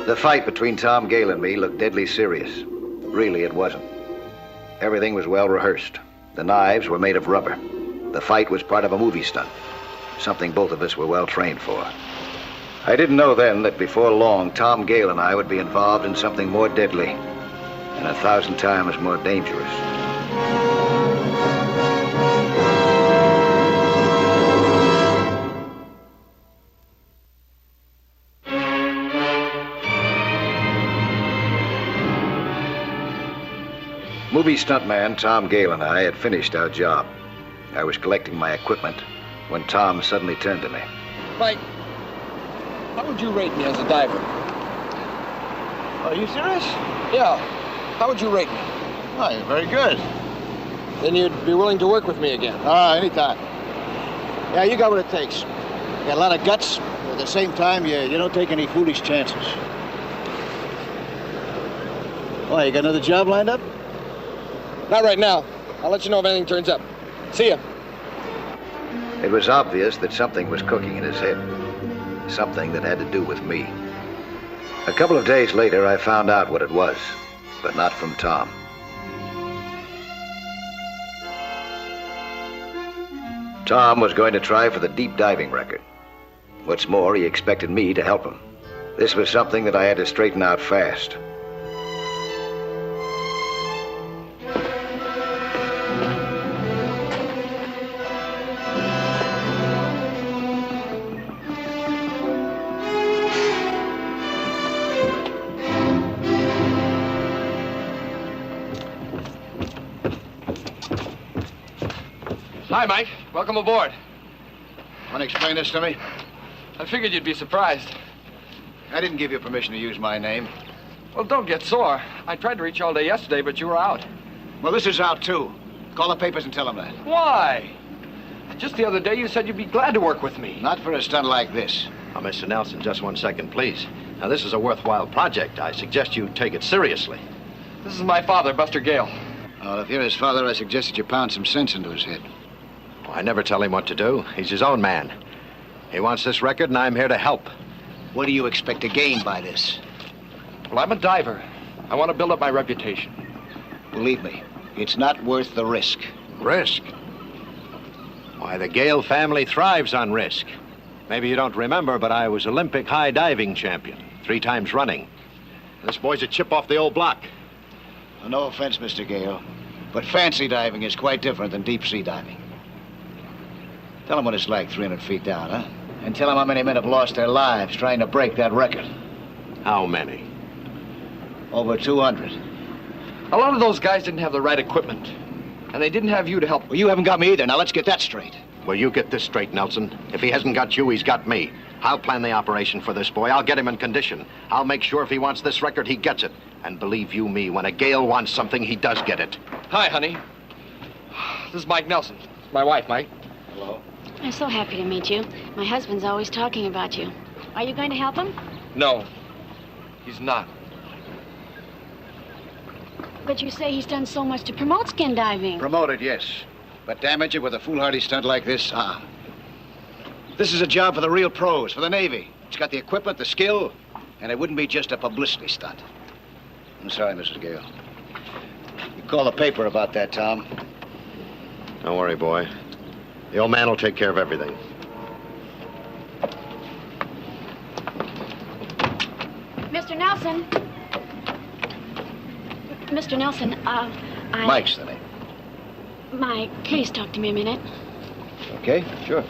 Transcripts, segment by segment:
The fight between Tom Gale and me looked deadly serious. Really, it wasn't. Everything was well rehearsed. The knives were made of rubber. The fight was part of a movie stunt, something both of us were well trained for. I didn't know then that before long, Tom Gale and I would be involved in something more deadly and 1,000 times more dangerous. Movie stuntman Tom Gale and I had finished our job. I was collecting my equipment when Tom suddenly turned to me. Mike, how would you rate me as a diver? Are you serious? Yeah. How would you rate me? Oh, you're very good. Then you'd be willing to work with me again. Anytime. Yeah, you got what it takes. You got a lot of guts, but at the same time, you don't take any foolish chances. Why, you got another job lined up? Not right now. I'll let you know if anything turns up. See ya. It was obvious that something was cooking in his head. Something that had to do with me. A couple of days later, I found out what it was, but not from Tom. Tom was going to try for the deep diving record. What's more, he expected me to help him. This was something that I had to straighten out fast. Hi, Mike. Welcome aboard. Want to explain this to me? I figured you'd be surprised. I didn't give you permission to use my name. Well, don't get sore. I tried to reach you all day yesterday, but you were out. Well, this is out, too. Call the papers and tell them that. Why? Just the other day, you said you'd be glad to work with me. Not for a stunt like this. Now, Mr. Nelson, just 1 second, please. Now, this is a worthwhile project. I suggest you take it seriously. This is my father, Buster Gale. Well, if you're his father, I suggest that you pound some sense into his head. Well, I never tell him what to do. He's his own man. He wants this record, and I'm here to help. What do you expect to gain by this? Well, I'm a diver. I want to build up my reputation. Believe me, it's not worth the risk. Risk? Why, the Gale family thrives on risk. Maybe you don't remember, but I was Olympic high diving champion 3 times running. This boy's a chip off the old block. Well, no offense, Mr. Gale, but fancy diving is quite different than deep sea diving. Tell them what it's like 300 feet down, huh? And tell them how many men have lost their lives trying to break that record. How many? Over 200. A lot of those guys didn't have the right equipment. And they didn't have you to help. Well, you haven't got me either. Now, let's get that straight. Well, you get this straight, Nelson. If he hasn't got you, he's got me. I'll plan the operation for this boy. I'll get him in condition. I'll make sure if he wants this record, he gets it. And believe you me, when a Gale wants something, he does get it. Hi, honey. This is Mike Nelson. It's my wife, Mike. Hello. I'm so happy to meet you. My husband's always talking about you. Are you going to help him? No, he's not. But you say he's done so much to promote skin diving. Promote it, yes. But damage it with a foolhardy stunt like this, This is a job for the real pros, for the Navy. It's got the equipment, the skill, and it wouldn't be just a publicity stunt. I'm sorry, Mrs. Gale. You call the paper about that, Tom. Don't worry, boy. The old man will take care of everything. Mr. Nelson. Mr. Nelson, Mike's the name. Mike, please talk to me a minute. Okay, sure.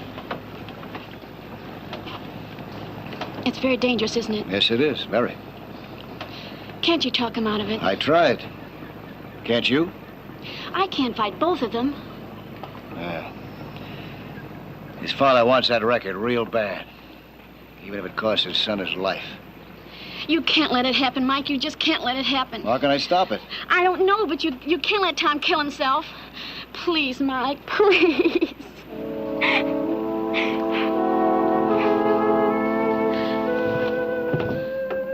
It's very dangerous, isn't it? Yes, it is. Very. Can't you talk him out of it? I tried. Can't you? I can't fight both of them. Yeah. His father wants that record real bad. Even if it costs his son his life. You can't let it happen, Mike. You just can't let it happen. How can I stop it? I don't know, but you can't let Tom kill himself. Please, Mike, please.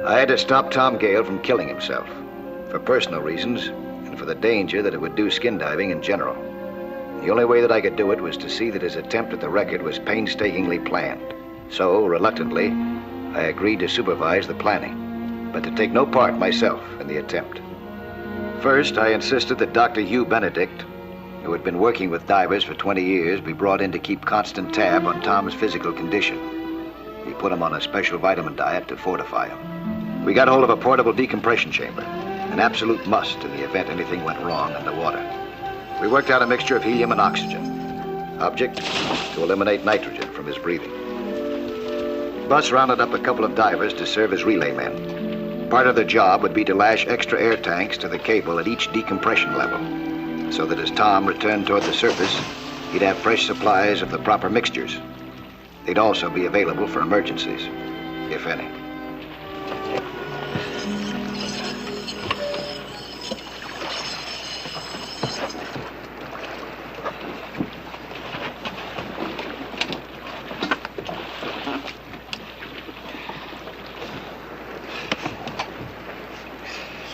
I had to stop Tom Gale from killing himself, for personal reasons and for the danger that it would do skin diving in general. The only way that I could do it was to see that his attempt at the record was painstakingly planned. So, reluctantly, I agreed to supervise the planning. but to take no part myself in the attempt. First, I insisted that Dr. Hugh Benedict, who had been working with divers for 20 years, be brought in to keep constant tab on Tom's physical condition. He put him on a special vitamin diet to fortify him. We got hold of a portable decompression chamber, an absolute must in the event anything went wrong in the water. We worked out a mixture of helium and oxygen. Object, to eliminate nitrogen from his breathing. Bus rounded up a couple of divers to serve as relay men. Part of their job would be to lash extra air tanks to the cable at each decompression level, so that as Tom returned toward the surface, he'd have fresh supplies of the proper mixtures. They'd also be available for emergencies, if any.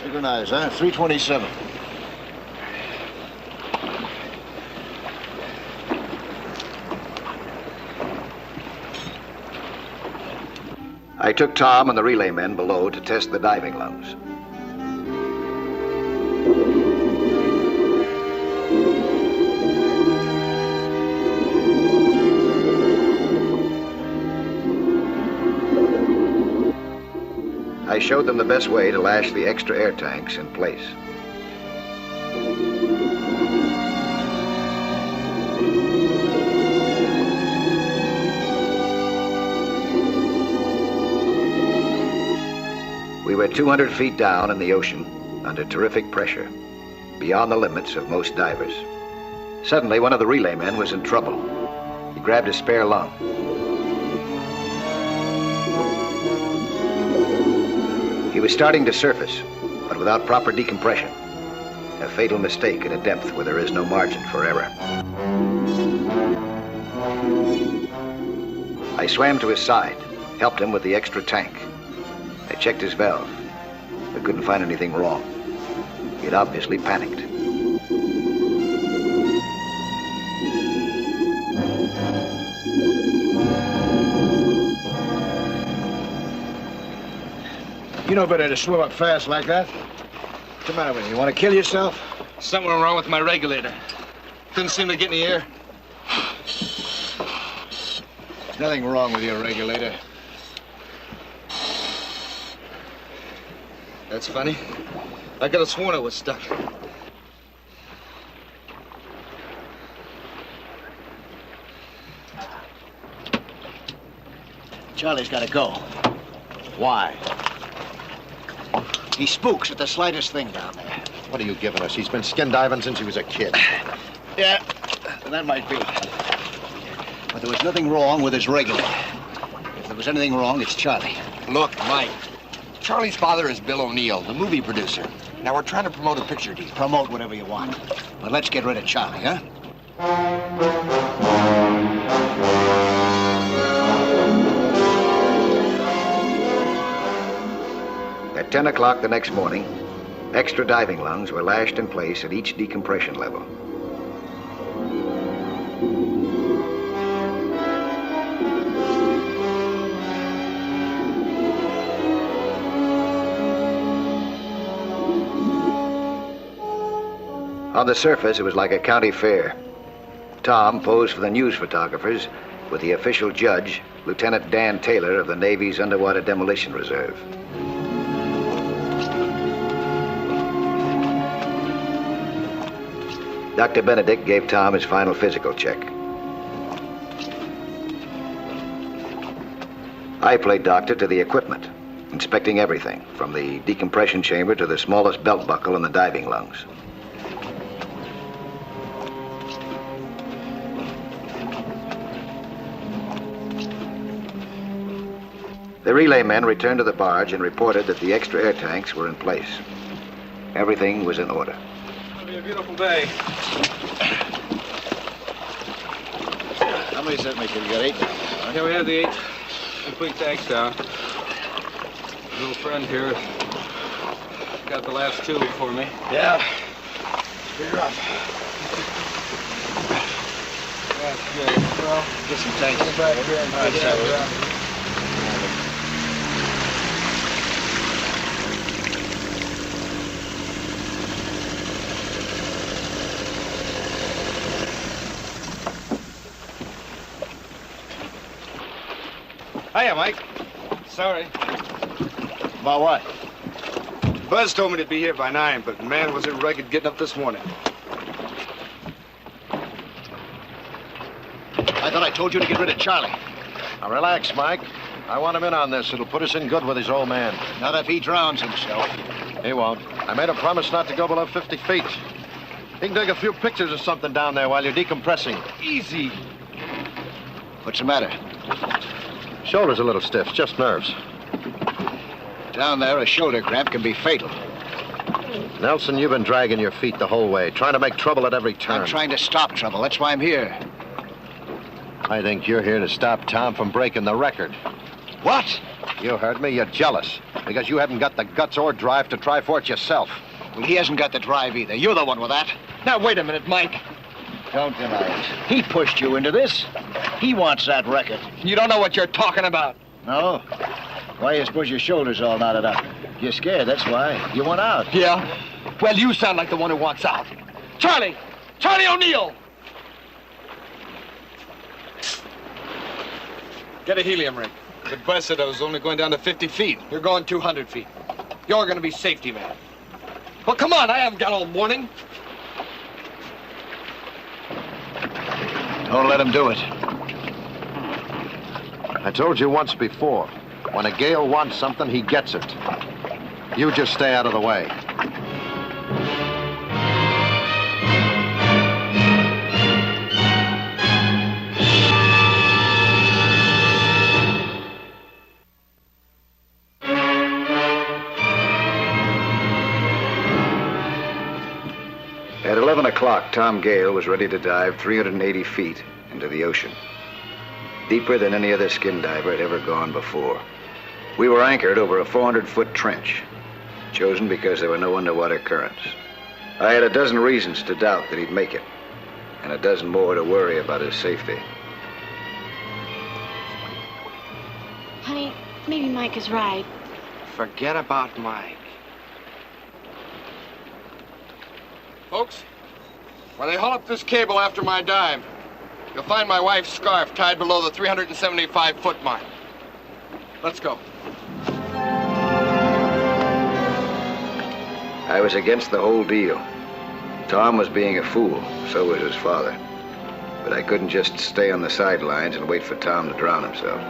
Synchronize, huh? 327. I took Tom and the relay men below to test the diving lungs. I showed them the best way to lash the extra air tanks in place. We were 200 feet down in the ocean, under terrific pressure, beyond the limits of most divers. Suddenly, one of the relay men was in trouble. He grabbed his spare lung. He was starting to surface, but without proper decompression. A fatal mistake at a depth where there is no margin for error. I swam to his side, helped him with the extra tank. I checked his valve, but couldn't find anything wrong. He had obviously panicked. You know better to swim up fast like that. What's the matter with you? You want to kill yourself? Something wrong with my regulator. Couldn't seem to get any air. There's nothing wrong with your regulator. That's funny. I could have sworn it was stuck. Charlie's got to go. Why? He spooks at the slightest thing down there. What are you giving us? He's been skin diving since he was a kid. Yeah, that might be. But there was nothing wrong with his regulator. If there was anything wrong, it's Charlie. Look, Mike. Charlie's father is Bill O'Neill, the movie producer. Now, we're trying to promote a picture deal. Promote whatever you want. But let's get rid of Charlie, huh? At 10 o'clock the next morning, extra diving lungs were lashed in place at each decompression level. On the surface, it was like a county fair. Tom posed for the news photographers with the official judge, Lieutenant Dan Taylor of the Navy's Underwater Demolition Reserve. Dr. Benedict gave Tom his final physical check. I played doctor to the equipment, inspecting everything, from the decompression chamber to the smallest belt buckle in the diving lungs. The relay men returned to the barge and reported that the extra air tanks were in place. Everything was in order. It'll be a beautiful day. How many does that make? You got 8 down there, huh? Yeah, we have the 8 complete tanks down. A little friend here got the last 2 for me. Yeah. Pretty rough. That's good. Well, Get some tanks. get back here and All right, figure so- it out. Hiya, Mike. Sorry. About what? Buzz told me to be here by 9, but man, was it rugged getting up this morning. I thought I told you to get rid of Charlie. Now, relax, Mike. I want him in on this. It'll put us in good with his old man. Not if he drowns himself. He won't. I made a promise not to go below 50 feet. He can take a few pictures or something down there while you're decompressing. Easy. What's the matter? Shoulder's a little stiff, just nerves. Down there, a shoulder cramp can be fatal. Nelson, you've been dragging your feet the whole way, trying to make trouble at every turn. I'm trying to stop trouble. That's why I'm here. I think you're here to stop Tom from breaking the record. What? You heard me. You're jealous because you haven't got the guts or drive to try for it yourself. Well, he hasn't got the drive either. You're the one with that. Now, wait a minute, Mike. Don't deny it. He pushed you into this. He wants that record. You don't know what you're talking about. No? Why you suppose your shoulders all knotted up? You're scared, that's why. You want out. Yeah? Well, you sound like the one who wants out. Charlie! Charlie O'Neill! Get a helium ring. But Buzz said I was only going down to 50 feet. You're going 200 feet. You're going to be safety man. Well, come on, I haven't got all morning. Don't let him do it. I told you once before, when a Gale wants something, he gets it. You just stay out of the way. At 11 o'clock, Tom Gale was ready to dive 380 feet into the ocean. Deeper than any other skin diver had ever gone before. We were anchored over a 400-foot trench, chosen because there were no underwater currents. I had a dozen reasons to doubt that he'd make it, and a dozen more to worry about his safety. Honey, maybe Mike is right. Forget about Mike. Folks, when they haul up this cable after my dive, you'll find my wife's scarf tied below the 375-foot mark. Let's go. I was against the whole deal. Tom was being a fool, so was his father. But I couldn't just stay on the sidelines and wait for Tom to drown himself.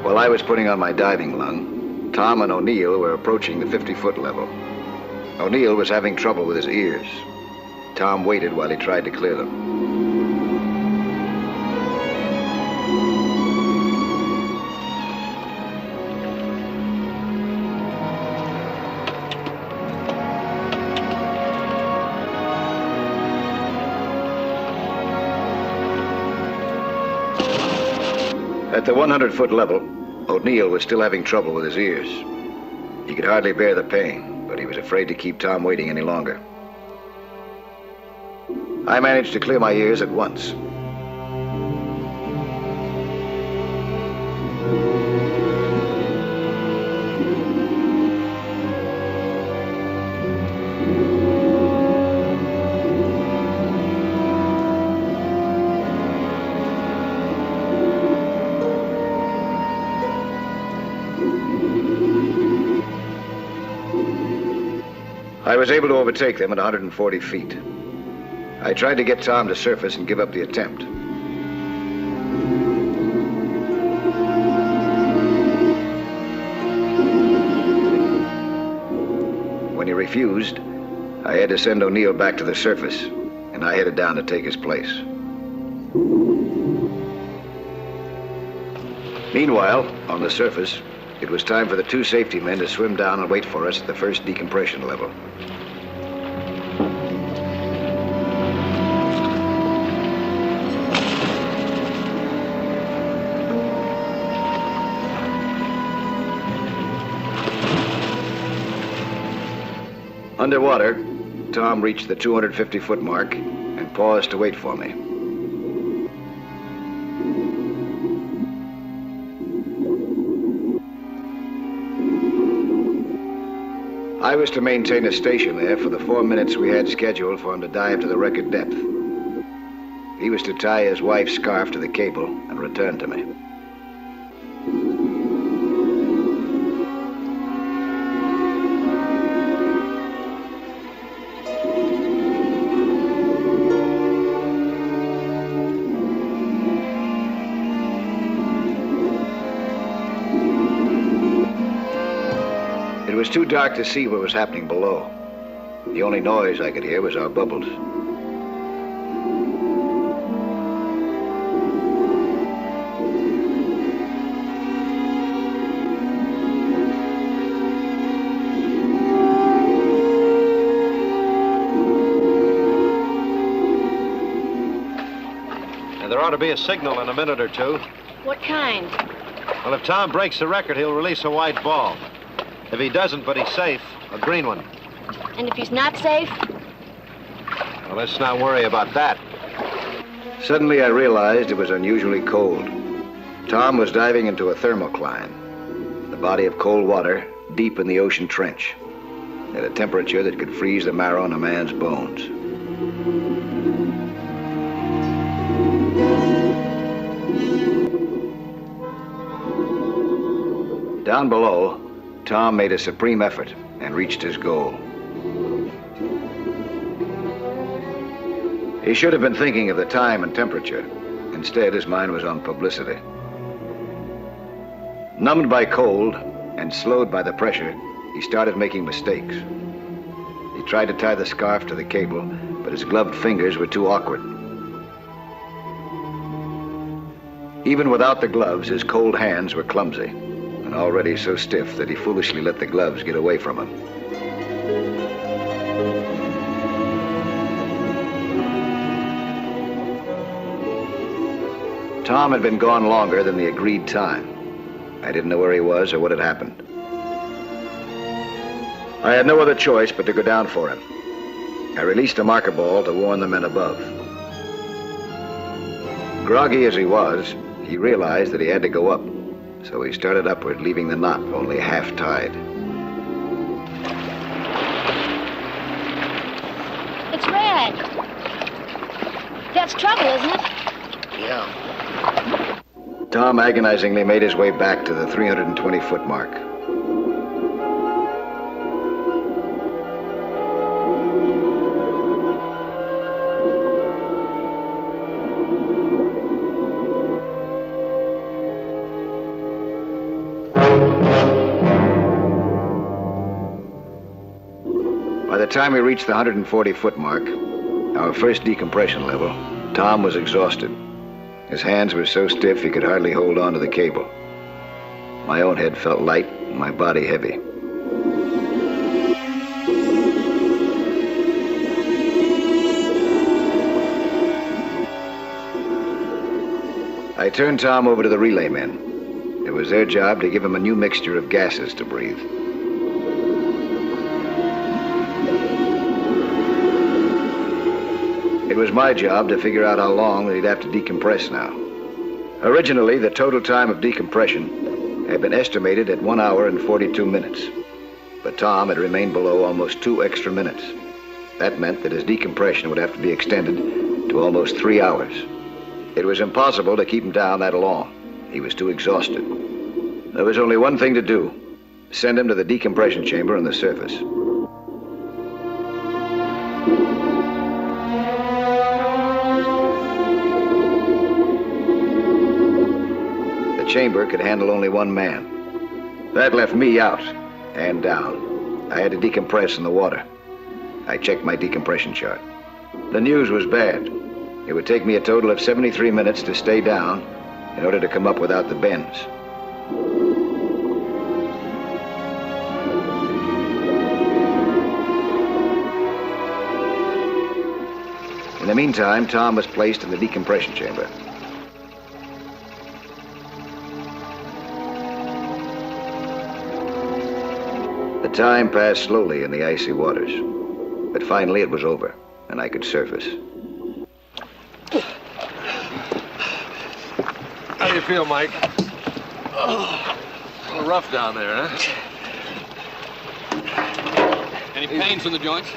While I was putting on my diving lung, Tom and O'Neill were approaching the 50-foot level. O'Neill was having trouble with his ears. Tom waited while he tried to clear them. At the 100-foot level, O'Neill was still having trouble with his ears. He could hardly bear the pain, but he was afraid to keep Tom waiting any longer. I managed to clear my ears at once. I was able to overtake them at 140 feet. I tried to get Tom to surface and give up the attempt. When he refused, I had to send O'Neill back to the surface, and I headed down to take his place. Meanwhile, on the surface, it was time for the two safety men to swim down and wait for us at the first decompression level. Underwater, Tom reached the 250-foot mark and paused to wait for me. I was to maintain a station there for the 4 minutes we had scheduled for him to dive to the record depth. He was to tie his wife's scarf to the cable and return to me. It was too dark to see what was happening below. The only noise I could hear was our bubbles. And there ought to be a signal in a minute or two. What kind? Well, if Tom breaks the record, he'll release a white ball. If he doesn't, but he's safe, a green one. And if he's not safe? Well, let's not worry about that. Suddenly, I realized it was unusually cold. Tom was diving into a thermocline, the body of cold water deep in the ocean trench, at a temperature that could freeze the marrow in a man's bones. Down below, Tom made a supreme effort and reached his goal. He should have been thinking of the time and temperature. Instead, his mind was on publicity. Numbed by cold and slowed by the pressure, he started making mistakes. He tried to tie the scarf to the cable, but his gloved fingers were too awkward. Even without the gloves, his cold hands were clumsy, and already so stiff that he foolishly let the gloves get away from him. Tom had been gone longer than the agreed time. I didn't know where he was or what had happened. I had no other choice but to go down for him. I released a marker ball to warn the men above. Groggy as he was, he realized that he had to go up. So he started upward, leaving the knot only half tied. It's red. That's trouble, isn't it? Yeah. Tom agonizingly made his way back to the 320-foot mark. By the time we reached the 140-foot mark, our first decompression level, Tom was exhausted. His hands were so stiff he could hardly hold on to the cable. My own head felt light and my body heavy. I turned Tom over to the relay men. It was their job to give him a new mixture of gases to breathe. It was my job to figure out how long that he'd have to decompress now. Originally, the total time of decompression had been estimated at 1 hour and 42 minutes. But Tom had remained below almost 2 extra minutes. That meant that his decompression would have to be extended to almost 3 hours. It was impossible to keep him down that long. He was too exhausted. There was only one thing to do: send him to the decompression chamber on the surface. The chamber could handle only one man. That left me out and down. I had to decompress in the water. I checked my decompression chart. The news was bad. It would take me a total of 73 minutes to stay down in order to come up without the bends. In the meantime, Tom was placed in the decompression chamber. The time passed slowly in the icy waters, but finally it was over, and I could surface. How do you feel, Mike? A little rough down there, huh? Any pains in the joints?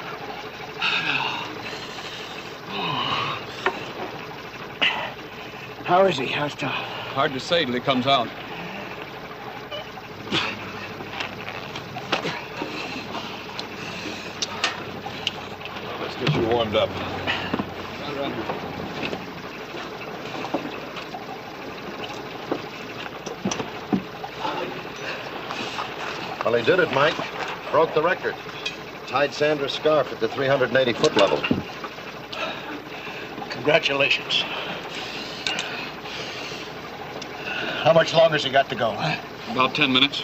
How is he? How's Tom? Hard to say till he comes out. Let's get you warmed up. Well, he did it, Mike. Broke the record. Tied Sandra's scarf at the 380-foot level. Congratulations. How much longer's he got to go? About 10 minutes.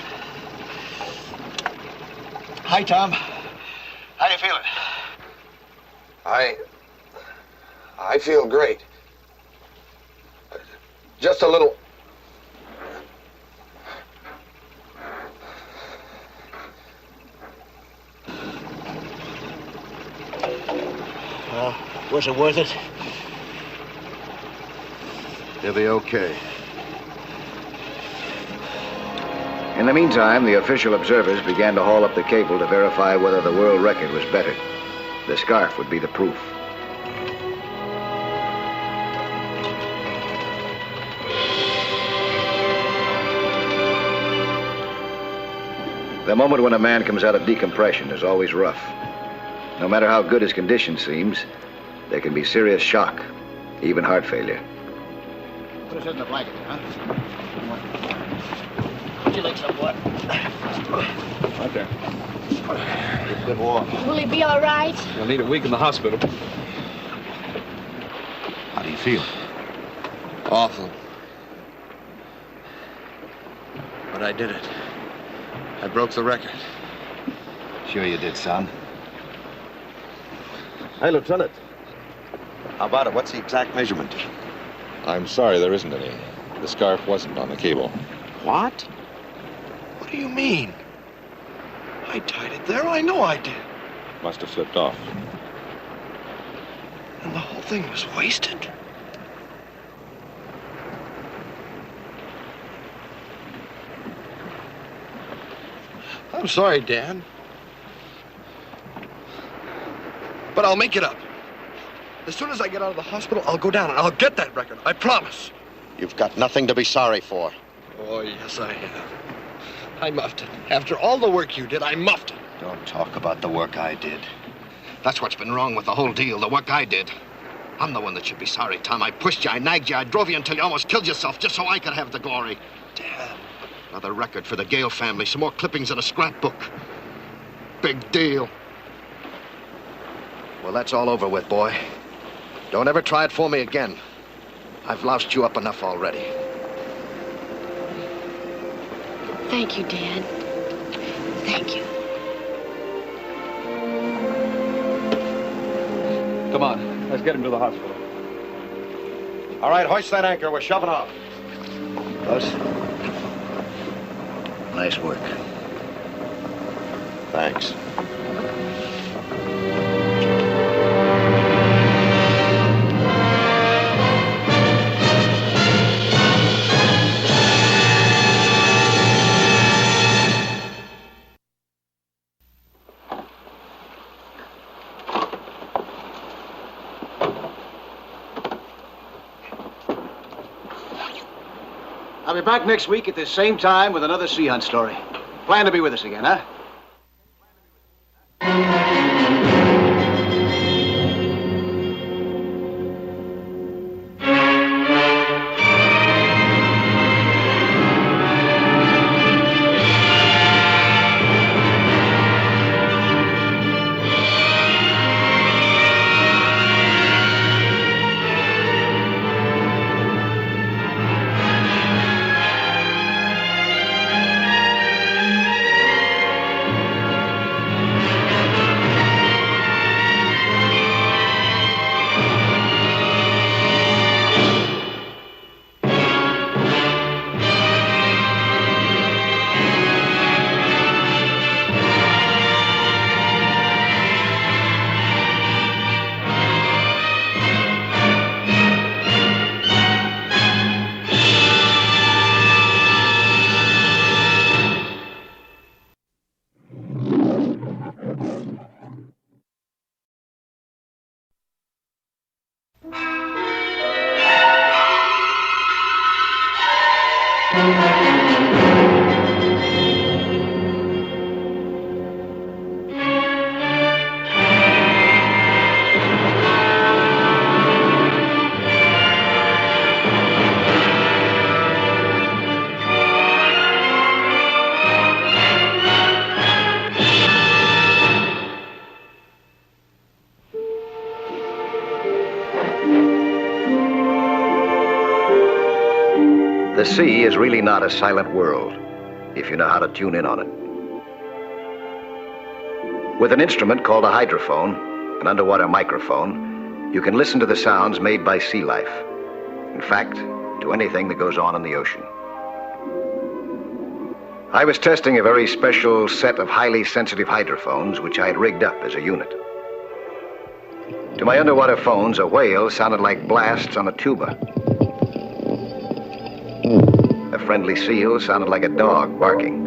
Hi, Tom. How you feeling? I feel great. Just a little. Was it worth it? He'll be okay. In the meantime, the official observers began to haul up the cable to verify whether the world record was better. The scarf would be the proof. The moment when a man comes out of decompression is always rough. No matter how good his condition seems, there can be serious shock, even heart failure. Put us in the blanket, huh? Would you like some water? Right there. Good walk. Will he be all right? You'll need a week in the hospital. How do you feel? Awful. But I did it. I broke the record. Sure you did, son. Hey, Lieutenant. How about it? What's the exact measurement? I'm sorry, there isn't any. The scarf wasn't on the cable. What? What do you mean? I tied it there. I know I did. Must have slipped off. And the whole thing was wasted? I'm sorry, Dan. But I'll make it up. As soon as I get out of the hospital, I'll go down and I'll get that record. I promise. You've got nothing to be sorry for. Oh, yes, I have. I muffed it. After all the work you did, I muffed it. Don't talk about the work I did. That's what's been wrong with the whole deal, the work I did. I'm the one that should be sorry, Tom. I pushed you, I nagged you, I drove you until you almost killed yourself just so I could have the glory. Dad. Another record for the Gale family, some more clippings in a scrapbook. Big deal. Well, that's all over with, boy. Don't ever try it for me again. I've loused you up enough already. Thank you, Dad. Thank you. Come on, let's get him to the hospital. All right, hoist that anchor. We're shoving off. Buzz? Nice work. Thanks. I'll be back next week at the same time with another sea hunt story. Plan to be with us again, huh? The sea is really not a silent world, if you know how to tune in on it. With an instrument called a hydrophone, an underwater microphone, you can listen to the sounds made by sea life. In fact, to anything that goes on in the ocean. I was testing a very special set of highly sensitive hydrophones, which I had rigged up as a unit. To my underwater phones, a whale sounded like blasts on a tuba. A friendly seal sounded like a dog barking.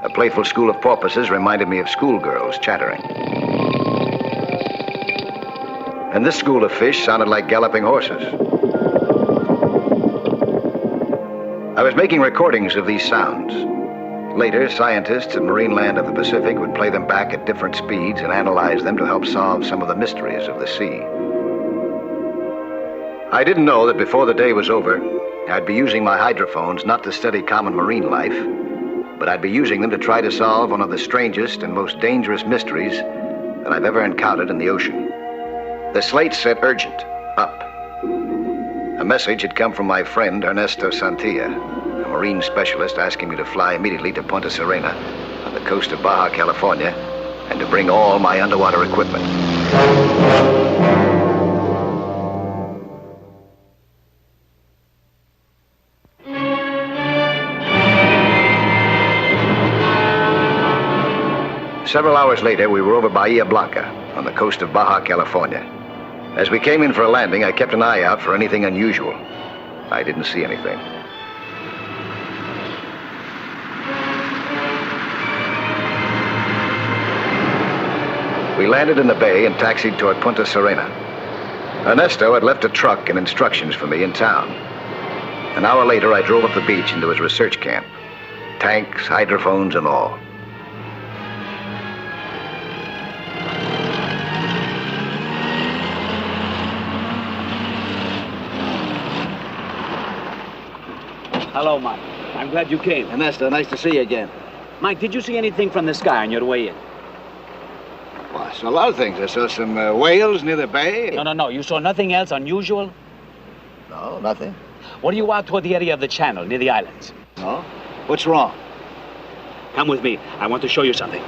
A playful school of porpoises reminded me of schoolgirls chattering. And this school of fish sounded like galloping horses. I was making recordings of these sounds. Later, scientists at Marine Land of the Pacific would play them back at different speeds and analyze them to help solve some of the mysteries of the sea. I didn't know that before the day was over, I'd be using my hydrophones not to study common marine life, but I'd be using them to try to solve one of the strangest and most dangerous mysteries that I've ever encountered in the ocean. The slate said urgent, up. A message had come from my friend Ernesto Santilla, a marine specialist asking me to fly immediately to Punta Serena on the coast of Baja California and to bring all my underwater equipment. Several hours later, we were over Bahia Blanca on the coast of Baja California. As we came in for a landing, I kept an eye out for anything unusual. I didn't see anything. We landed in the bay and taxied toward Punta Serena. Ernesto had left a truck and instructions for me in town. An hour later, I drove up the beach into his research camp. Tanks, hydrophones, and all. Hello, Mike. I'm glad you came. Ernesto, nice to see you again. Mike, did you see anything from the sky on your way in? Well, I saw a lot of things. I saw some whales near the bay. No. You saw nothing else unusual? No, nothing. What are you out toward the area of the channel, near the islands? No? What's wrong? Come with me. I want to show you something.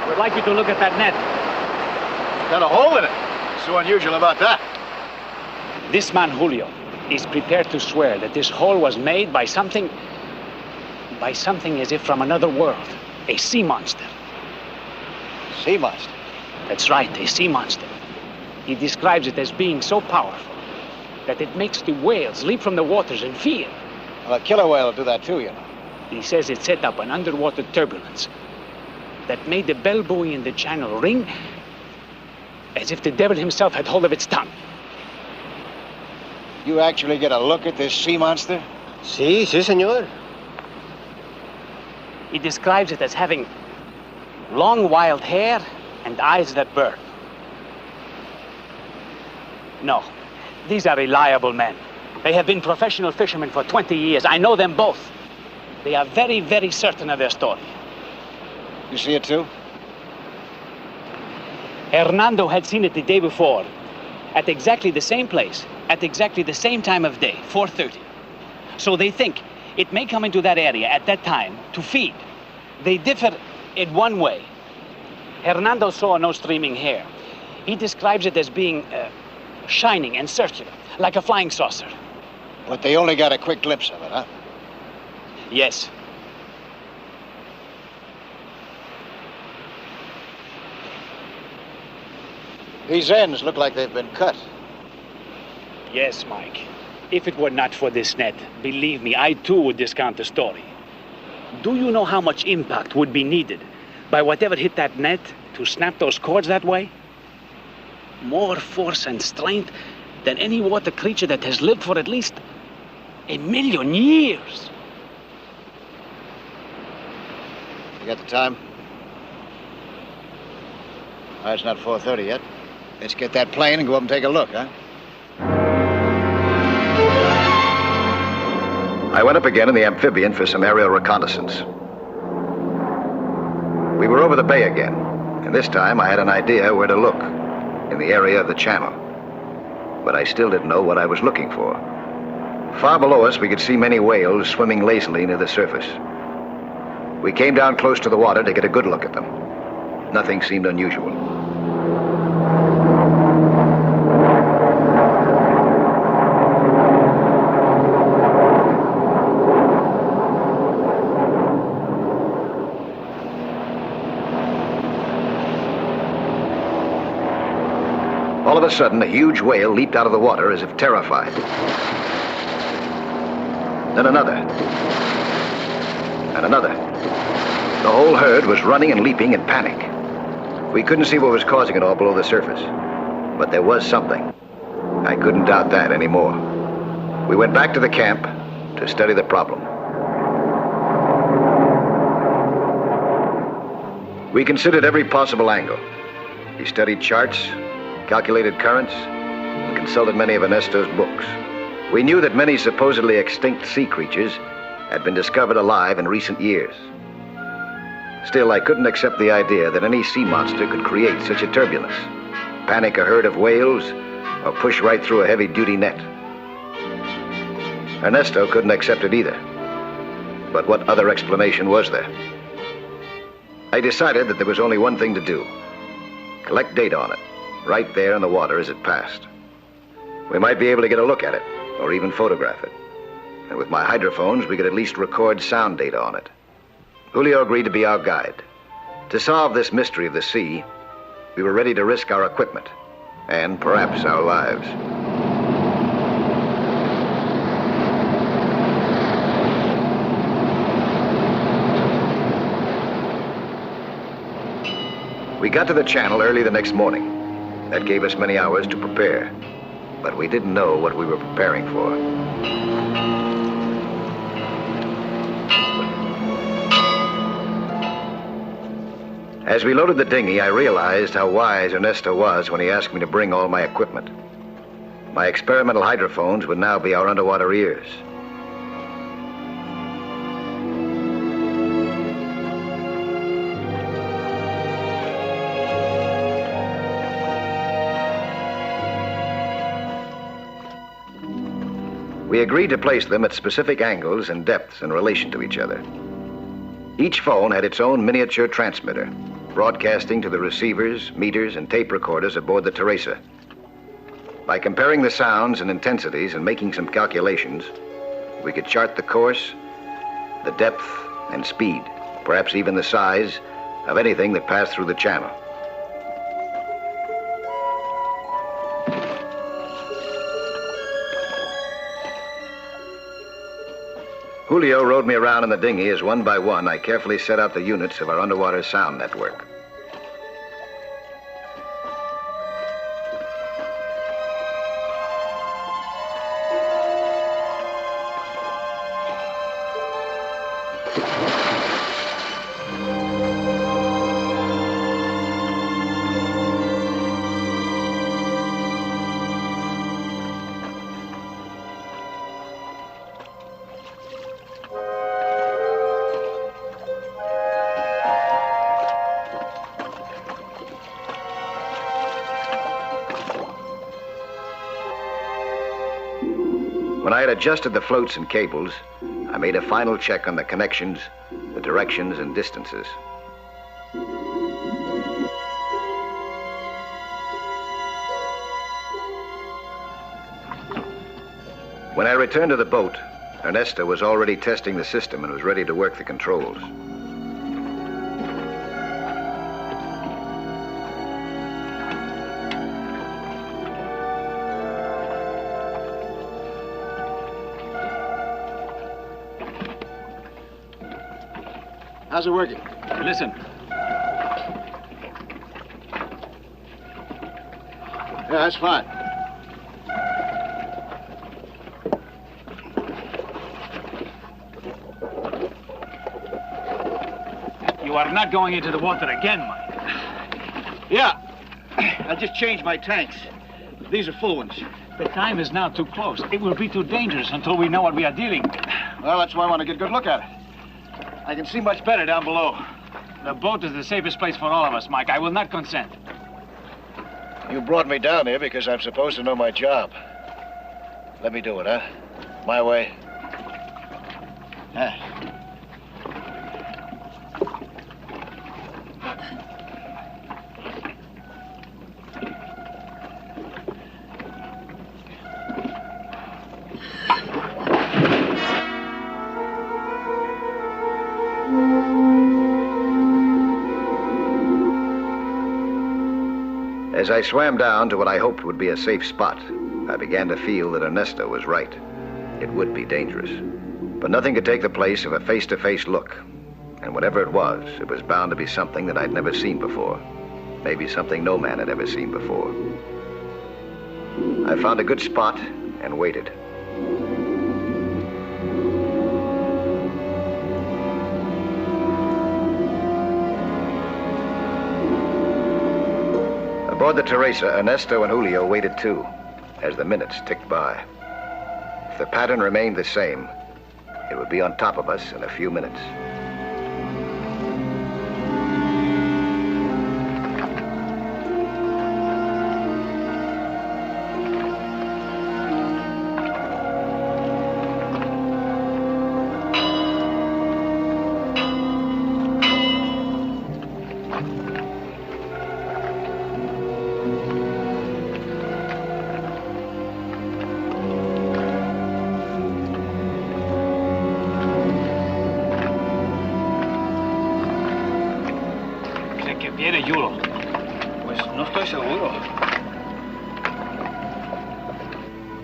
I'd like you to look at that net. Got a hole in it. What's so unusual about that? This man, Julio, is prepared to swear that this hole was made by something as if from another world. A sea monster. Sea monster? That's right, a sea monster. He describes it as being so powerful that it makes the whales leap from the waters in fear. Well, a killer whale will do that too, you know. He says it set up an underwater turbulence that made the bell buoy in the channel ring as if the devil himself had hold of its tongue. You actually get a look at this sea monster? Sí, señor. He describes it as having long wild hair and eyes that burn. No, these are reliable men. They have been professional fishermen for 20 years. I know them both. They are very, very certain of their story. You see it too? Hernando had seen it the day before, at exactly the same place, at exactly the same time of day, 4:30. So they think it may come into that area at that time to feed. They differ in one way. Hernando saw no streaming hair. He describes it as being shining and circular, like a flying saucer. But they only got a quick glimpse of it, huh? Yes. These ends look like they've been cut. Yes, Mike. If it were not for this net, believe me, I too would discount the story. Do you know how much impact would be needed by whatever hit that net to snap those cords that way? More force and strength than any water creature that has lived for at least 1,000,000 years. You got the time? It's not 4:30 yet. Let's get that plane and go up and take a look, huh? I went up again in the amphibian for some aerial reconnaissance. We were over the bay again, and this time I had an idea where to look, in the area of the channel. But I still didn't know what I was looking for. Far below us, we could see many whales swimming lazily near the surface. We came down close to the water to get a good look at them. Nothing seemed unusual. All of a sudden, a huge whale leaped out of the water as if terrified. Then another. And another. The whole herd was running and leaping in panic. We couldn't see what was causing it all below the surface. But there was something. I couldn't doubt that anymore. We went back to the camp to study the problem. We considered every possible angle. We studied charts, calculated currents, and consulted many of Ernesto's books. We knew that many supposedly extinct sea creatures had been discovered alive in recent years. Still, I couldn't accept the idea that any sea monster could create such a turbulence, panic a herd of whales, or push right through a heavy-duty net. Ernesto couldn't accept it either. But what other explanation was there? I decided that there was only one thing to do: collect data on it, right there in the water as it passed. We might be able to get a look at it, or even photograph it. And with my hydrophones, we could at least record sound data on it. Julio agreed to be our guide. To solve this mystery of the sea, we were ready to risk our equipment, and perhaps our lives. We got to the channel early the next morning. That gave us many hours to prepare, but we didn't know what we were preparing for. As we loaded the dinghy, I realized how wise Ernesto was when he asked me to bring all my equipment. My experimental hydrophones would now be our underwater ears. We agreed to place them at specific angles and depths in relation to each other. Each phone had its own miniature transmitter, broadcasting to the receivers, meters, and tape recorders aboard the Teresa. By comparing the sounds and intensities and making some calculations, we could chart the course, the depth, and speed, perhaps even the size, of anything that passed through the channel. Julio rode me around in the dinghy as one by one I carefully set out the units of our underwater sound network. When I had adjusted the floats and cables, I made a final check on the connections, the directions, and distances. When I returned to the boat, Ernesto was already testing the system and was ready to work the controls. How's it working? Listen. Yeah, that's fine. You are not going into the water again, Mike. Yeah. I just changed my tanks. These are full ones. The time is now too close. It will be too dangerous until we know what we are dealing with. Well, that's why I want to get a good look at it. I can see much better down below. The boat is the safest place for all of us, Mike. I will not consent. You brought me down here because I'm supposed to know my job. Let me do it, huh? My way. As I swam down to what I hoped would be a safe spot, I began to feel that Ernesto was right. It would be dangerous. But nothing could take the place of a face-to-face look. And whatever it was bound to be something that I'd never seen before. Maybe something no man had ever seen before. I found a good spot and waited. Aboard the Teresa, Ernesto and Julio waited too, as the minutes ticked by. If the pattern remained the same, it would be on top of us in a few minutes.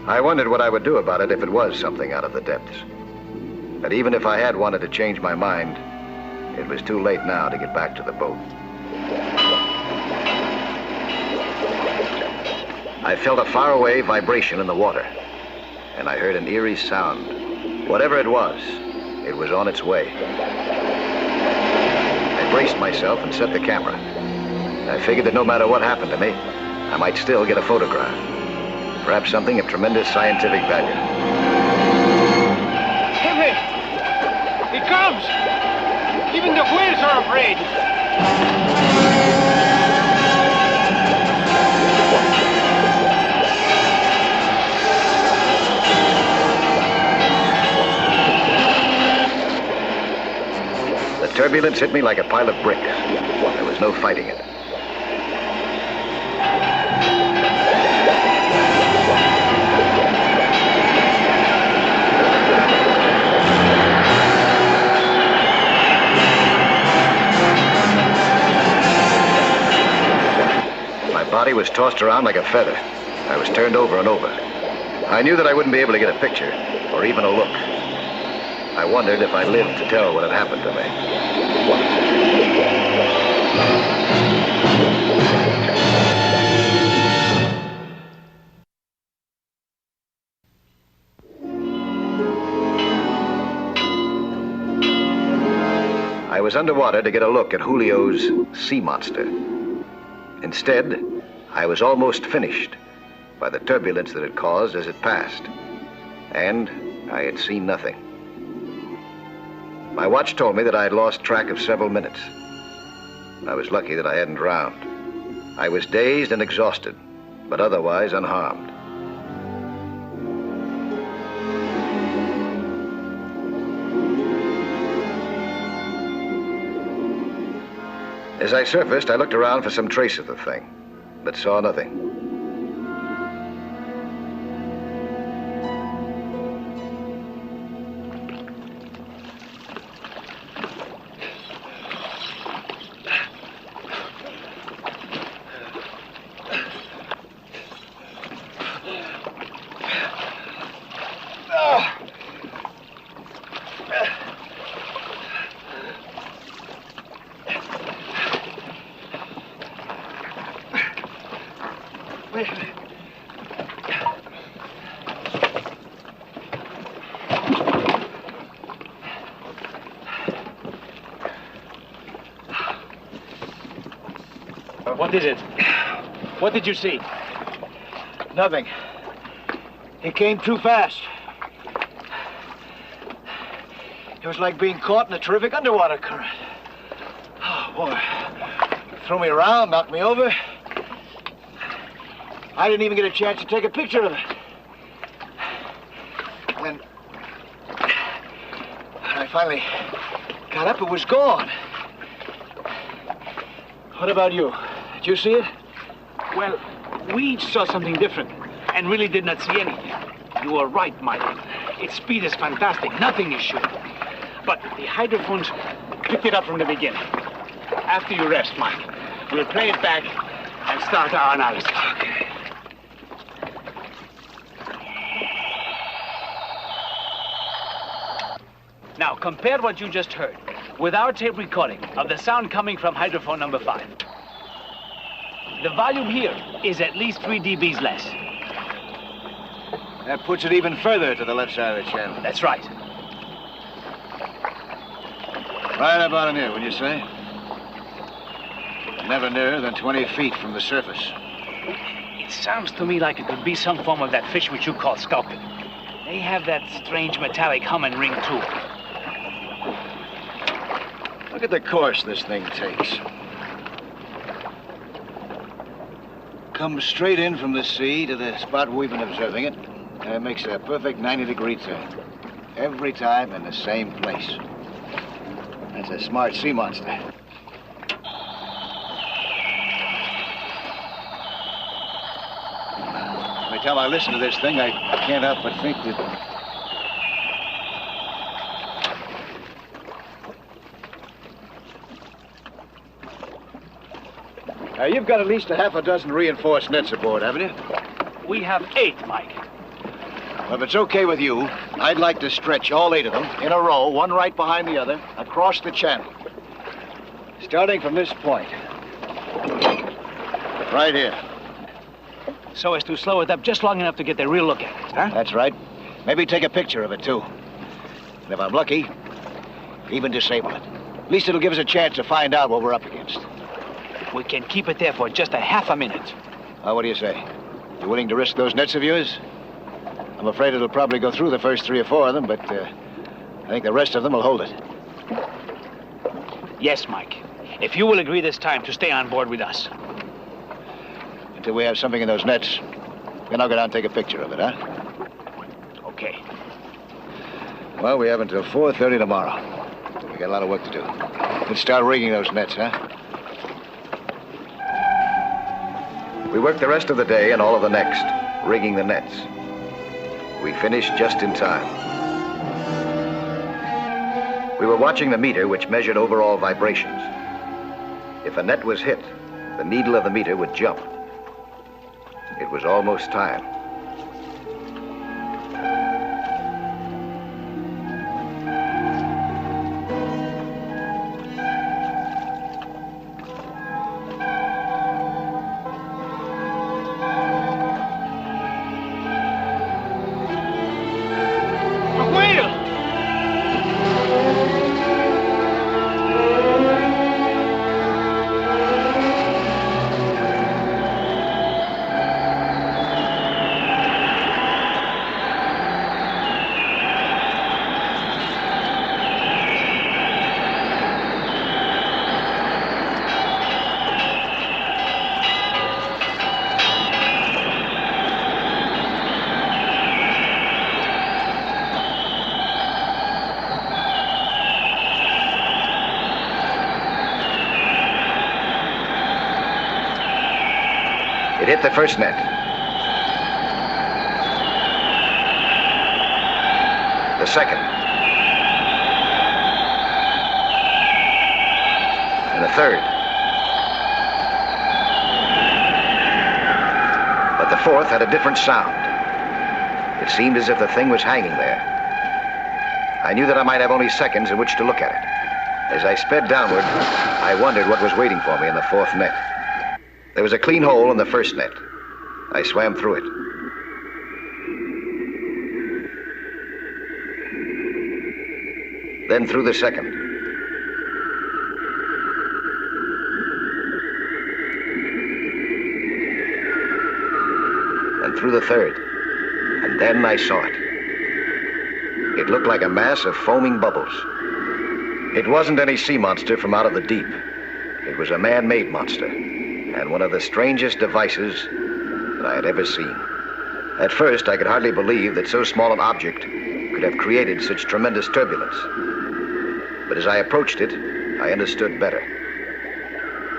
I wondered what I would do about it if it was something out of the depths. But even if I had wanted to change my mind, it was too late now to get back to the boat. I felt a faraway vibration in the water, and I heard an eerie sound. Whatever it was on its way. I braced myself and set the camera. I figured that no matter what happened to me, I might still get a photograph. Perhaps something of tremendous scientific value. Henry! He comes! Even the whales are afraid! The turbulence hit me like a pile of bricks. There was no fighting it. My body was tossed around like a feather. I was turned over and over. I knew that I wouldn't be able to get a picture, or even a look. I wondered if I lived to tell what had happened to me. I was underwater to get a look at Julio's sea monster. Instead, I was almost finished by the turbulence that it caused as it passed. And I had seen nothing. My watch told me that I had lost track of several minutes. I was lucky that I hadn't drowned. I was dazed and exhausted, but otherwise unharmed. As I surfaced, I looked around for some trace of the thing, but saw nothing. What is it? What did you see? Nothing. He came too fast. It was like being caught in a terrific underwater current. Oh, boy. Threw me around, knocked me over. I didn't even get a chance to take a picture of it. Then, when I finally got up, it was gone. What about you? Did you see it? Well, we each saw something different and really did not see anything. You were right, Michael. Its speed is fantastic. Nothing is sure. But the hydrophones picked it up from the beginning. After you rest, Mike, we'll play it back and start our analysis. Okay. Now, compare what you just heard with our tape recording of the sound coming from hydrophone number 5. The volume here is at least 3 dBs less. That puts it even further to the left side of the channel. That's right. Right about in here, would you say? Never nearer than 20 feet from the surface. It sounds to me like it could be some form of that fish which you call sculpin. They have that strange metallic hum and ring, too. Look at the course this thing takes. Comes straight in from the sea to the spot we've been observing it, and it makes a perfect 90-degree turn. Every time in the same place. That's a smart sea monster. Every time I listen to this thing, I can't help but think that... You've got at least a half a dozen reinforced nets aboard, haven't you? We have 8, Mike. Well, if it's okay with you, I'd like to stretch all 8 of them in a row, one right behind the other, across the channel. Starting from this point. Right here. So as to slow it up just long enough to get a real look at it, huh? That's right. Maybe take a picture of it, too. And if I'm lucky, even disable it. At least it'll give us a chance to find out what we're up against. We can keep it there for just a half a minute. What do you say? You willing to risk those nets of yours? I'm afraid it'll probably go through the first 3 or 4 of them, but I think the rest of them will hold it. Yes, Mike. If you will agree this time to stay on board with us. Until we have something in those nets, then I'll go down and take a picture of it, huh? Okay. Well, we have until 4:30 tomorrow. We got a lot of work to do. Let's start rigging those nets, huh? We worked the rest of the day and all of the next, rigging the nets. We finished just in time. We were watching the meter, which measured overall vibrations. If a net was hit, the needle of the meter would jump. It was almost time. It hit the first net. The second. And the third. But the fourth had a different sound. It seemed as if the thing was hanging there. I knew that I might have only seconds in which to look at it. As I sped downward, I wondered what was waiting for me in the fourth net. There was a clean hole in the first net. I swam through it. Then through the second. through the third. And then I saw it. It looked like a mass of foaming bubbles. It wasn't any sea monster from out of the deep. It was a man-made monster, and one of the strangest devices that I had ever seen. At first, I could hardly believe that so small an object could have created such tremendous turbulence. But as I approached it, I understood better.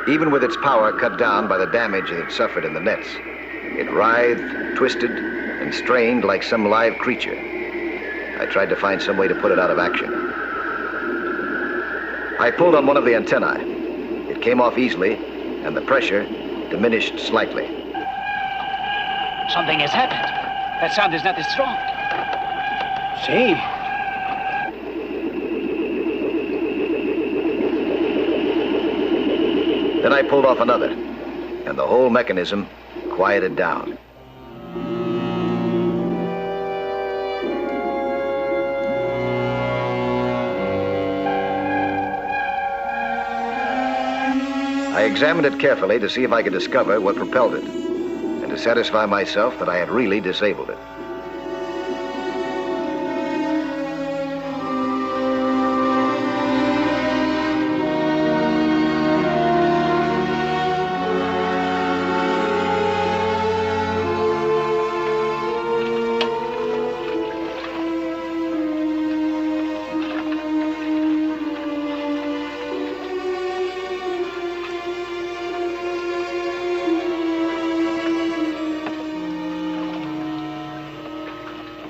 Even with its power cut down by the damage it had suffered in the nets, it writhed, twisted, and strained like some live creature. I tried to find some way to put it out of action. I pulled on one of the antennae. It came off easily, and the pressure diminished slightly. Something has happened. That sound is not as strong. See? Then I pulled off another, and the whole mechanism quieted down. I examined it carefully to see if I could discover what propelled it, and to satisfy myself that I had really disabled it.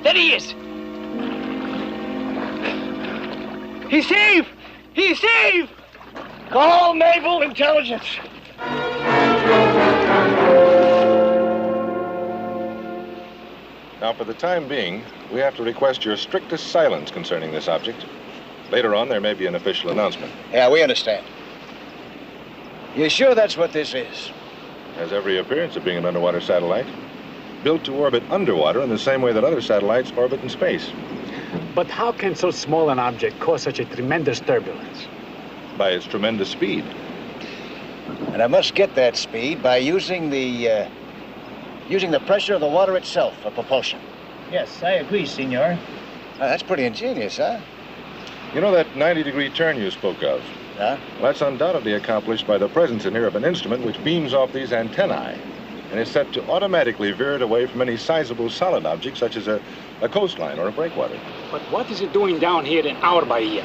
There he is! He's safe! He's safe! Call Naval Intelligence! Now, for the time being, we have to request your strictest silence concerning this object. Later on, there may be an official announcement. Yeah, we understand. You sure that's what this is? Has every appearance of being an underwater satellite. Built to orbit underwater in the same way that other satellites orbit in space. But how can so small an object cause such a tremendous turbulence? By its tremendous speed. And I must get that speed by using the pressure of the water itself for propulsion. Yes, I agree, senor. That's pretty ingenious, huh? You know that 90-degree turn you spoke of? Huh? Well, that's undoubtedly accomplished by the presence in here of an instrument which beams off these antennae, and is set to automatically veer it away from any sizable solid object, such as a coastline or a breakwater. But what is it doing down here in our Bahia?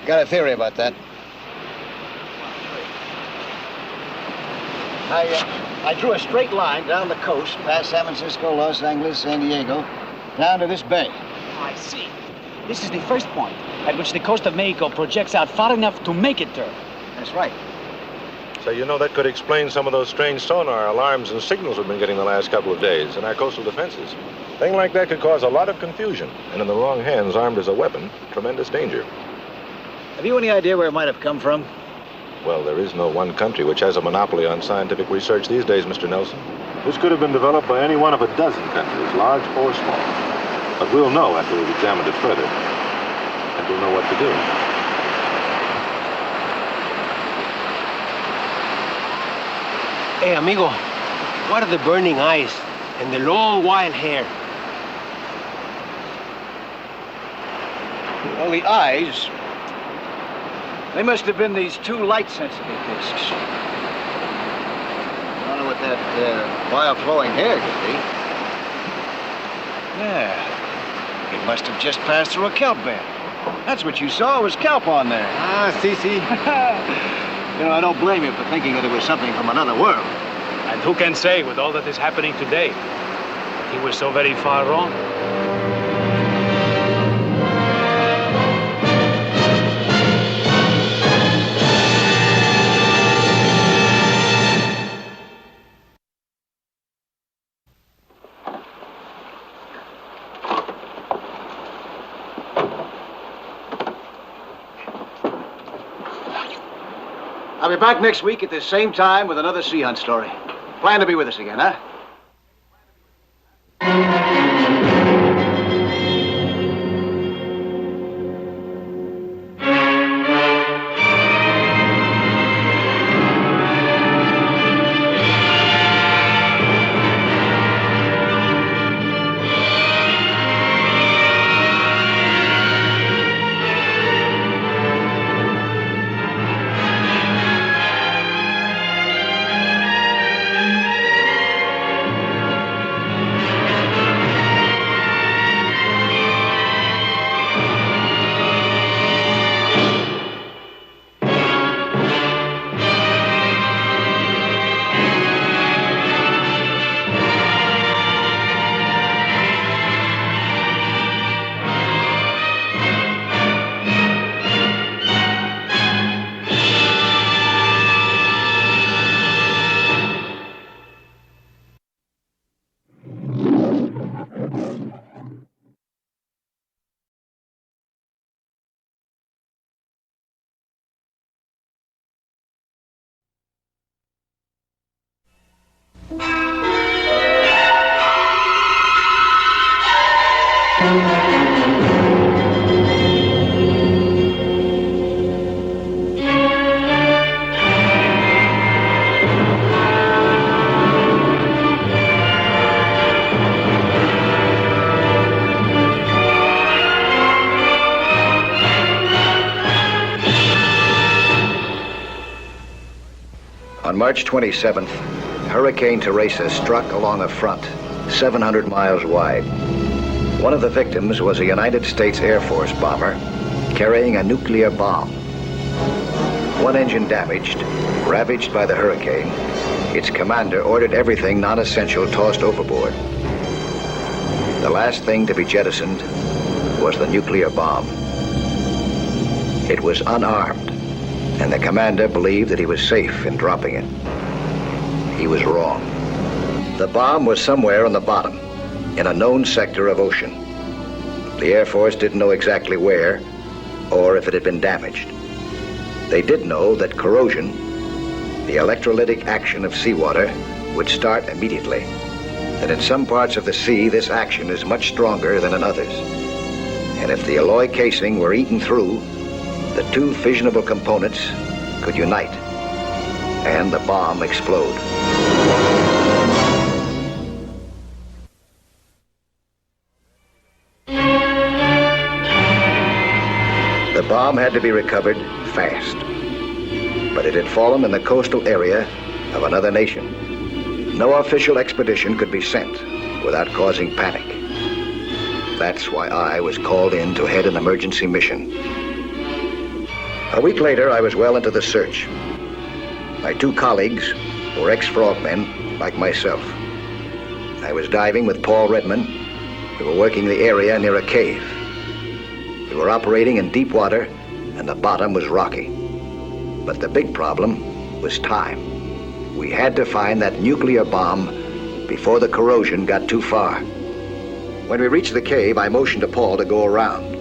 Got a theory about that. I drew a straight line down the coast, past San Francisco, Los Angeles, San Diego, down to this bay. I see. This is the first point at which the coast of Mexico projects out far enough to make it turn. That's right. So you know that could explain some of those strange sonar alarms and signals we've been getting the last couple of days in our coastal defenses. A thing like that could cause a lot of confusion, and in the wrong hands, armed as a weapon, tremendous danger. Have you any idea where it might have come from? Well, there is no one country which has a monopoly on scientific research these days, Mr. Nelson. This could have been developed by any one of a dozen countries, large or small. But we'll know after we've examined it further, and we'll know what to do. Hey, amigo, what are the burning eyes and the long wild hair? Well, the eyes, they must have been these two light-sensitive discs. I don't know what that wild flowing hair could be. Yeah, it must have just passed through a kelp bed. That's what you saw, was kelp on there. Ah, see. You know, I don't blame you for thinking that it was something from another world. And who can say, with all that is happening today, that he was so very far wrong? I'll be back next week at the same time with another sea hunt story. Plan to be with us again, huh? On March 27th, Hurricane Teresa struck along a front 700 miles wide. One of the victims was a United States Air Force bomber carrying a nuclear bomb. One engine damaged, ravaged by the hurricane, its commander ordered everything non-essential tossed overboard. The last thing to be jettisoned was the nuclear bomb. It was unarmed, and the commander believed that he was safe in dropping it. He was wrong. The bomb was somewhere on the bottom, in a known sector of ocean. The Air Force didn't know exactly where, or if it had been damaged. They did know that corrosion, the electrolytic action of seawater, would start immediately. That in some parts of the sea, this action is much stronger than in others. And if the alloy casing were eaten through, the two fissionable components could unite, and the bomb explode. The bomb had to be recovered fast, but it had fallen in the coastal area of another nation. No official expedition could be sent without causing panic. That's why I was called in to head an emergency mission. A week later, I was well into the search. My two colleagues were ex-frogmen like myself. I was diving with Paul Redman. We were working the area near a cave. We were operating in deep water, and the bottom was rocky. But the big problem was time. We had to find that nuclear bomb before the corrosion got too far. When we reached the cave, I motioned to Paul to go around.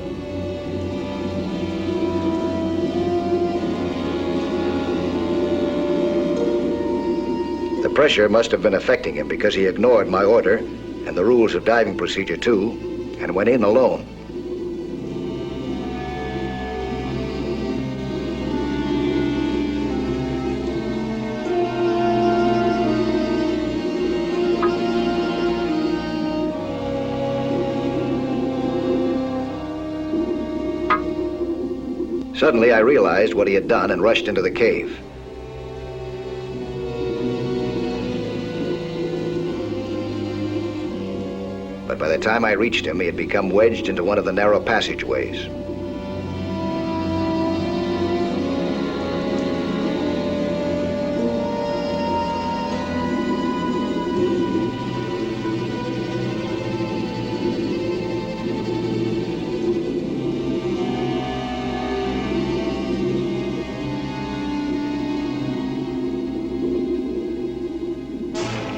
The pressure must have been affecting him because he ignored my order and the rules of diving procedure too, and went in alone. Suddenly, I realized what he had done and rushed into the cave. But by the time I reached him, he had become wedged into one of the narrow passageways.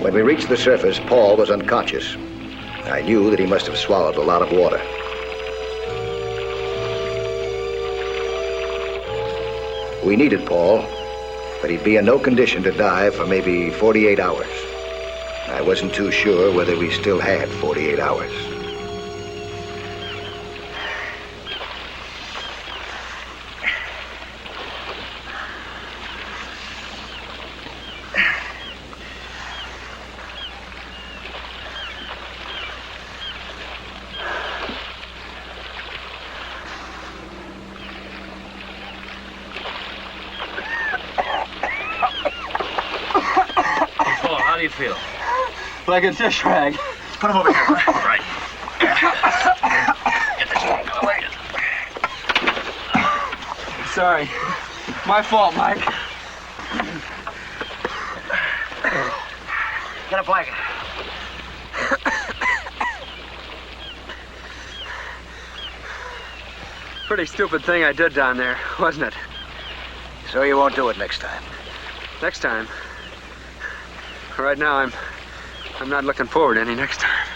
When we reached the surface, Paul was unconscious. I knew that he must have swallowed a lot of water. We needed Paul, but he'd be in no condition to dive for maybe 48 hours. I wasn't too sure whether we still had 48 hours. How do you feel? Like a dish rag. Put him over here. Right. Get this thing away. Sorry. My fault, Mike. Get a blanket. Pretty stupid thing I did down there, wasn't it? So you won't do it next time? Next time? Right now, I'm not looking forward to any next time.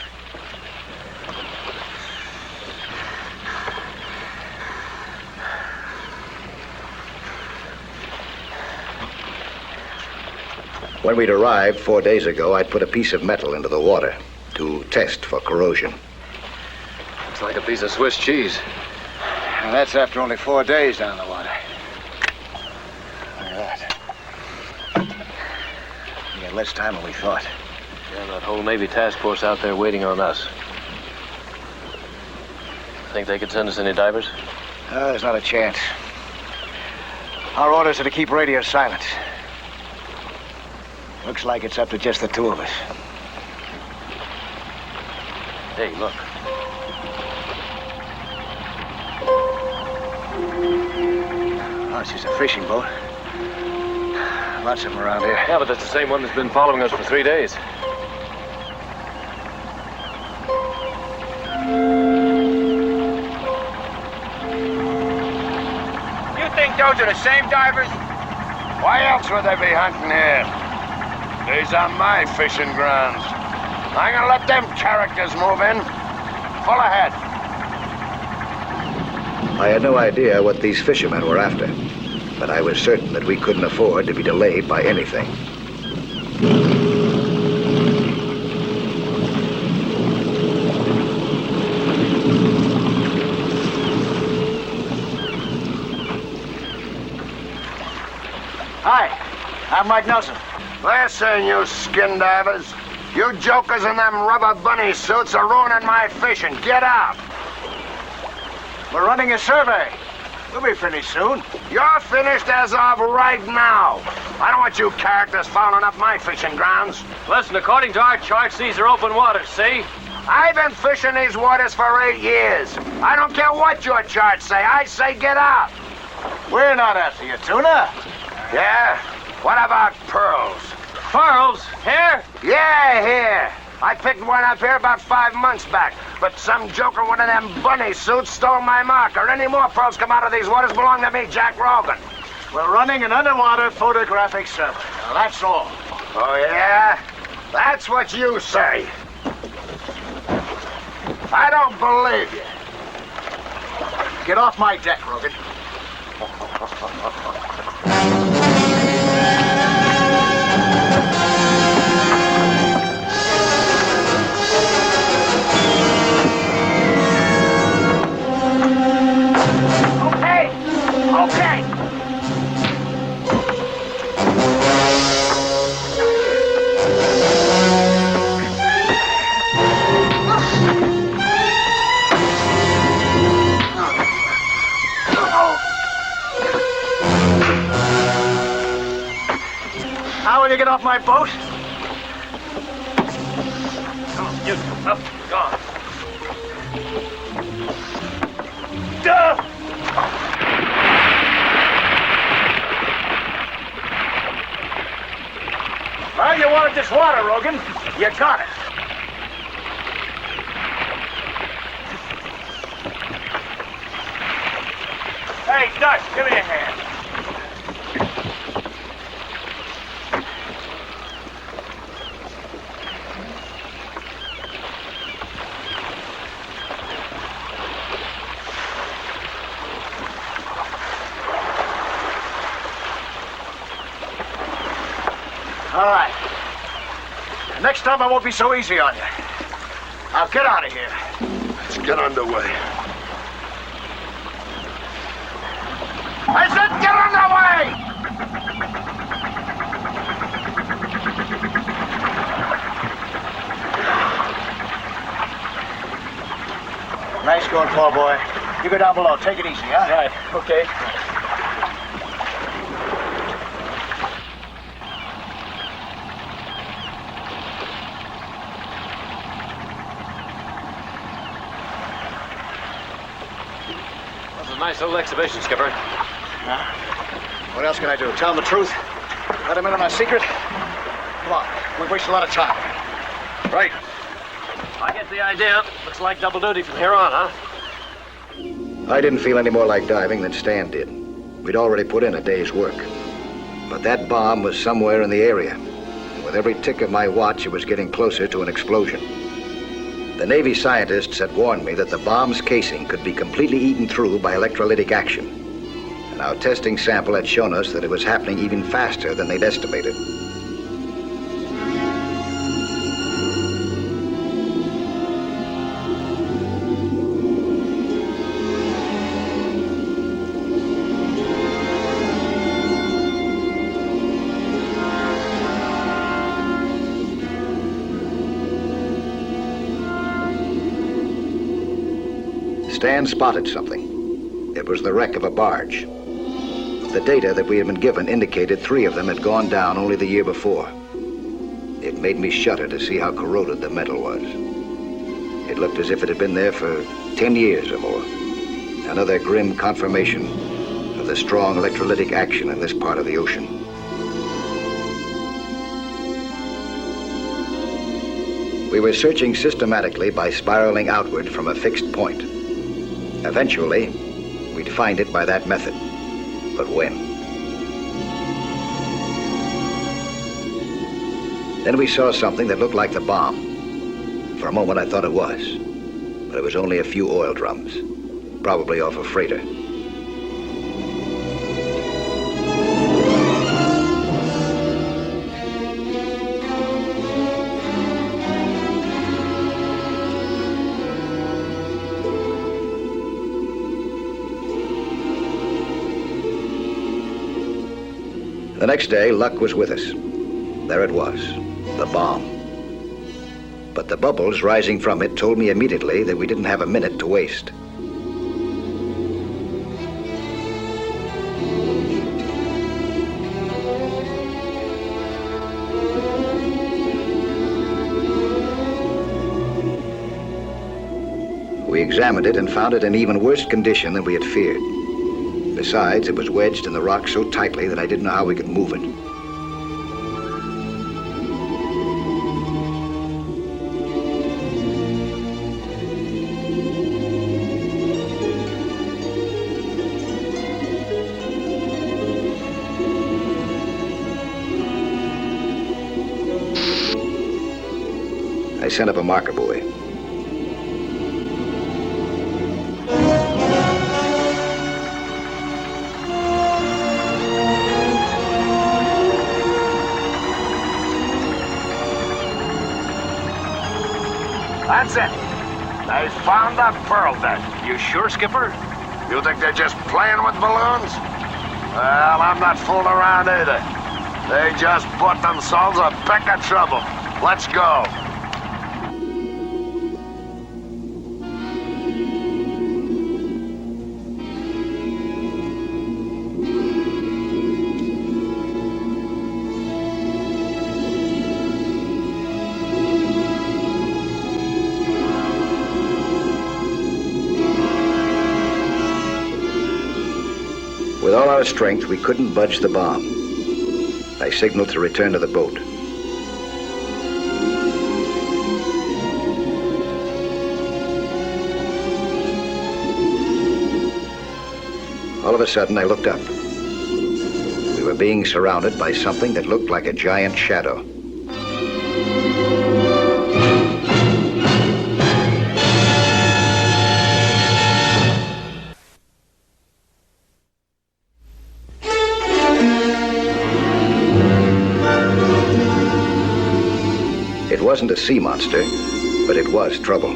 When we'd arrived 4 days ago, I'd put a piece of metal into the water to test for corrosion. Looks like a piece of Swiss cheese. And that's after only 4 days down the water. Look at that. We had less time than we thought. Yeah, that whole Navy task force out there waiting on us. Think they could send us any divers? There's not a chance. Our orders are to keep radio silent. Looks like it's up to just the two of us. Hey, look. Oh, it's just a fishing boat. Lots of them around here. Yeah, but that's the same one that's been following us for 3 days. You think those are the same divers? Why else would they be hunting here? These are my fishing grounds. I'm gonna let them characters move in. Full ahead. I had no idea what these fishermen were after, but I was certain that we couldn't afford to be delayed by anything. Hi, I'm Mike Nelson. Listen, you skin divers. You jokers in them rubber bunny suits are ruining my fishing. Get out. We're running a survey. We'll be finished soon. You're finished as of right now. I don't want you characters fouling up my fishing grounds. Listen, according to our charts, these are open waters, see? I've been fishing these waters for 8 years. I don't care what your charts say. I say get out. We're not after you, Tuna. Yeah? What about pearls? Pearls? Here? Yeah, here. I picked one up here about 5 months back, but some joker in one of them bunny suits stole my marker. Any more pearls come out of these waters belong to me, Jack Rogan. We're running an underwater photographic survey. Now, that's all. Oh, yeah? That's what you say. I don't believe you. Get off my deck, Rogan. Okay. How will you get off my boat? Come on, you up, gone. Duh! Well, you wanted this water, Rogan. You got it. Hey, Dutch, give me a hand. All right. Next time I won't be so easy on you. Now get out of here. Let's get underway. I said get underway! Nice going, Paul boy. You go down below. Take it easy, huh? Right, okay. Nice little exhibition, Skipper. What else can I do? Tell him the truth? Let him in on our secret? Come on. We've wasted a lot of time. Right. I get the idea. Looks like double duty from here on, huh? I didn't feel any more like diving than Stan did. We'd already put in a day's work. But that bomb was somewhere in the area. And with every tick of my watch, it was getting closer to an explosion. The Navy scientists had warned me that the bomb's casing could be completely eaten through by electrolytic action. And our testing sample had shown us that it was happening even faster than they'd estimated. Stan spotted something. It was the wreck of a barge. The data that we had been given indicated 3 of them had gone down only the year before. It made me shudder to see how corroded the metal was. It looked as if it had been there for 10 years or more. Another grim confirmation of the strong electrolytic action in this part of the ocean. We were searching systematically by spiraling outward from a fixed point. Eventually, we'd find it by that method. But when? Then we saw something that looked like the bomb. For a moment, I thought it was. But it was only a few oil drums, probably off a freighter. The next day, luck was with us. There it was, the bomb. But the bubbles rising from it told me immediately that we didn't have a minute to waste. We examined it and found it in even worse condition than we had feared. Besides, it was wedged in the rock so tightly that I didn't know how we could move it. I sent up a marker buoy. That's it. They found that pearl then. You sure, Skipper? You think they're just playing with balloons? Well, I'm not fooling around either. They just bought themselves a peck of trouble. Let's go. With all our strength, we couldn't budge the bomb. I signaled to return to the boat. All of a sudden, I looked up. We were being surrounded by something that looked like a giant shadow. It wasn't a sea monster, but it was trouble.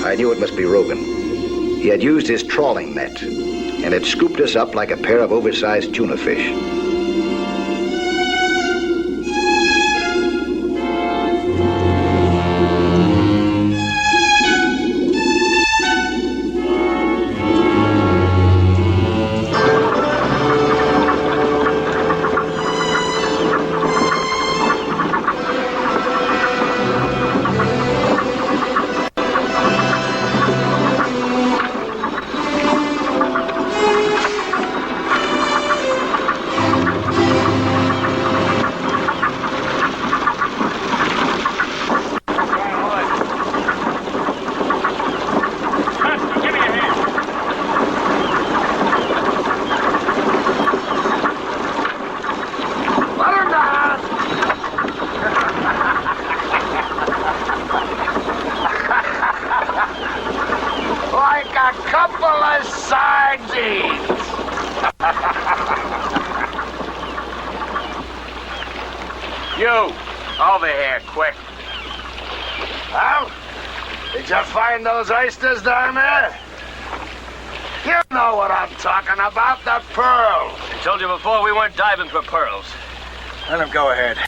I knew it must be Rogan. He had used his trawling net and had scooped us up like a pair of oversized tuna fish. You, over here, quick. Well, did you find those oysters down there? You know what I'm talking about, the pearls. I told you before we weren't diving for pearls. Let him go ahead.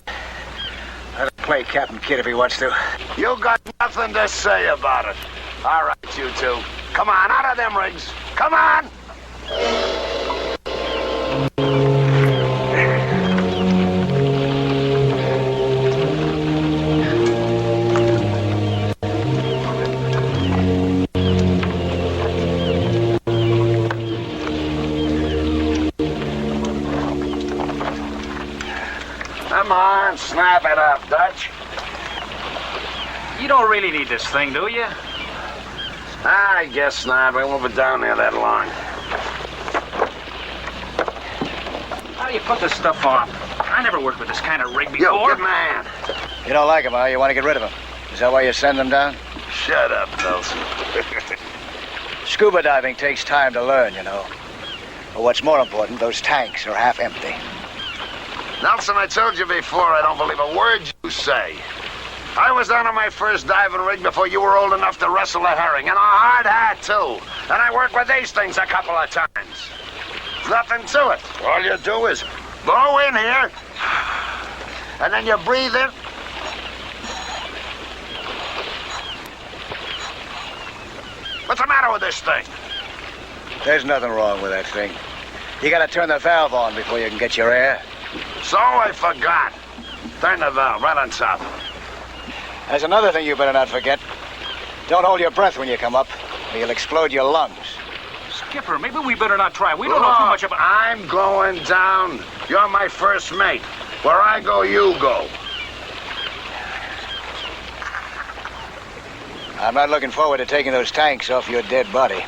Let him play Captain Kidd if he wants to. You got nothing to say about it. All right, you two. Come on, out of them rigs. Come on! Come on, snap it up, Dutch. You don't really need this thing, do you? I guess not. We won't be down there that long. How do you put this stuff on? I never worked with this kind of rig before. Yo, good man. You don't like him, huh? You want to get rid of him. Is that why you send them down? Shut up, Nelson. Scuba diving takes time to learn, you know. But what's more important, those tanks are half empty. Nelson, I told you before, I don't believe a word you say. I was down on my first diving rig before you were old enough to wrestle a herring, and a hard hat, too. And I worked with these things a couple of times. Nothing to it. All you do is blow in here, and then you breathe in. What's the matter with this thing? There's nothing wrong with that thing. You gotta turn the valve on before you can get your air. So I forgot. Turn the valve right on top. There's another thing you better not forget. Don't hold your breath when you come up, or you'll explode your lungs. Skipper, maybe we better not try. We don't know too much about... I'm going down. You're my first mate. Where I go, you go. I'm not looking forward to taking those tanks off your dead body.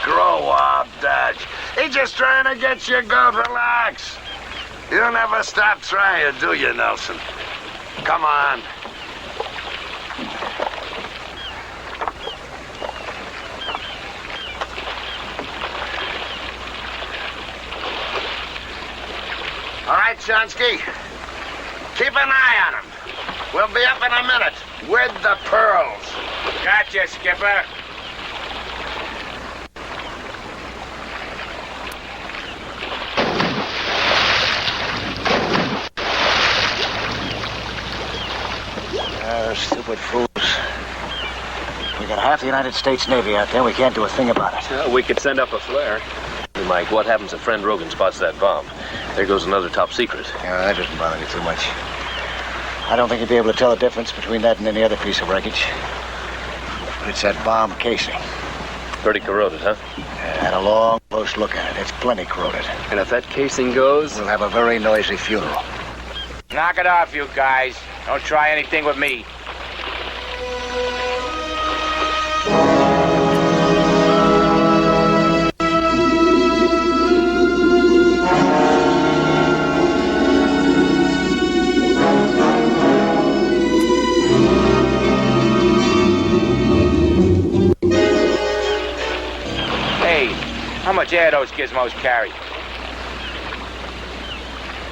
Grow up, Dutch. He's just trying to get you good. Relax. You never stop trying, do you, Nelson? Come on. All right, Chonsky. Keep an eye on him. We'll be up in a minute with the pearls. Gotcha, Skipper. Those stupid fools. We got half the United States Navy out there. We can't do a thing about it. Well, we could send up a flare. Hey, Mike, what happens if friend Rogan spots that bomb? There goes another top secret. Yeah, that doesn't bother me too much. I don't think you'd be able to tell the difference between that and any other piece of wreckage. But it's that bomb casing. Pretty corroded, huh? I had a long, close look at it. It's plenty corroded. And if that casing goes... We'll have a very noisy funeral. Knock it off, you guys. Don't try anything with me. Hey, how much air those gizmos carry?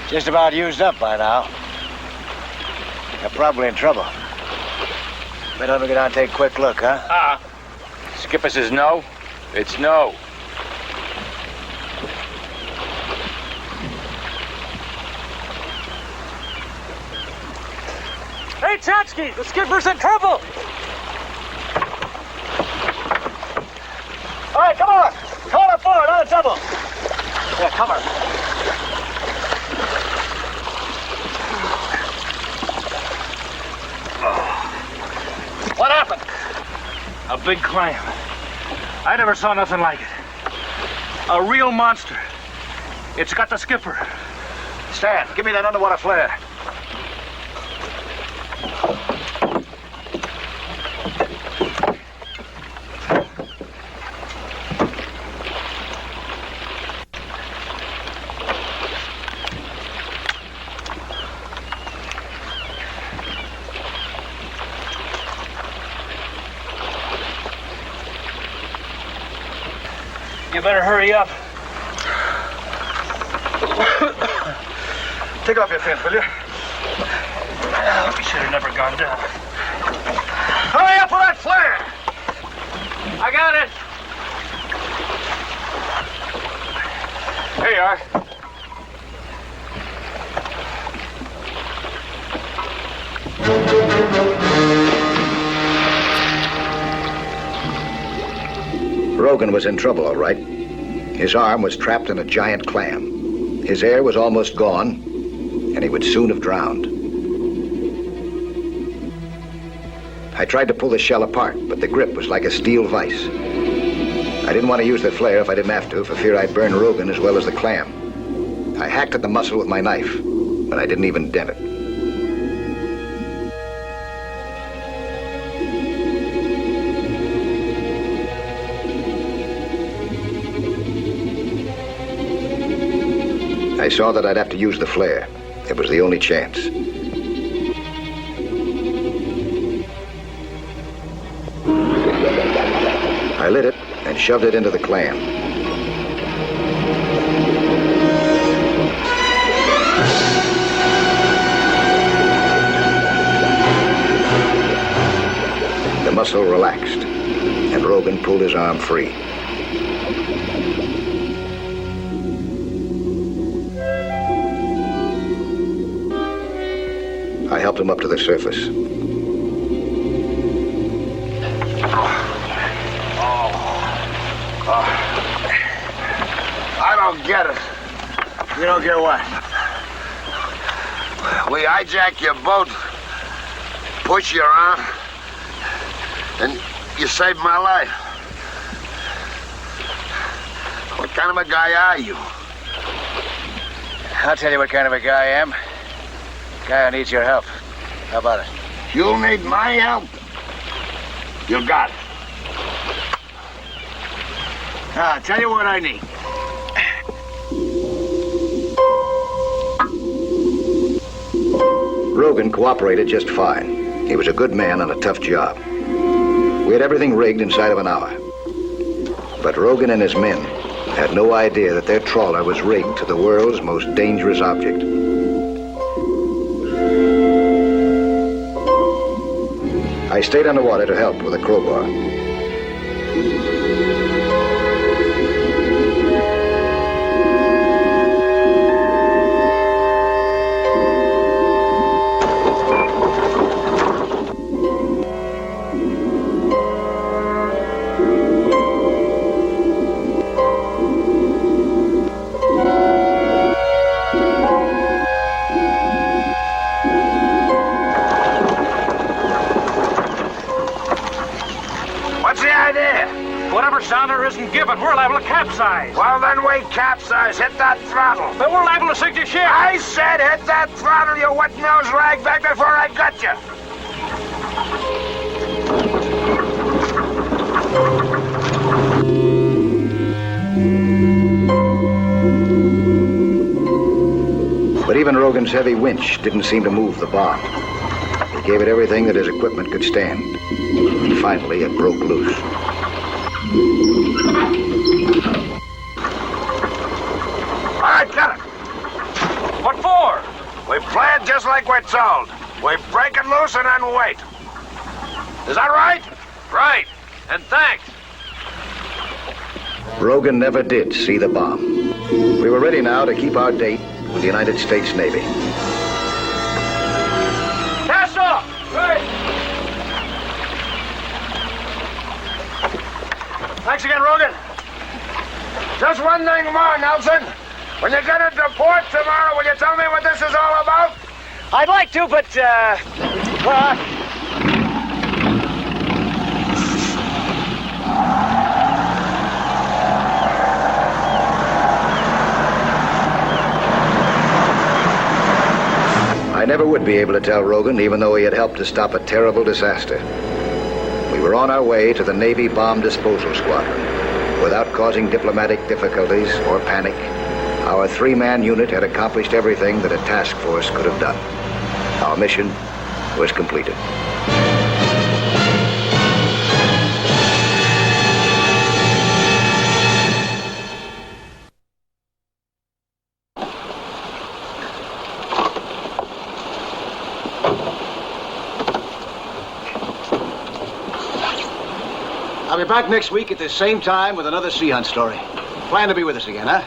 Just about used up by now. You're probably in trouble. Better let me go down and take a quick look, huh? Skipper says no. It's no. Hey, Chatsky, the skipper's in trouble! All right, come on. Call it forward on a double. Yeah, cover. What happened? A big clam. I never saw nothing like it. A real monster. It's got the skipper. Stan, give me that underwater flare. You better hurry up. Take off your fins, will you? We should have never gone down. Hurry up with that flare! I got it. Here you are. Rogan was in trouble, all right. His arm was trapped in a giant clam. His air was almost gone, and he would soon have drowned. I tried to pull the shell apart, but the grip was like a steel vise. I didn't want to use the flare if I didn't have to, for fear I'd burn Rogan as well as the clam. I hacked at the muscle with my knife, but I didn't even dent it. I saw that I'd have to use the flare. It was the only chance. I lit it and shoved it into the clam. The muscle relaxed, and Rogan pulled his arm free. I helped him up to the surface. I don't get it. You don't get what? We hijack your boat, push you around, and you saved my life. What kind of a guy are you? I'll tell you what kind of a guy I am. Guy who needs your help. How about it? You'll need my help. You got it. I'll tell you what I need. Rogan cooperated just fine. He was a good man on a tough job. We had everything rigged inside of an hour. But Rogan and his men had no idea that their trawler was rigged to the world's most dangerous object. I stayed underwater to help with a crowbar. Isn't given, we're liable to capsize. Well, then we capsize. Hit that throttle. But we're liable to sink your ship. I said hit that throttle, you wet-nosed ragback, before I got you. But even Rogan's heavy winch didn't seem to move the bomb. He gave it everything that his equipment could stand. And finally, it broke loose. All right, got it. What for? We play it just like we're told. We break it loose and then wait. Is that right? Right. And thanks. Rogan never did see the bomb. We were ready now to keep our date with the United States Navy. Cast off! Right. Thanks again, Rogan. Just one thing more, Nelson. When you get into port tomorrow, will you tell me what this is all about? I'd like to, but, I never would be able to tell Rogan, even though he had helped to stop a terrible disaster. We were on our way to the Navy Bomb Disposal Squadron. Without causing diplomatic difficulties or panic, our three-man unit had accomplished everything that a task force could have done. Our mission was completed. I'll be back next week at the same time with another sea hunt story. Plan to be with us again, huh?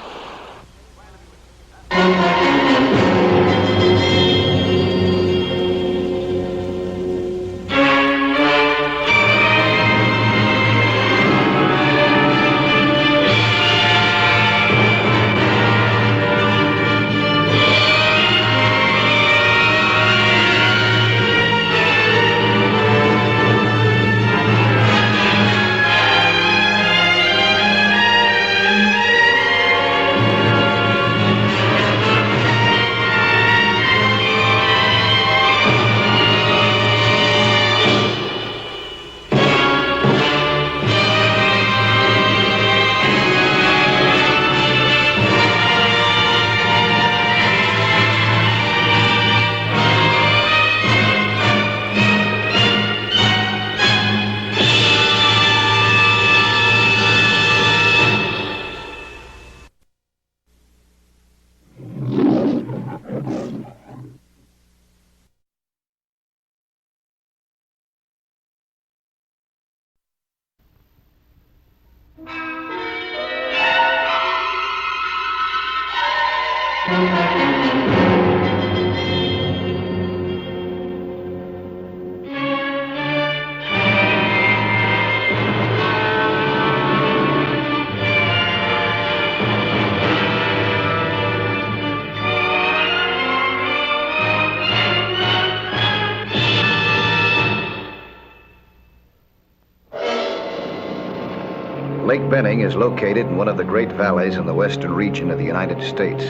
Lake Benning is located in one of the great valleys in the western region of the United States.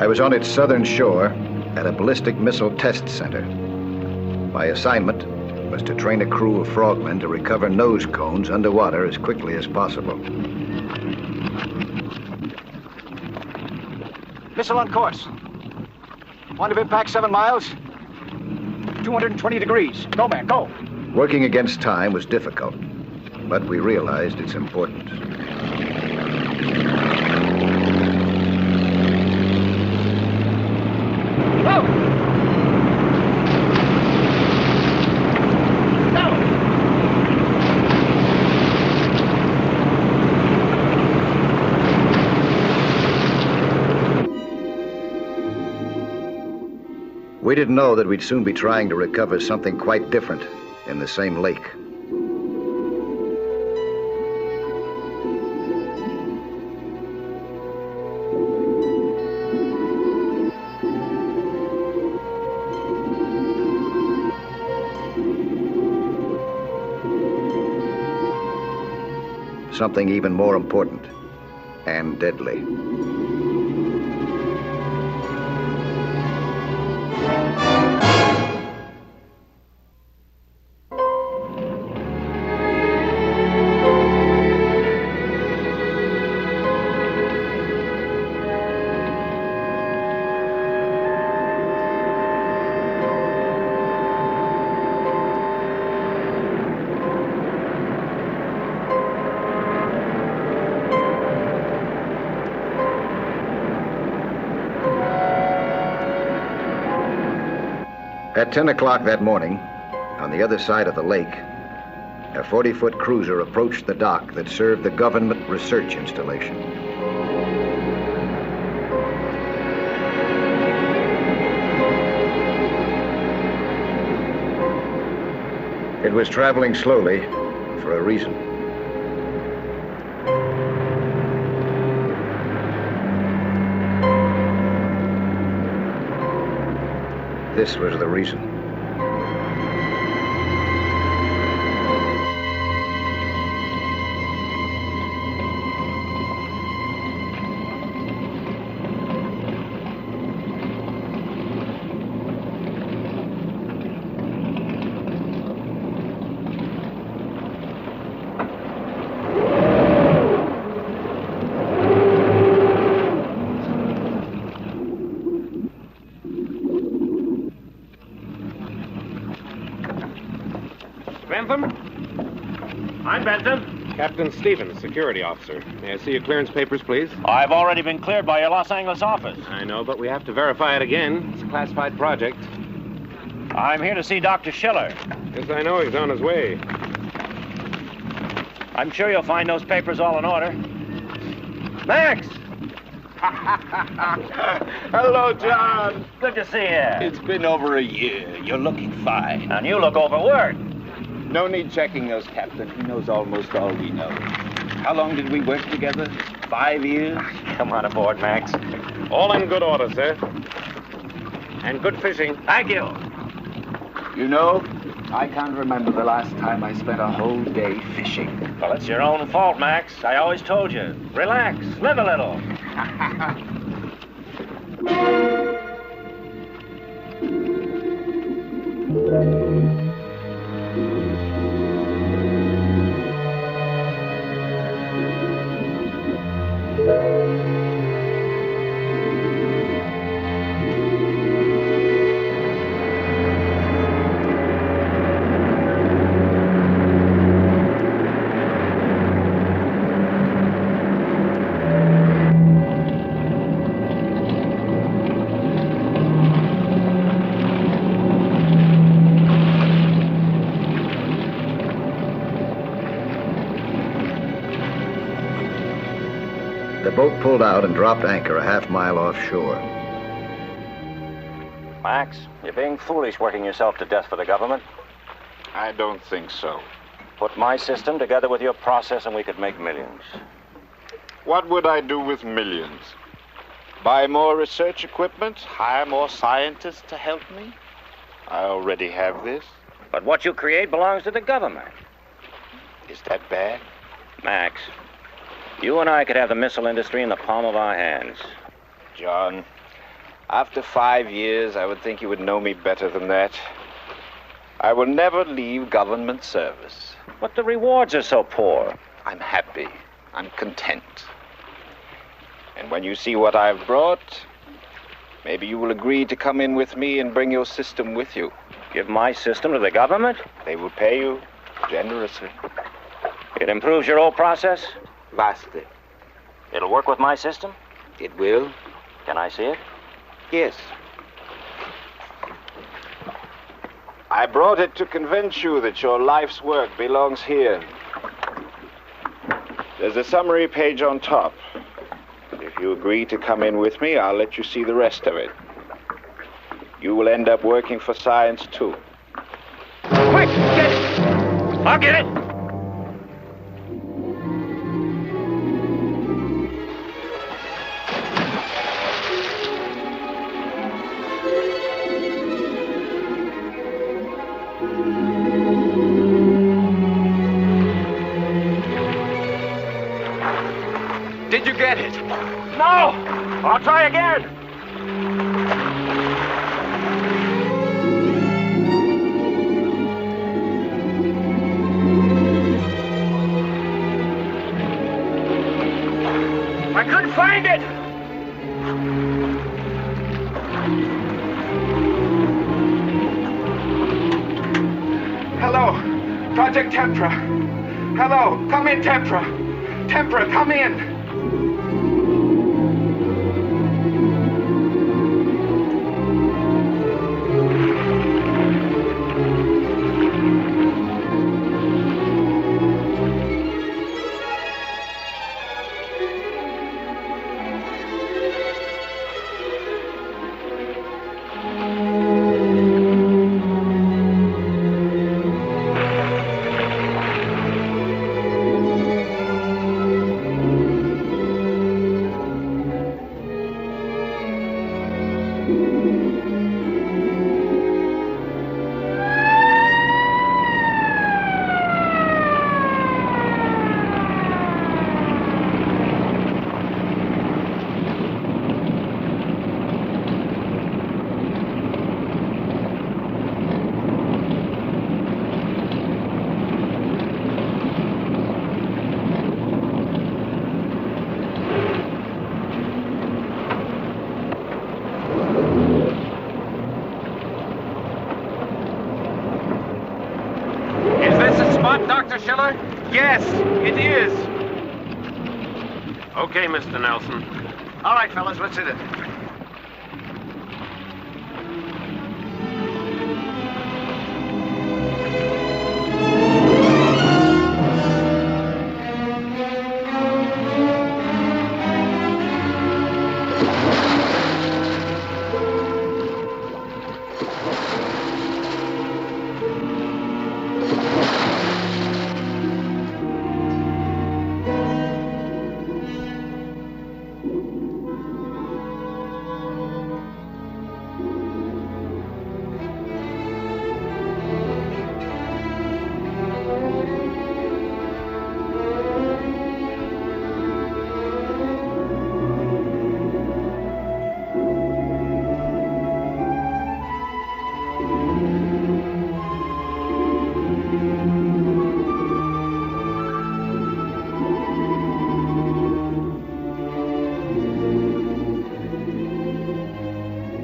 I was on its southern shore at a ballistic missile test center. My assignment was to train a crew of frogmen to recover nose cones underwater as quickly as possible. Missile on course. Point of impact 7 miles. 220 degrees. Go, man, go. Working against time was difficult, but we realized its importance. We didn't know that we'd soon be trying to recover something quite different in the same lake. Something even more important and deadly. At 10 o'clock that morning, on the other side of the lake, a 40-foot cruiser approached the dock that served the government research installation. It was traveling slowly for a reason. This was the reason. I'm Bentham. Captain Stevens, security officer. May I see your clearance papers, please? I've already been cleared by your Los Angeles office. I know, but we have to verify it again. It's a classified project. I'm here to see Dr. Schiller. Yes, I know. He's on his way. I'm sure you'll find those papers all in order. Max! Hello, John. Good to see you. It's been over a year. You're looking fine. And you look overworked. No need checking those, Captain. He knows almost all we know. How long did we work together? 5 years? Come on aboard, Max. All in good order, sir. And good fishing. Thank you. You know, I can't remember the last time I spent a whole day fishing. Well, it's your own fault, Max. I always told you. Relax. Live a little. The boat pulled out and dropped anchor a half-mile offshore. Max, you're being foolish working yourself to death for the government. I don't think so. Put my system together with your process and we could make millions. What would I do with millions? Buy more research equipment? Hire more scientists to help me? I already have this. But what you create belongs to the government. Is that bad? Max, you and I could have the missile industry in the palm of our hands. John, after 5 years, I would think you would know me better than that. I will never leave government service. But the rewards are so poor. I'm happy. I'm content. And when you see what I've brought, maybe you will agree to come in with me and bring your system with you. Give my system to the government? They will pay you generously. It improves your old process? Vastly. It'll work with my system? It will. Can I see it? Yes. I brought it to convince you that your life's work belongs here. There's a summary page on top. If you agree to come in with me, I'll let you see the rest of it. You will end up working for science, too. Quick, get it! I'll get it! Did you get it? No! I'll try again. I couldn't find it! Hello, Project Tempra. Hello, come in, Tempra. Tempra, come in. Dr. Schiller? Yes, it is. Okay, Mr. Nelson. All right, fellas, let's hit it.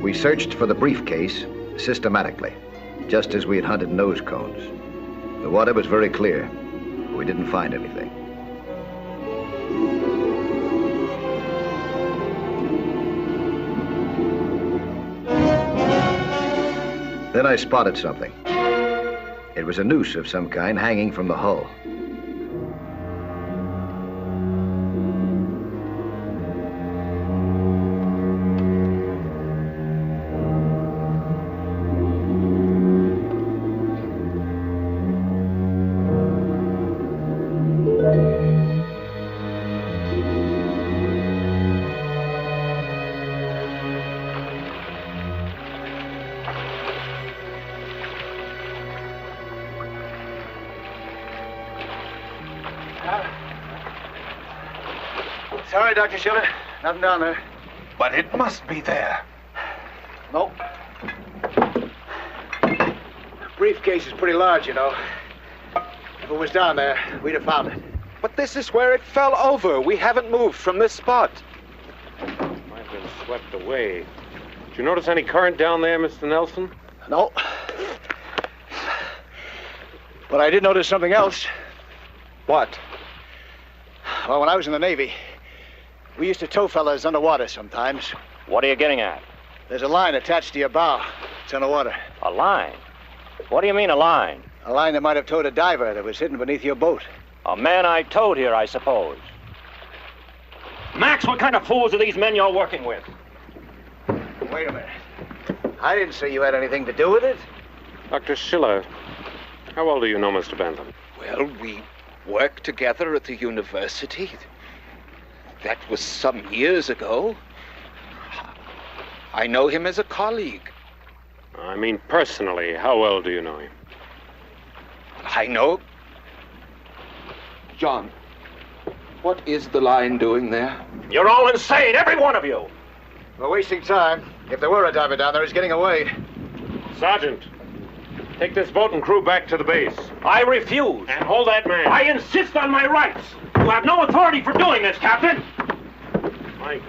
We searched for the briefcase systematically, just as we had hunted nose cones. The water was very clear. We didn't find anything. Then I spotted something. It was a noose of some kind hanging from the hull. Sorry, Dr. Schiller. Nothing down there. But it must be there. Nope. Briefcase is pretty large, you know. If it was down there, we'd have found it. But this is where it fell over. We haven't moved from this spot. Might have been swept away. Did you notice any current down there, Mr. Nelson? No. But I did notice something else. What? Well, when I was in the Navy, we used to tow fellas underwater sometimes. What are you getting at? There's a line attached to your bow. It's underwater. A line? What do you mean, a line? A line that might have towed a diver that was hidden beneath your boat. A man I towed here, I suppose. Max, what kind of fools are these men you're working with? Wait a minute. I didn't say you had anything to do with it. Dr. Schiller, how old do you know Mr. Bentham? Well, we worked together at the university. That was some years ago. I know him as a colleague. I mean personally, how well do you know him? I know. John, what is the line doing there? You're all insane, every one of you! We're wasting time. If there were a diver down there, he's getting away. Sergeant, take this boat and crew back to the base. I refuse. And hold that man. I insist on my rights. You have no authority for doing this, Captain. Mike,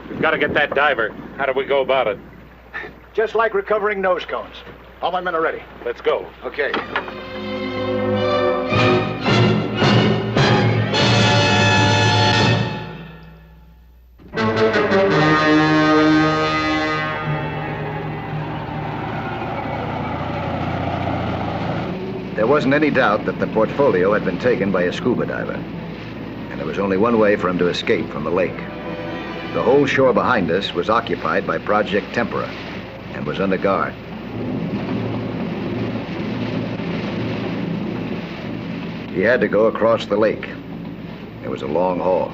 we've got to get that diver. How do we go about it? Just like recovering nose cones. All my men are ready. Let's go. Okay. There wasn't any doubt that the portfolio had been taken by a scuba diver. And there was only one way for him to escape from the lake. The whole shore behind us was occupied by Project Tempora and was under guard. He had to go across the lake. It was a long haul.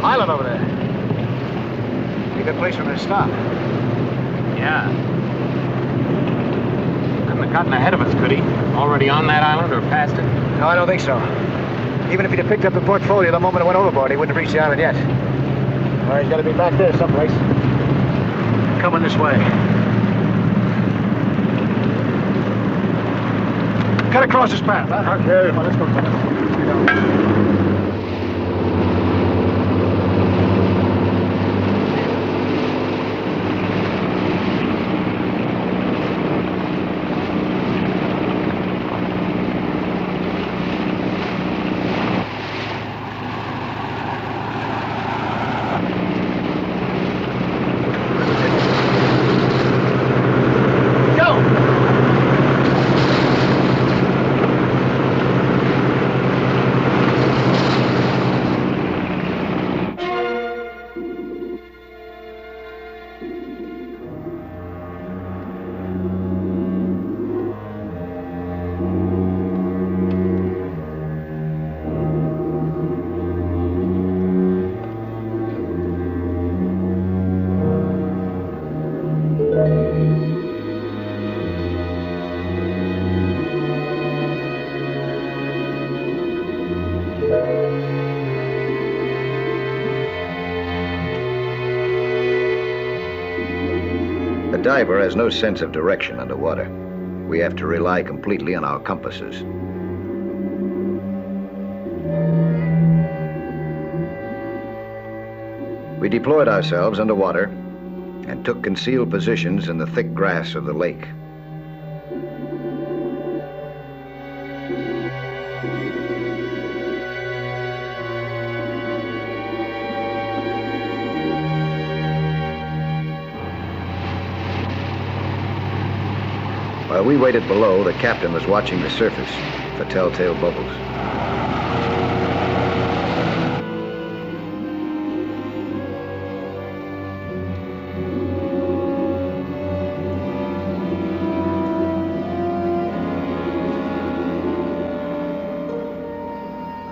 Island over there. Be a good place for him to stop. Yeah. Couldn't have gotten ahead of us, could he? Already on that island or past it? No, I don't think so. Even if he'd have picked up the portfolio the moment it went overboard, he wouldn't have reached the island yet. All right, he's got to be back there someplace. Coming this way. Cut across his path, huh? Okay. Come on, let's go. The diver has no sense of direction underwater. We have to rely completely on our compasses. We deployed ourselves underwater and took concealed positions in the thick grass of the lake. While we waited below, the captain was watching the surface for telltale bubbles.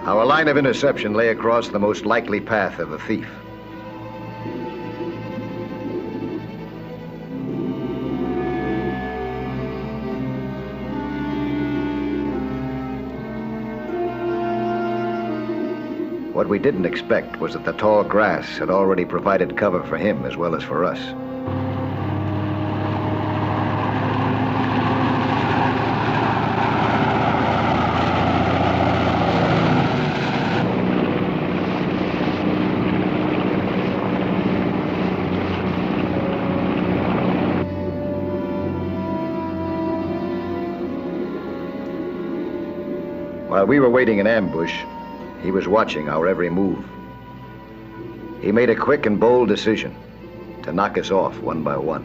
Our line of interception lay across the most likely path of the thief. What we didn't expect was that the tall grass had already provided cover for him as well as for us. While we were waiting in ambush, he was watching our every move. He made a quick and bold decision to knock us off one by one.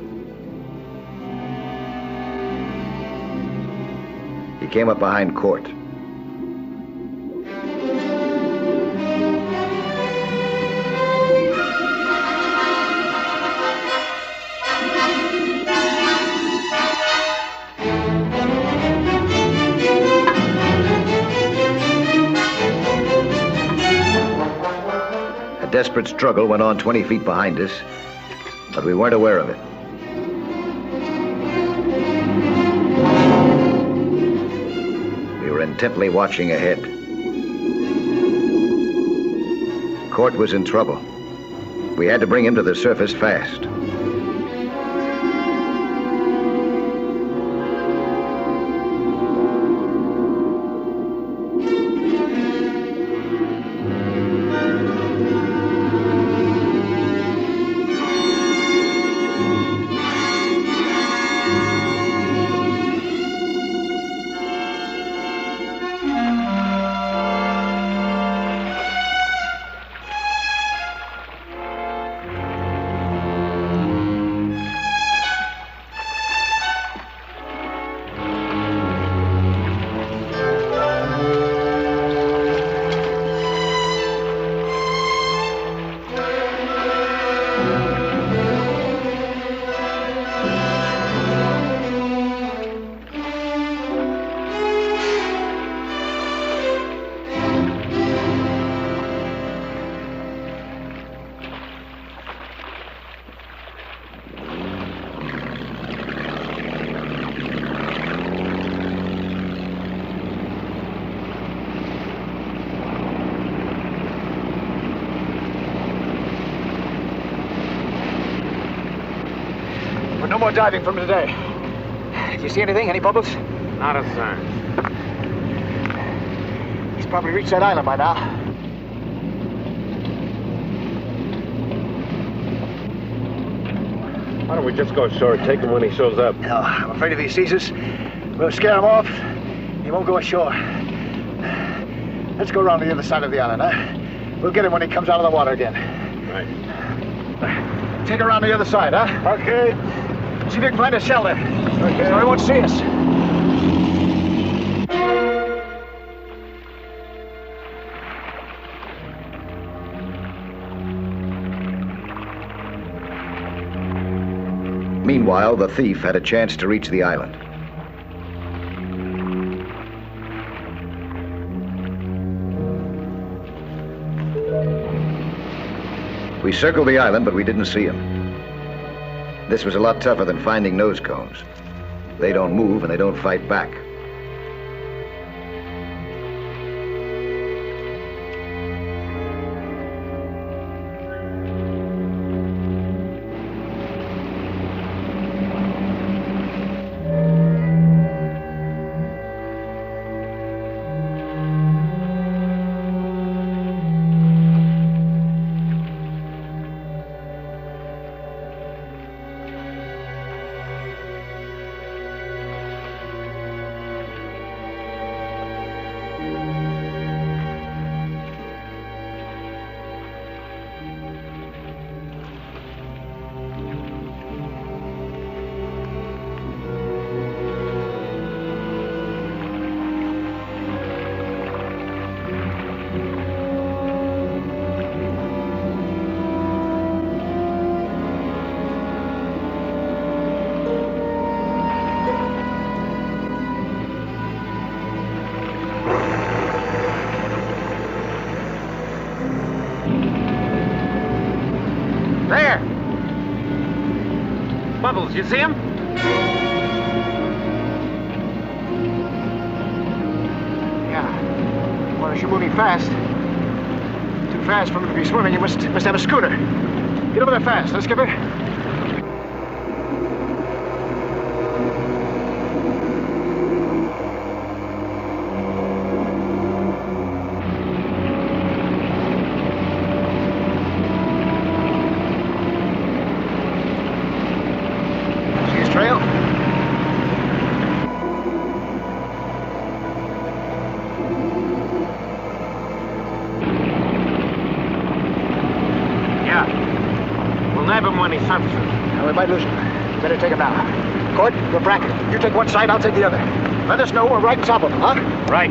He came up behind Court. A desperate struggle went on 20 feet behind us, but we weren't aware of it. We were intently watching ahead. Court was in trouble. We had to bring him to the surface fast. No more diving from today. Do you see anything? Any bubbles? Not a sign. He's probably reached that island by now. Why don't we just go ashore and take him when he shows up? No, I'm afraid if he sees us, we'll scare him off. He won't go ashore. Let's go around the other side of the island, huh? We'll get him when he comes out of the water again. Right. Take her around the other side, huh? Okay. See if you can find a shelter. Okay. So he won't see us. Meanwhile, the thief had a chance to reach the island. We circled the island, but we didn't see him. This was a lot tougher than finding nose cones. They don't move and they don't fight back. Bubbles, you see him? Yeah. Well, if you're moving fast. fast for him to be swimming. He must have a schooner. Get over there fast, huh, Skipper? See his trail? Nab him when he surfaces. Now, we might lose him. Better take him now. Court, you're bracket. You take one side, I'll take the other. Let us know we're right on top of him, huh? Right.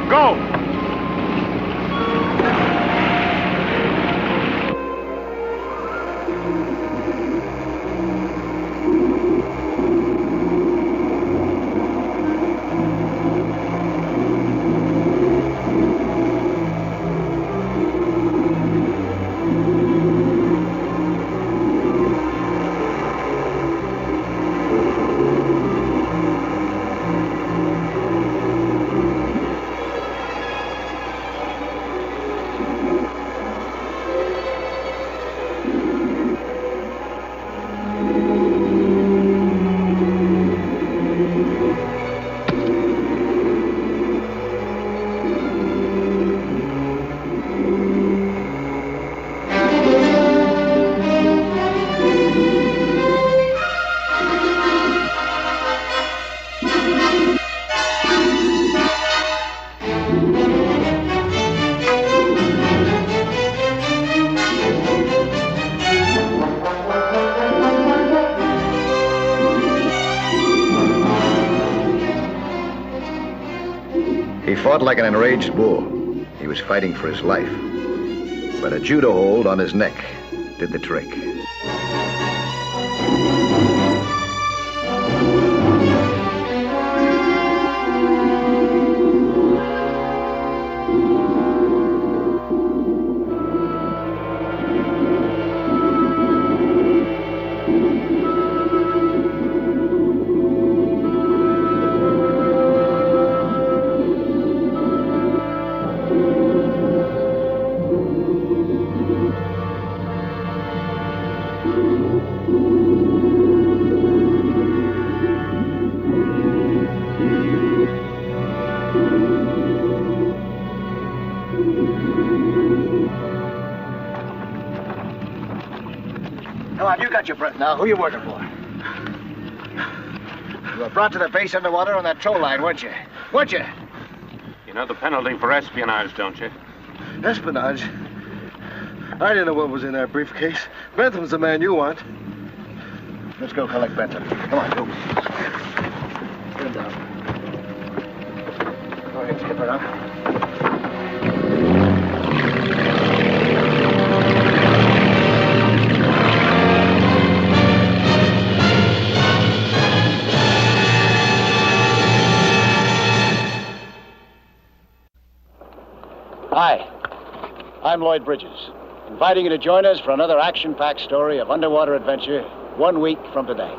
Go! He fought like an enraged bull. He was fighting for his life. But a judo hold on his neck did the trick. Come on, you got your breath now. Who are you working for? You were brought to the base underwater on that troll line, weren't you? Weren't you? You know the penalty for espionage, don't you? Espionage? I didn't know what was in that briefcase. Bentham's the man you want. Let's go collect Bentham. Come on, go. Get him down. Go ahead, Skipper, huh? Hi, I'm Lloyd Bridges, inviting you to join us for another action-packed story of underwater adventure 1 week from today.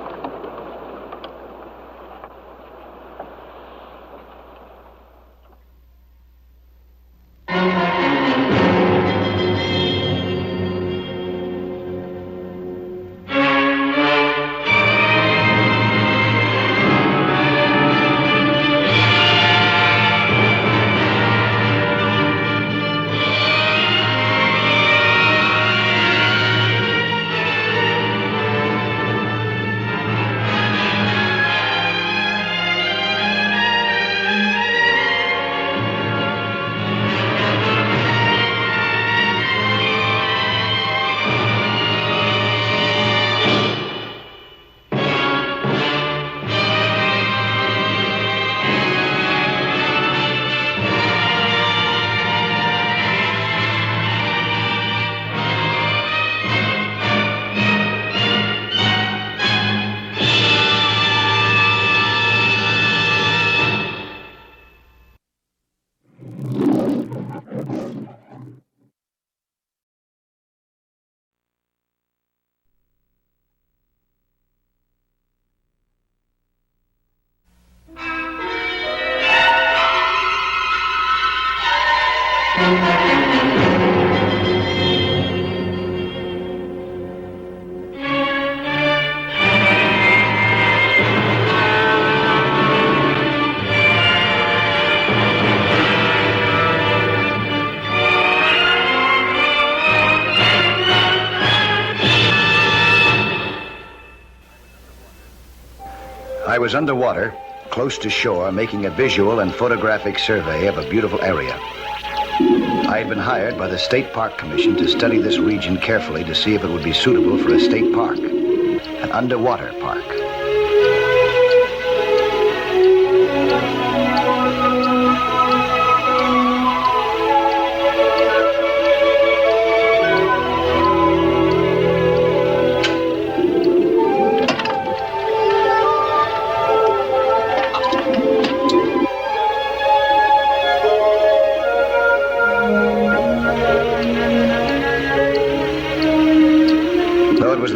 I was underwater, close to shore, making a visual and photographic survey of a beautiful area. I had been hired by the State Park Commission to study this region carefully to see if it would be suitable for a state park, an underwater park.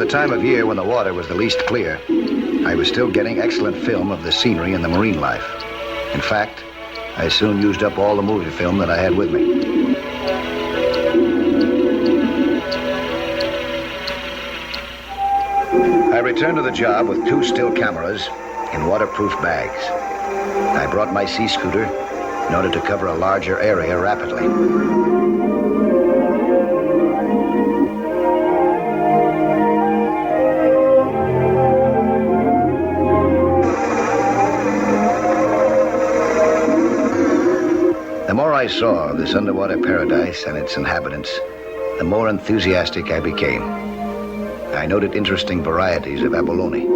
Time of year when the water was the least clear, I was still getting excellent film of the scenery and the marine life. In fact, I soon used up all the movie film that I had with me. I returned to the job with 2 still cameras in waterproof bags. I brought my sea scooter in order to cover a larger area rapidly. The more I saw of this underwater paradise and its inhabitants, the more enthusiastic I became. I noted interesting varieties of abalone.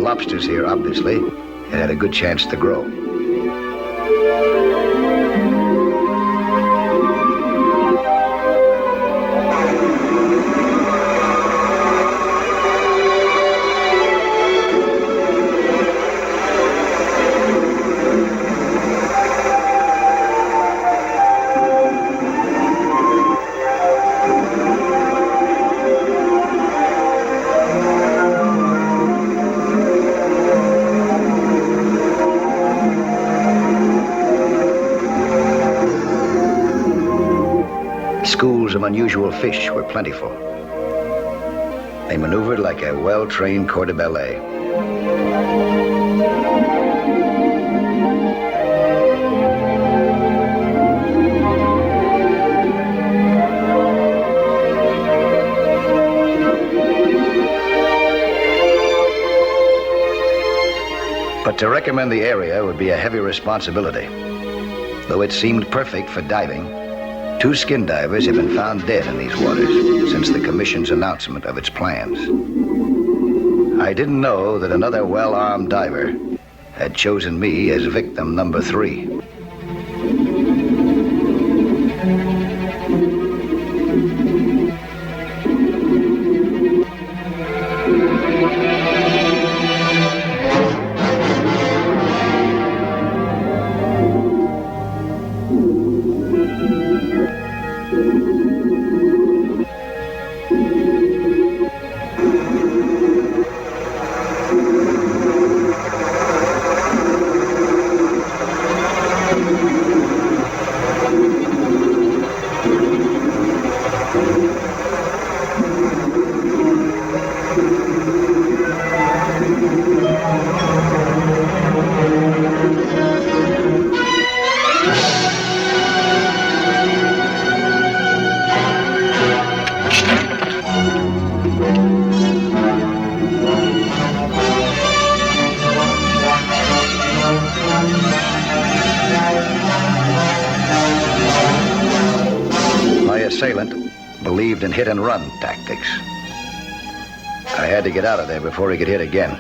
Lobsters here, obviously, it had a good chance to grow. Schools of unusual fish were plentiful. They maneuvered like a well-trained corps de ballet. But to recommend the area would be a heavy responsibility. Though it seemed perfect for diving, 2 skin divers have been found dead in these waters since the Commission's announcement of its plans. I didn't know that another well-armed diver had chosen me as victim number 3. Assailant believed in hit-and-run tactics. I had to get out of there before he could hit again.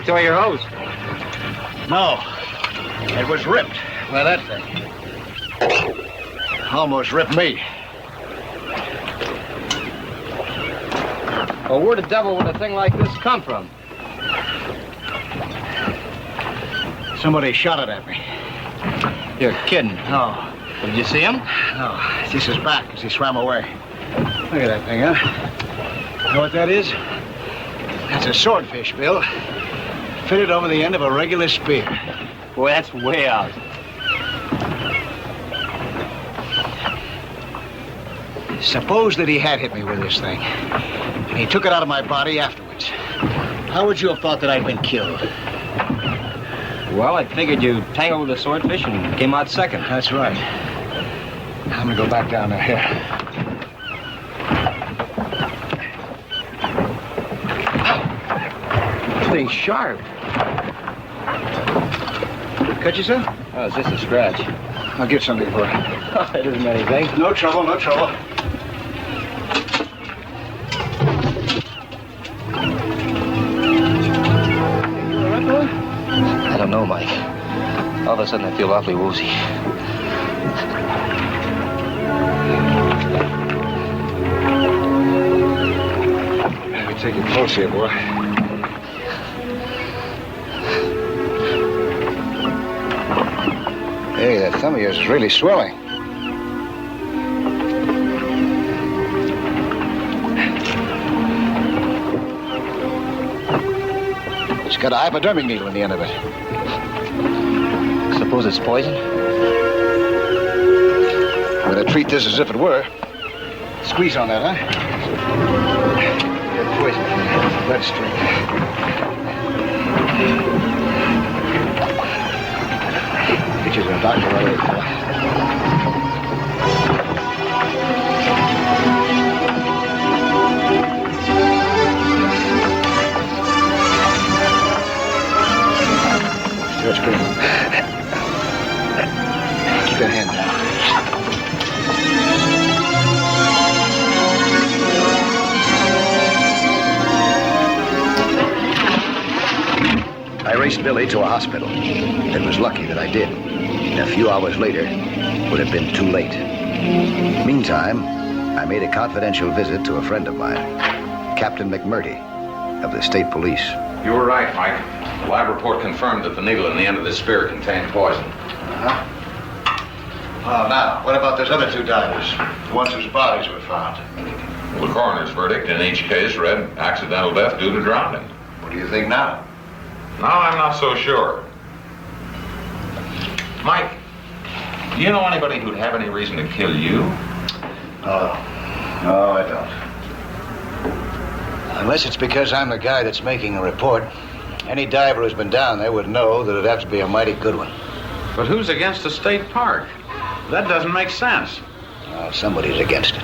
away your hose. No. It was ripped by that thing. Almost ripped me. Well, where the devil would a thing like this come from? Somebody shot it at me. You're kidding. No. Did you see him? No. It's just his back as he swam away. Look at that thing, huh? You know what that is? That's a swordfish, Bill. Fitted over the end of a regular spear. Boy, that's way out. Suppose that he had hit me with this thing, and he took it out of my body afterwards. How would you have thought that I'd been killed? Well, I figured you tangled with the swordfish and came out second. That's right. I'm gonna go back down there. Here. This thing's sharp. Cut yourself? Oh, it's just a scratch. I'll get something for it. It isn't anything. No trouble, no trouble. I don't know, Mike. All of a sudden, I feel awfully woozy. Let me take it close here, boy. Hey, that thumb of yours is really swelling. It's got a hypodermic needle in the end of it. Suppose it's poison? I'm gonna treat this as if it were. Squeeze on that, huh? You're poison. Bloodstream. Get you to the doctor right away, fella. Stretch green. Keep that hand down. I raced Billy to a hospital. It was lucky that I did. A few hours later, would have been too late. Meantime, I made a confidential visit to a friend of mine, Captain McMurdy of the state police. You were right, Mike. The lab report confirmed that the needle in the end of this spear contained poison. Uh-huh. Oh, now, what about those other two divers? The ones whose bodies were found? Well, the coroner's verdict in each case read accidental death due to drowning. What do you think now? Now I'm not so sure. Mike, do you know anybody who'd have any reason to kill you? Oh, no, I don't. Unless it's because I'm the guy that's making a report. Any diver who's been down there would know that it'd have to be a mighty good one. But who's against a state park? That doesn't make sense. Somebody's against it.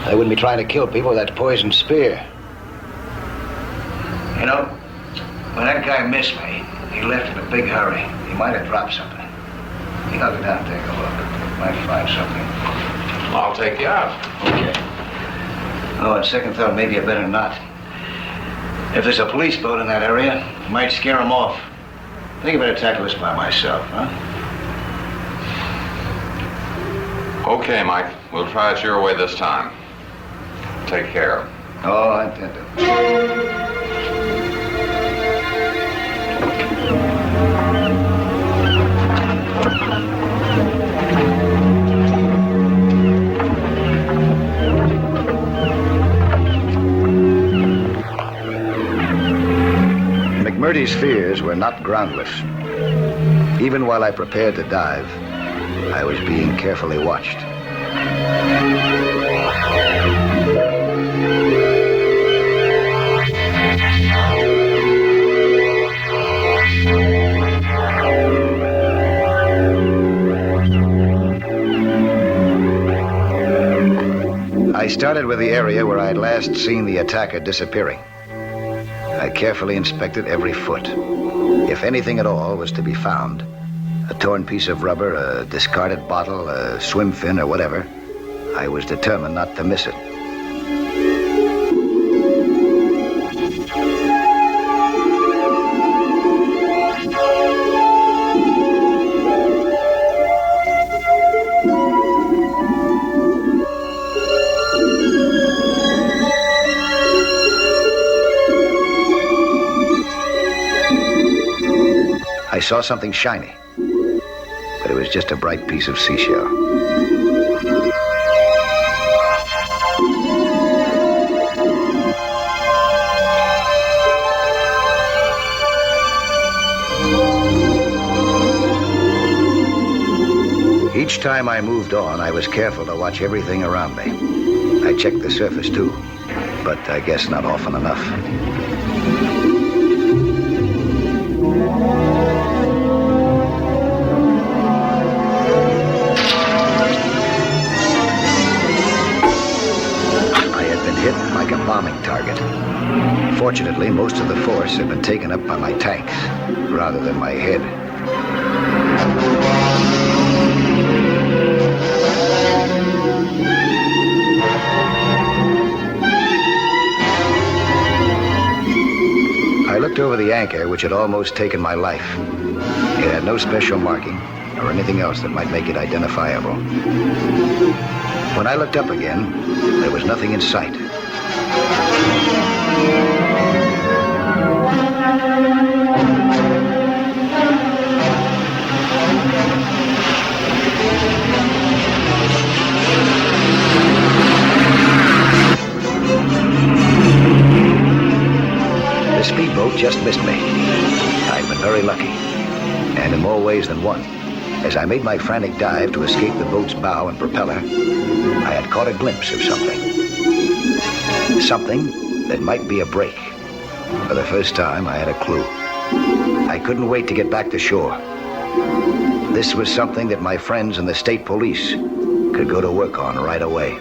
They wouldn't be trying to kill people with that poisoned spear. You know, when that guy missed me, he left in a big hurry. He might have dropped something. You gotta go down and take a look. Might find something. I'll take you out. Okay. Oh, on second thought, maybe I better not. If there's a police boat in that area, it might scare them off. I think I better tackle this by myself, huh? Okay, Mike. We'll try it your way this time. Take care. Oh, I intend to. McMurdy's fears were not groundless. Even while I prepared to dive, I was being carefully watched. I started with the area where I'd last seen the attacker disappearing. I carefully inspected every foot. If anything at all was to be found, a torn piece of rubber, a discarded bottle, a swim fin, or whatever, I was determined not to miss it. saw something shiny, but it was just a bright piece of seashell. Each time I moved on, I was careful to watch everything around me. I checked the surface too, but I guess not often enough. I had been hit like a bombing target. Fortunately, most of the force had been taken up by my tanks, rather than my head. I looked over the anchor, which had almost taken my life. It had no special marking or anything else that might make it identifiable. When I looked up again, there was nothing in sight. The speedboat just missed me. I'd been very lucky, and in more ways than one. As I made my frantic dive to escape the boat's bow and propeller, I had caught a glimpse of something. Something that might be a break. For the first time, I had a clue. I couldn't wait to get back to shore. This was something that my friends in the state police could go to work on right away.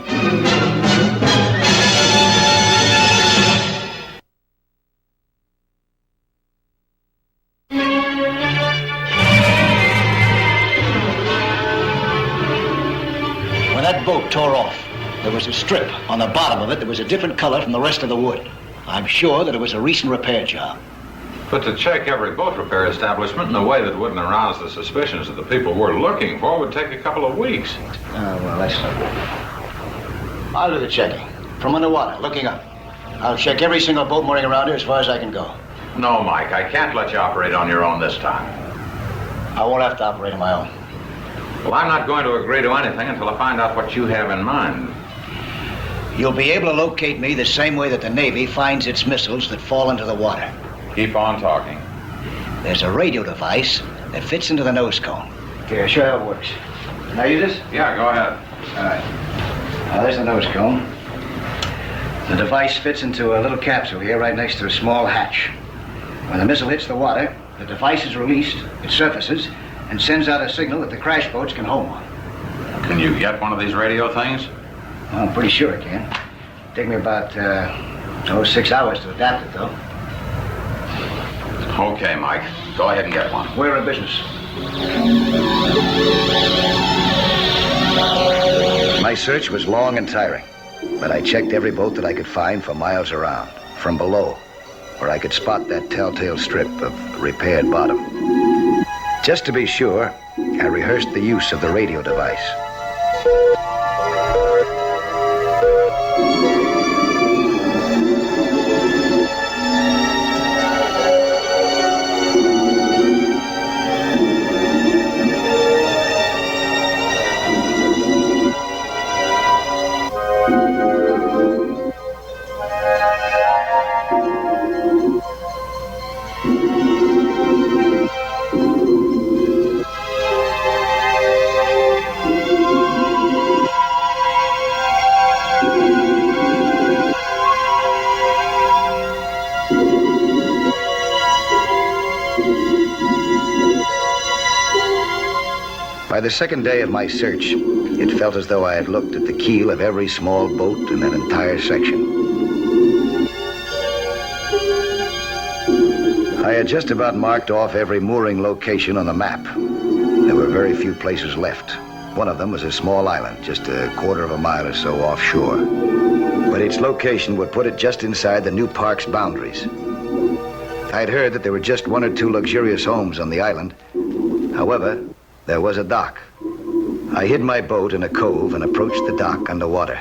When that boat tore off, there was a strip on the bottom of it that was a different color from the rest of the wood. I'm sure that it was a recent repair job. But to check every boat repair establishment in a way that wouldn't arouse the suspicions of the people we're looking for would take a couple of weeks. Well, that's not good. I'll do the checking. From underwater, looking up. I'll check every single boat mooring around here as far as I can go. No, Mike, I can't let you operate on your own this time. I won't have to operate on my own. Well, I'm not going to agree to anything until I find out what you have in mind. You'll be able to locate me the same way that the Navy finds its missiles that fall into the water. Keep on talking. There's a radio device that fits into the nose cone. Okay, I'll show you how it works. Can I use this? Yeah, go ahead. All right. Now, there's the nose cone. The device fits into a little capsule here right next to a small hatch. When the missile hits the water, the device is released, it surfaces, and sends out a signal that the crash boats can home on. Can you get one of these radio things? Well, I'm pretty sure it can. Take me about 6 hours to adapt it, though. Okay, Mike. Go ahead and get one. We're in business. My search was long and tiring, but I checked every boat that I could find for miles around, from below, where I could spot that telltale strip of repaired bottom. Just to be sure, I rehearsed the use of the radio device. By the second day of my search, it felt as though I had looked at the keel of every small boat in that entire section. I had just about marked off every mooring location on the map. There were very few places left. One of them was a small island, just a quarter of a mile or so offshore. But its location would put it just inside the new park's boundaries. I'd heard that there were just 1 or 2 luxurious homes on the island. However, there was a dock. I hid my boat in a cove and approached the dock underwater.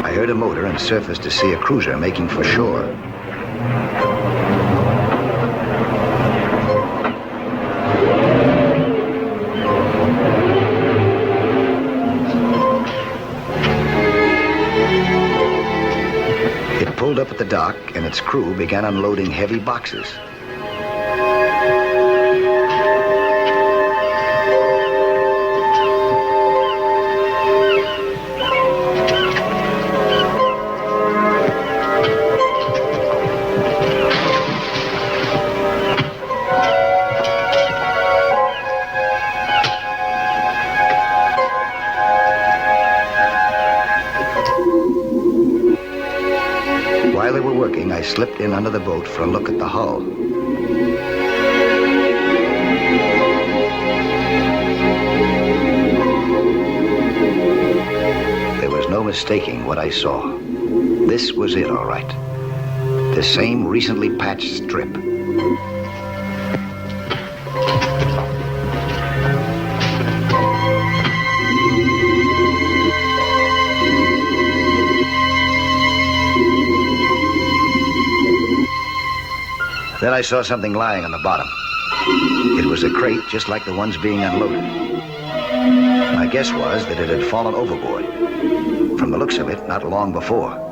I heard heard a motor and surfaced to see a cruiser making for shore. It pulled up at the dock, and its crew began unloading heavy boxes. While they were working, I slipped in under the boat for a look at the hull. There was no mistaking what I saw. This was it, all right. The same recently patched strip. Then I saw something lying on the bottom. It was a crate just like the ones being unloaded. My guess was that it had fallen overboard. From the looks of it, not long before.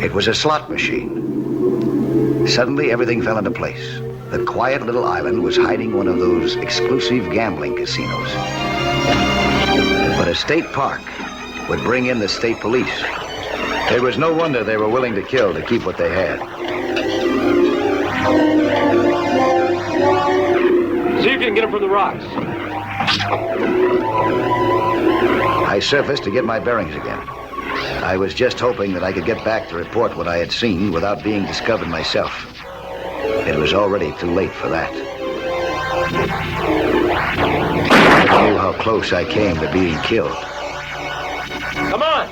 It was a slot machine. Suddenly, everything fell into place. The quiet little island was hiding one of those exclusive gambling casinos. But a state park would bring in the state police. It was no wonder they were willing to kill to keep what they had. See if you can get him from the rocks. I surfaced to get my bearings again. I was just hoping that I could get back to report what I had seen without being discovered myself. It was already too late for that. I knew how close I came to being killed. Come on!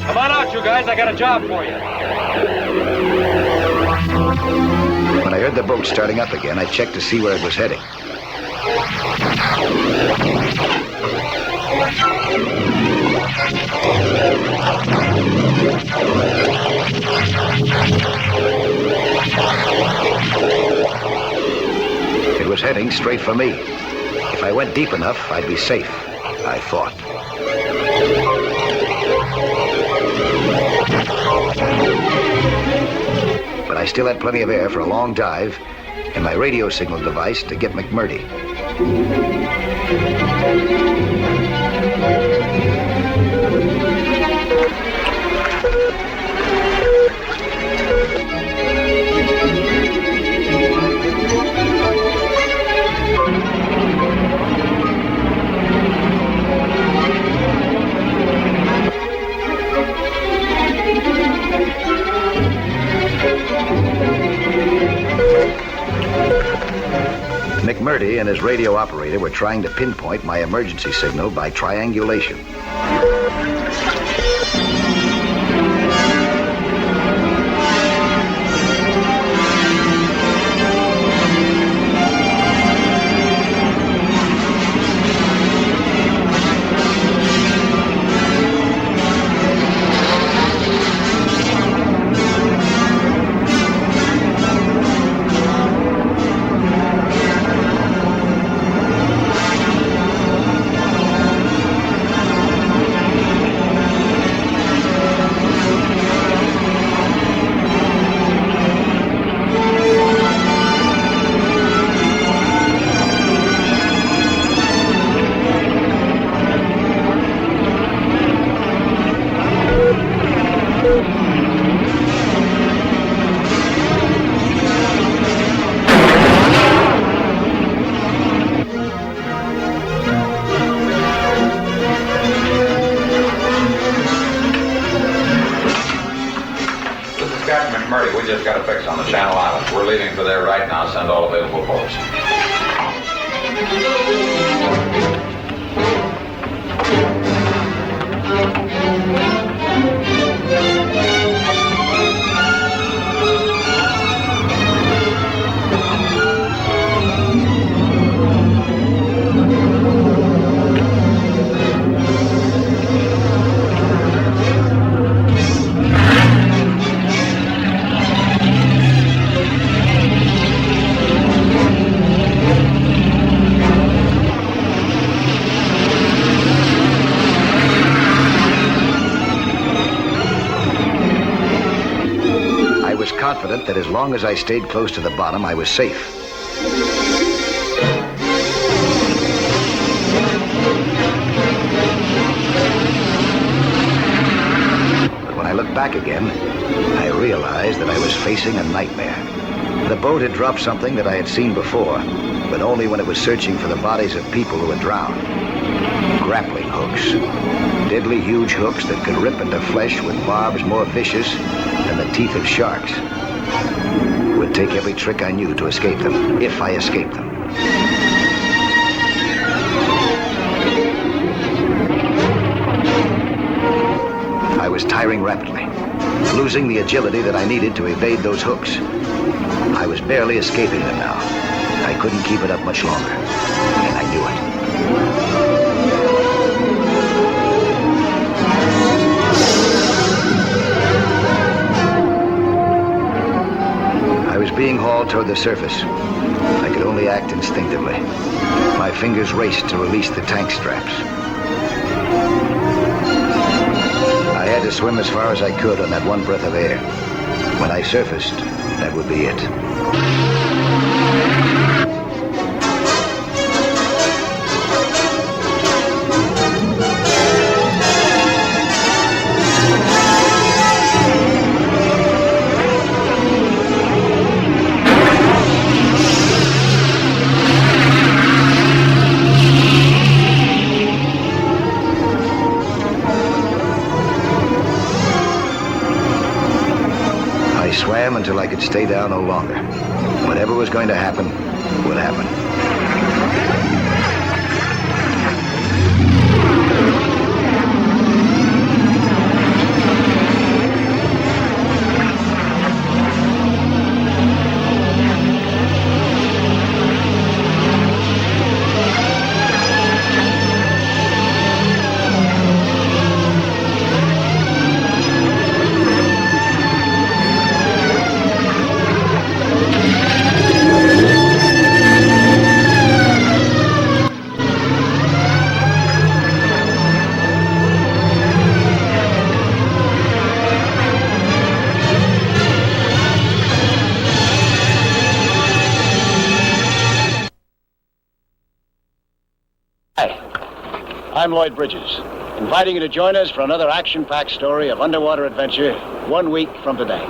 Come on out, you guys. I got a job for you. When I heard the boat starting up again, I checked to see where it was heading. It was heading straight for me. If I went deep enough, I'd be safe, I thought. But I still had plenty of air for a long dive and my radio signal device to get McMurdy. McMurdy and his radio operator were trying to pinpoint my emergency signal by triangulation. for there right now. Send all available force. Confident that as long as I stayed close to the bottom, I was safe. But when I looked back again, I realized that I was facing a nightmare. The boat had dropped something that I had seen before, but only when it was searching for the bodies of people who had drowned. Grappling hooks. Deadly huge hooks that could rip into flesh with barbs more vicious than the teeth of sharks. It would take every trick I knew to escape them, if I escaped them. I was tiring rapidly, losing the agility that I needed to evade those hooks. I was barely escaping them now. I couldn't keep it up much longer, and I knew it. I was being hauled toward the surface. I could only act instinctively. My fingers raced to release the tank straps. I had to swim as far as I could on that one breath of air. When I surfaced, that would be it. Until I could stay down no longer. Whatever was going to happen, would happen. I'm Lloyd Bridges, inviting you to join us for another action-packed story of underwater adventure 1 week from today.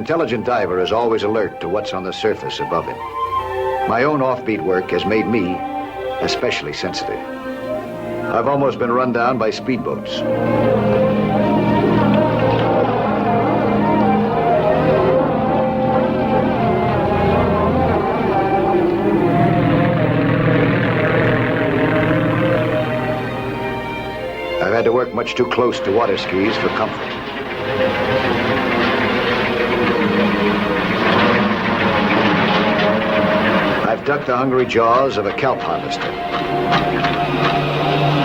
intelligent diver is always alert to what's on the surface above him. My own offbeat work has made me especially sensitive. I've almost been run down by speedboats. I've had to work much too close to water skis for comfort. I've ducked the hungry jaws of a kelp harvester.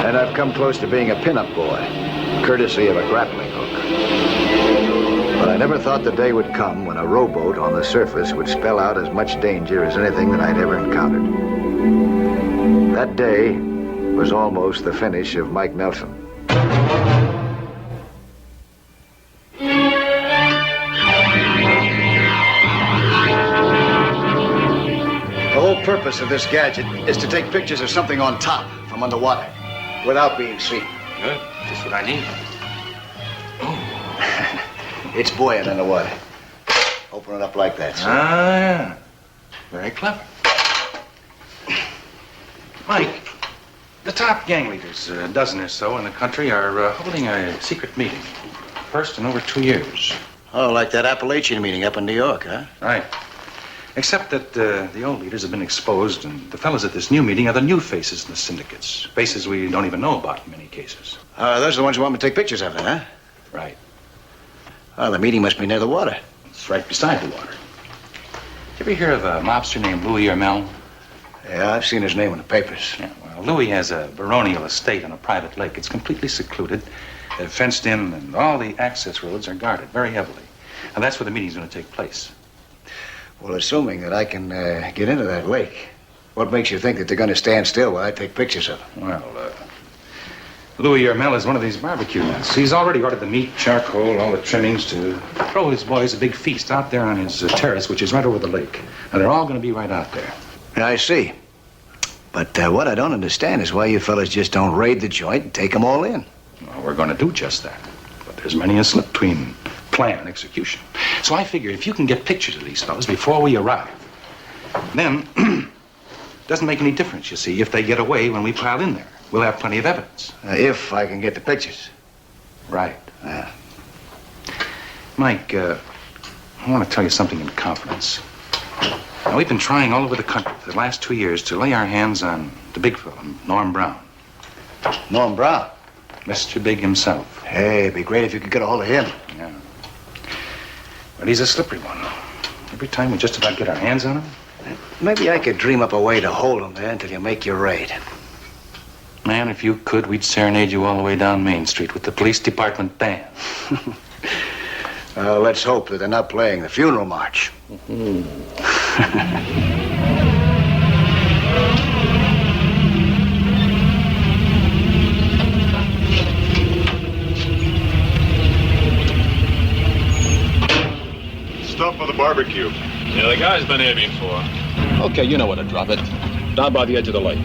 And I've come close to being a pin-up boy, courtesy of a grappling hook. But I never thought the day would come when a rowboat on the surface would spell out as much danger as anything that I'd ever encountered. That day was almost the finish of Mike Nelson. The whole purpose of this gadget is to take pictures of something on top from underwater without being seen. Good. Just what I need. It's buoyant in the water. Open it up like that, sir. Ah, yeah. Very clever. Mike, the top gang leaders, a dozen or so in the country, are holding a secret meeting. First in over 2 years. Oh, like that Appalachian meeting up in New York, huh? Right. Except that the old leaders have been exposed, and the fellas at this new meeting are the new faces in the syndicates. Faces we don't even know about in many cases. Those are the ones you want me to take pictures of, then, huh? Right. Oh, the meeting must be near the water. It's right beside the water. You ever hear of a mobster named Louis Ermel? Yeah, I've seen his name in the papers. Yeah, well, Louis has a baronial estate on a private lake. It's completely secluded, fenced in, and all the access roads are guarded very heavily. And that's where the meeting's going to take place. Well, assuming that I can get into that lake, what makes you think that they're going to stand still while I take pictures of them? Well, Louis Ermel is one of these barbecue nuts. He's already ordered the meat, charcoal, all the trimmings to throw his boys a big feast out there on his terrace, which is right over the lake. And they're all going to be right out there. Yeah, I see. But what I don't understand is why you fellas just don't raid the joint and take them all in. Well, we're going to do just that. But there's many a slip between plan and execution. So I figured if you can get pictures of these fellas before we arrive, then doesn't make any difference, you see, if they get away when we pile in there. We'll have plenty of evidence. If I can get the pictures. Right. Mike, I want to tell you something in confidence. Now, we've been trying all over the country for the last 2 years to lay our hands on the big fella, Norm Brown. Norm Brown? Mr. Big himself. Hey, it'd be great if you could get a hold of him. Yeah. But he's a slippery one. Every time we just about get our hands on him. Maybe I could dream up a way to hold him there until you make your raid. Man, if you could, we'd serenade you all the way down Main Street with the police department band. Let's hope that they're not playing the funeral march. Stop for the barbecue. Yeah, the guy's been here before. Okay, you know where to drop it. Down by the edge of the lake.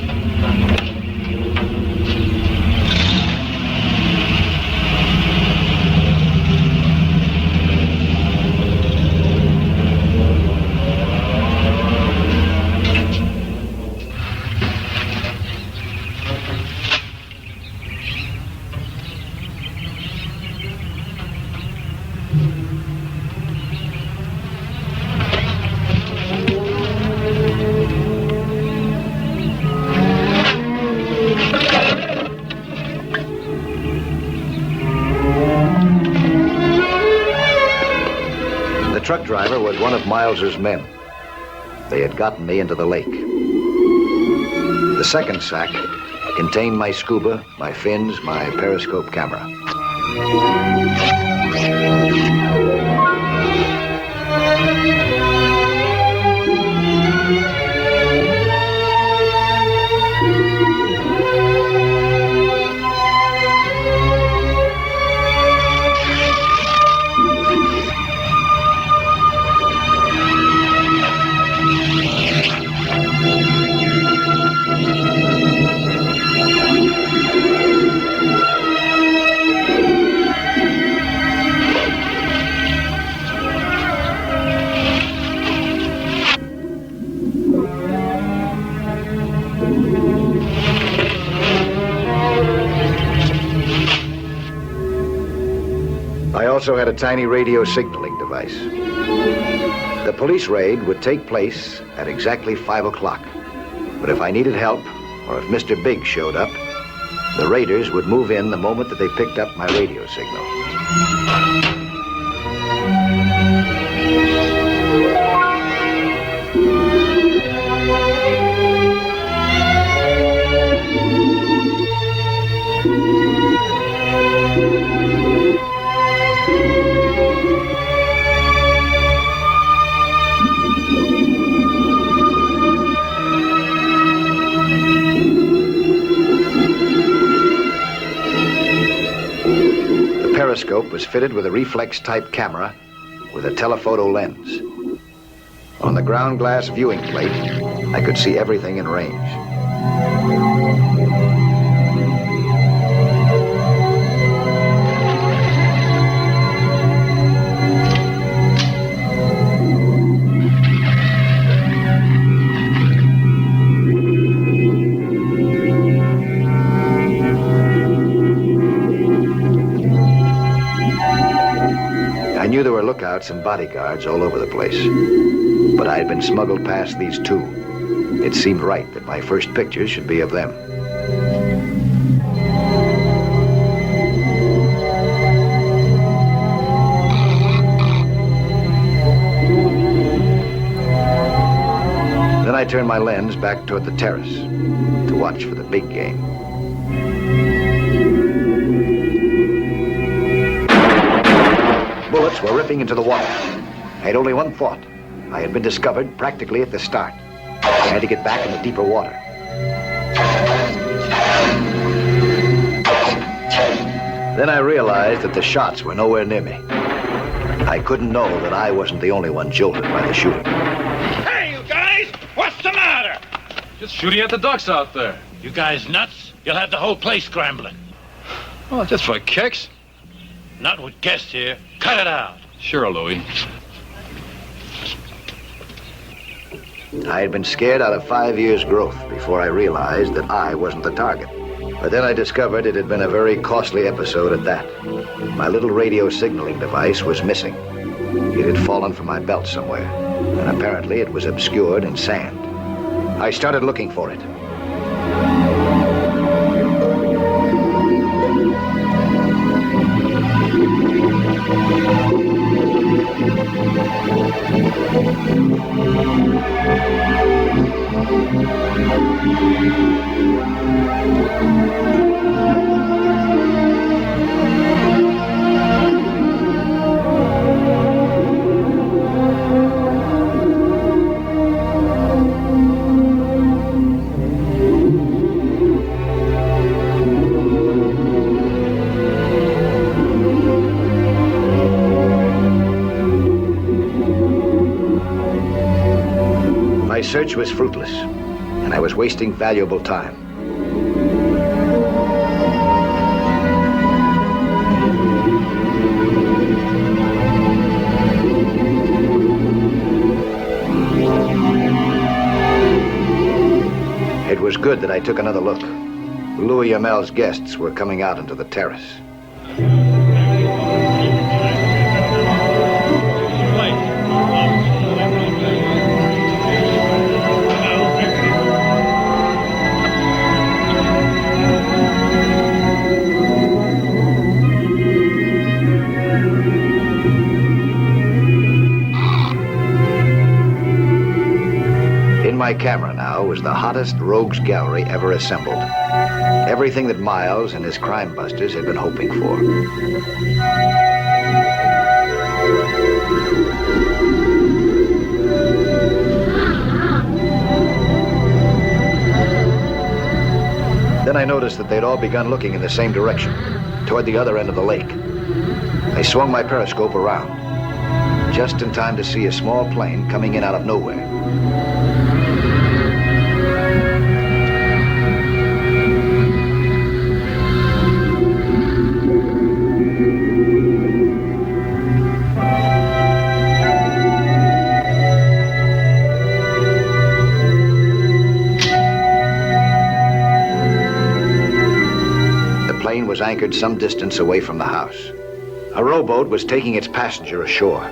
The truck driver was one of Miles's men. They had gotten me into the lake. The second sack contained my scuba, my fins, my periscope camera. also had a tiny radio signaling device. The police raid would take place at exactly 5 o'clock. But if I needed help, or if Mr. Big showed up, the raiders would move in the moment that they picked up my radio signal. The periscope was fitted with a reflex-type camera with a telephoto lens. On the ground glass viewing plate, I could see everything in range. I knew there were lookouts and bodyguards all over the place, but I had been smuggled past these two. It seemed right that my first pictures should be of them. Then I turned my lens back toward the terrace to watch for the big game. Bullets were ripping into the water. I had only one thought. I had been discovered practically at the start. I had to get back into deeper water. Then I realized that the shots were nowhere near me. I couldn't know that I wasn't the only one jolted by the shooting. Hey, you guys! What's the matter? Just shooting at the ducks out there. You guys nuts? You'll have the whole place scrambling. Well, just for kicks. Not with guests here. Cut it out. Sure, Louie. I had been scared out of 5 years' growth before I realized that I wasn't the target. But then I discovered it had been a very costly episode at that. My little radio signaling device was missing. It had fallen from my belt somewhere, and apparently it was obscured in sand. I started looking for it. My search was fruitless, and I was wasting valuable time. It was good that I took another look. Louis Amel's guests were coming out into the terrace. In my camera now was the hottest rogues gallery ever assembled. Everything that Miles and his crime busters had been hoping for. Then I noticed that they'd all begun looking in the same direction, toward the other end of the lake. I swung my periscope around, just in time to see a small plane coming in out of nowhere. Was anchored some distance away from the house. A rowboat was taking its passenger ashore.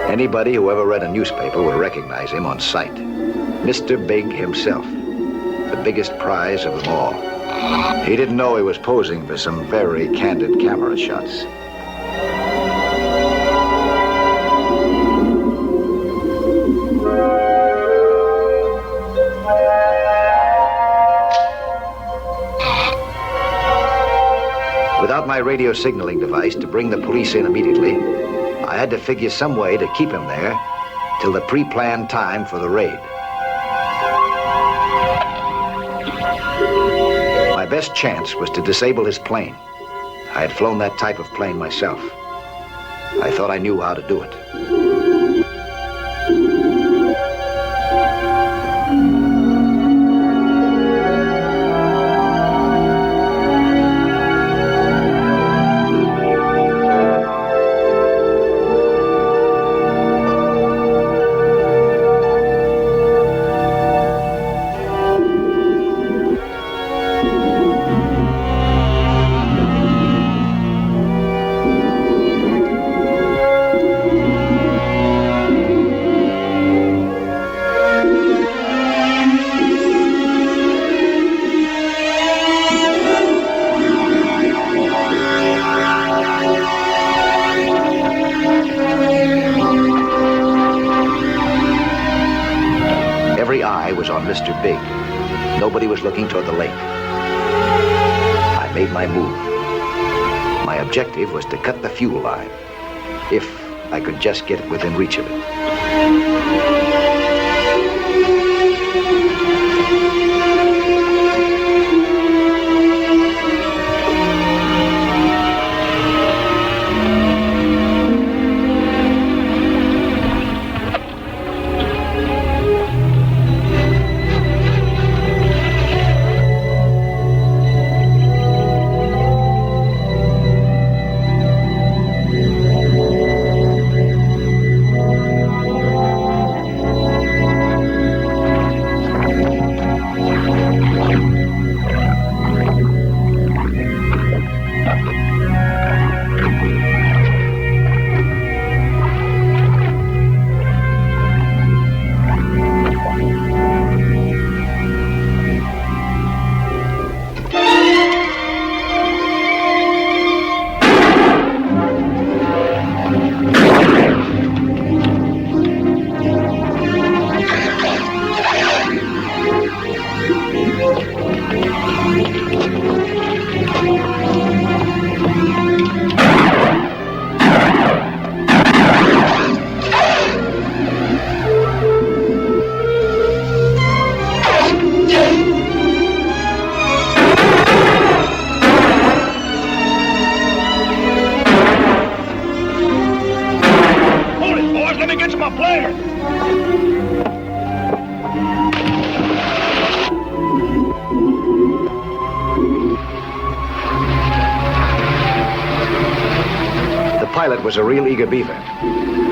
Anybody who ever read a newspaper would recognize him on sight. Mr. Big himself, the biggest prize of them all. He didn't know he was posing for some very candid camera shots. Without my radio signaling device to bring the police in immediately, I had to figure some way to keep him there till the pre-planned time for the raid. My best chance was to disable his plane. I had flown that type of plane myself. I thought I knew how to do it. Mr. Big. Nobody was looking toward the lake. I made my move. My objective was to cut the fuel line, if I could just get within reach of it. Was a real eager beaver,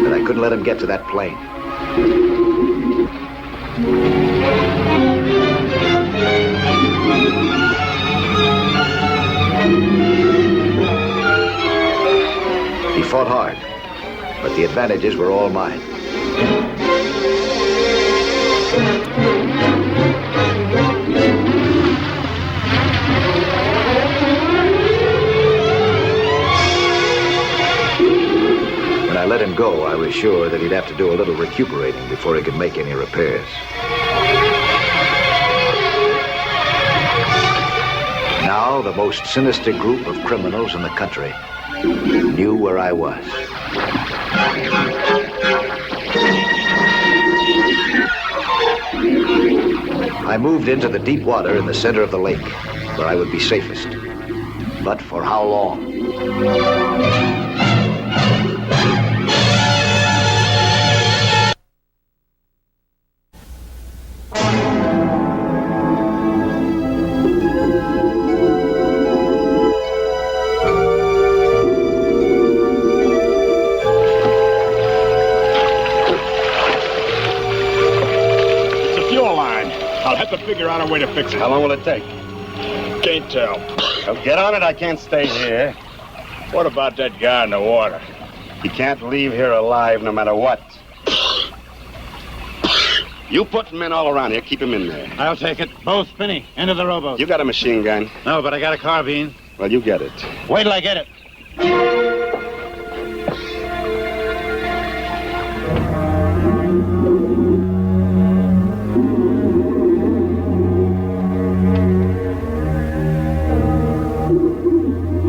but I couldn't let him get to that plane. He fought hard, but the advantages were all mine. I let him go, I was sure that he'd have to do a little recuperating before he could make any repairs. Now, the most sinister group of criminals in the country knew where I was. I moved into the deep water in the center of the lake, where I would be safest. But for how long? I'll have to figure out a way to fix it. How long will it take? Can't tell. Well, get on it. I can't stay here. What about that guy in the water? He can't leave here alive no matter what. You put men all around here. Keep him in there. I'll take it. Both, Finney. Into the rowboat. You got a machine gun? No, but I got a carbine. Well, you get it. Wait till I get it.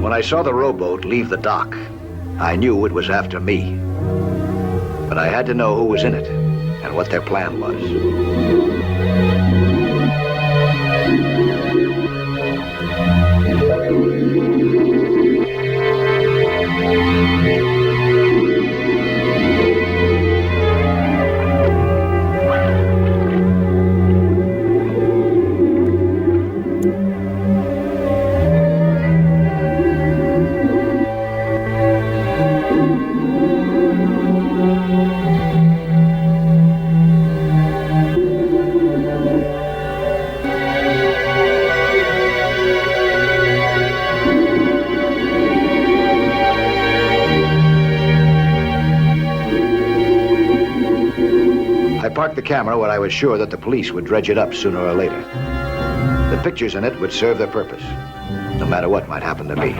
When I saw the rowboat leave the dock, I knew it was after me. But I had to know who was in it and what their plan was. I parked the camera where I was sure that the police would dredge it up sooner or later. The pictures in it would serve their purpose, no matter what might happen to me.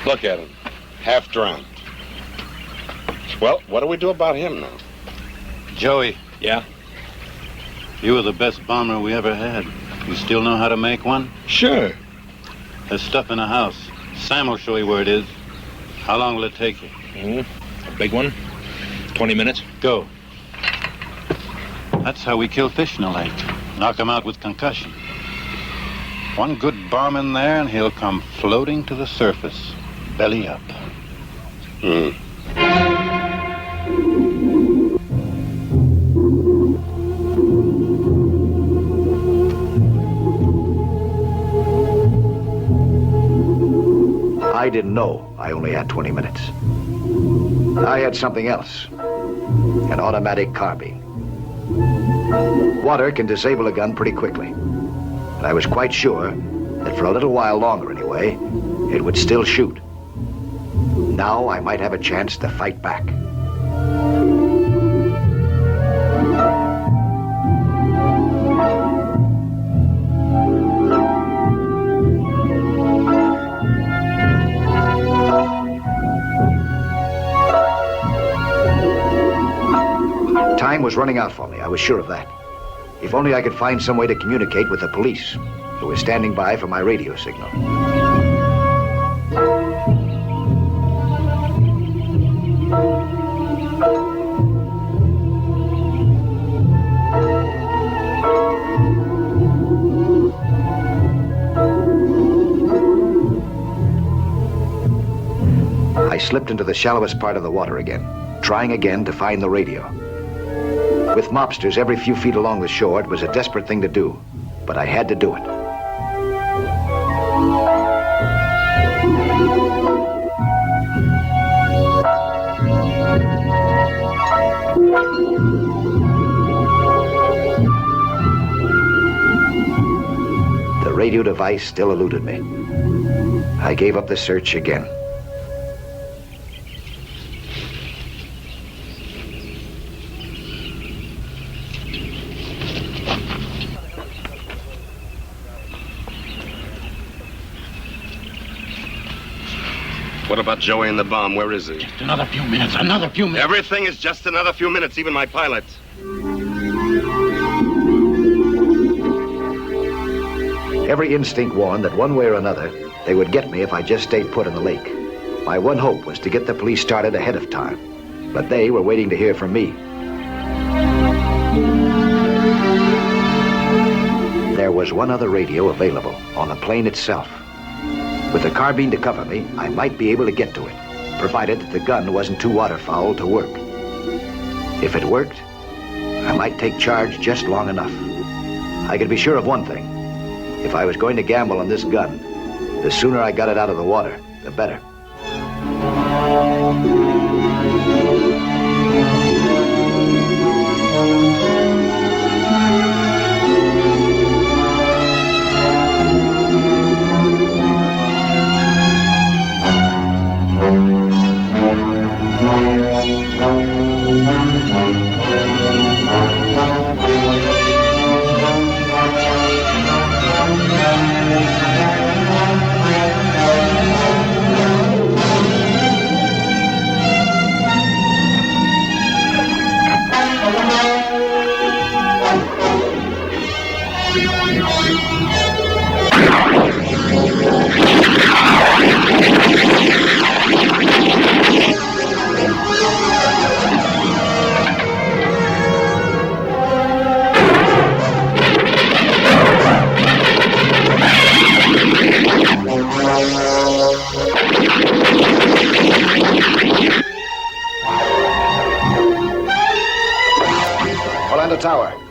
Look at him. Half drowned. Well, what do we do about him now? Joey. Yeah? You were the best bomber we ever had. You still know how to make one? Sure. There's stuff in the house. Sam will show you where it is. How long will it take you? A big one? 20 minutes? Go. That's how we kill fish in a lake. Knock them out with concussion. One good bomb in there and he'll come floating to the surface, belly up. I didn't know I only had 20 minutes. I had something else. An automatic carbine. Water can disable a gun pretty quickly. But I was quite sure that for a little while longer anyway, it would still shoot. Now I might have a chance to fight back. Time was running out for me, I was sure of that. If only I could find some way to communicate with the police, who were standing by for my radio signal. I slipped into the shallowest part of the water again, trying again to find the radio. With mobsters every few feet along the shore, it was a desperate thing to do, but I had to do it. The radio device still eluded me. I gave up the search again. What about Joey and the bomb? Where is he? Just another few minutes. Another few minutes. Everything is just another few minutes, even my pilot. Every instinct warned that one way or another, they would get me if I just stayed put in the lake. My one hope was to get the police started ahead of time, but they were waiting to hear from me. There was one other radio available on the plane itself. With the carbine to cover me, I might be able to get to it, provided that the gun wasn't too waterfowl to work. If it worked, I might take charge just long enough. I could be sure of one thing. If I was going to gamble on this gun, the sooner I got it out of the water, the better.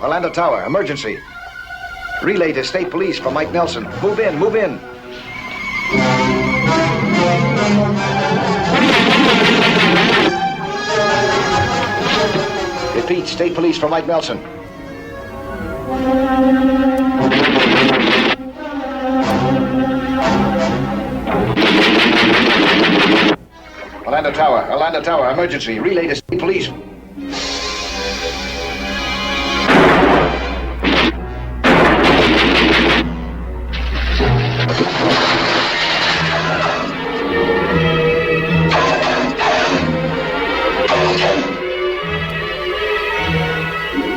Orlando Tower, emergency. Relay to state police for Mike Nelson. Move in, move in. Repeat, state police for Mike Nelson. Orlando Tower, emergency. Relay to state police.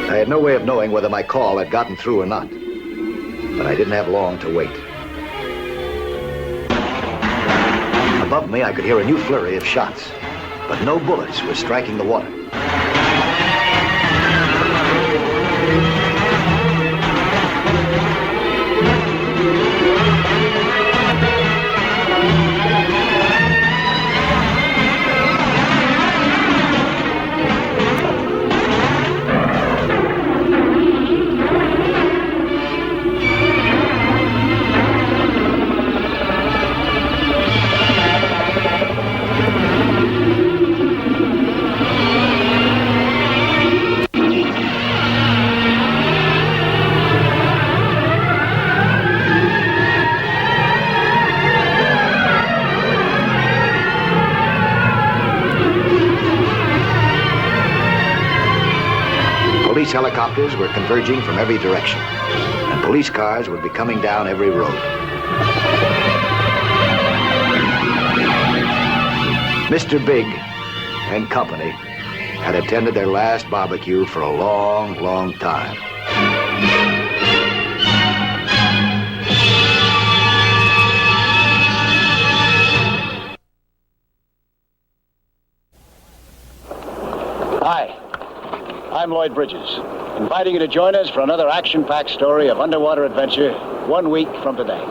I had no way of knowing whether my call had gotten through or not, but I didn't have long to wait. Above me, I could hear a new flurry of shots, but no bullets were striking the water. Police helicopters were converging from every direction, and police cars would be coming down every road. Mr. Big and company had attended their last barbecue for a long, long time. Hi, I'm Lloyd Bridges, inviting you to join us for another action-packed story of underwater adventure 1 week from today.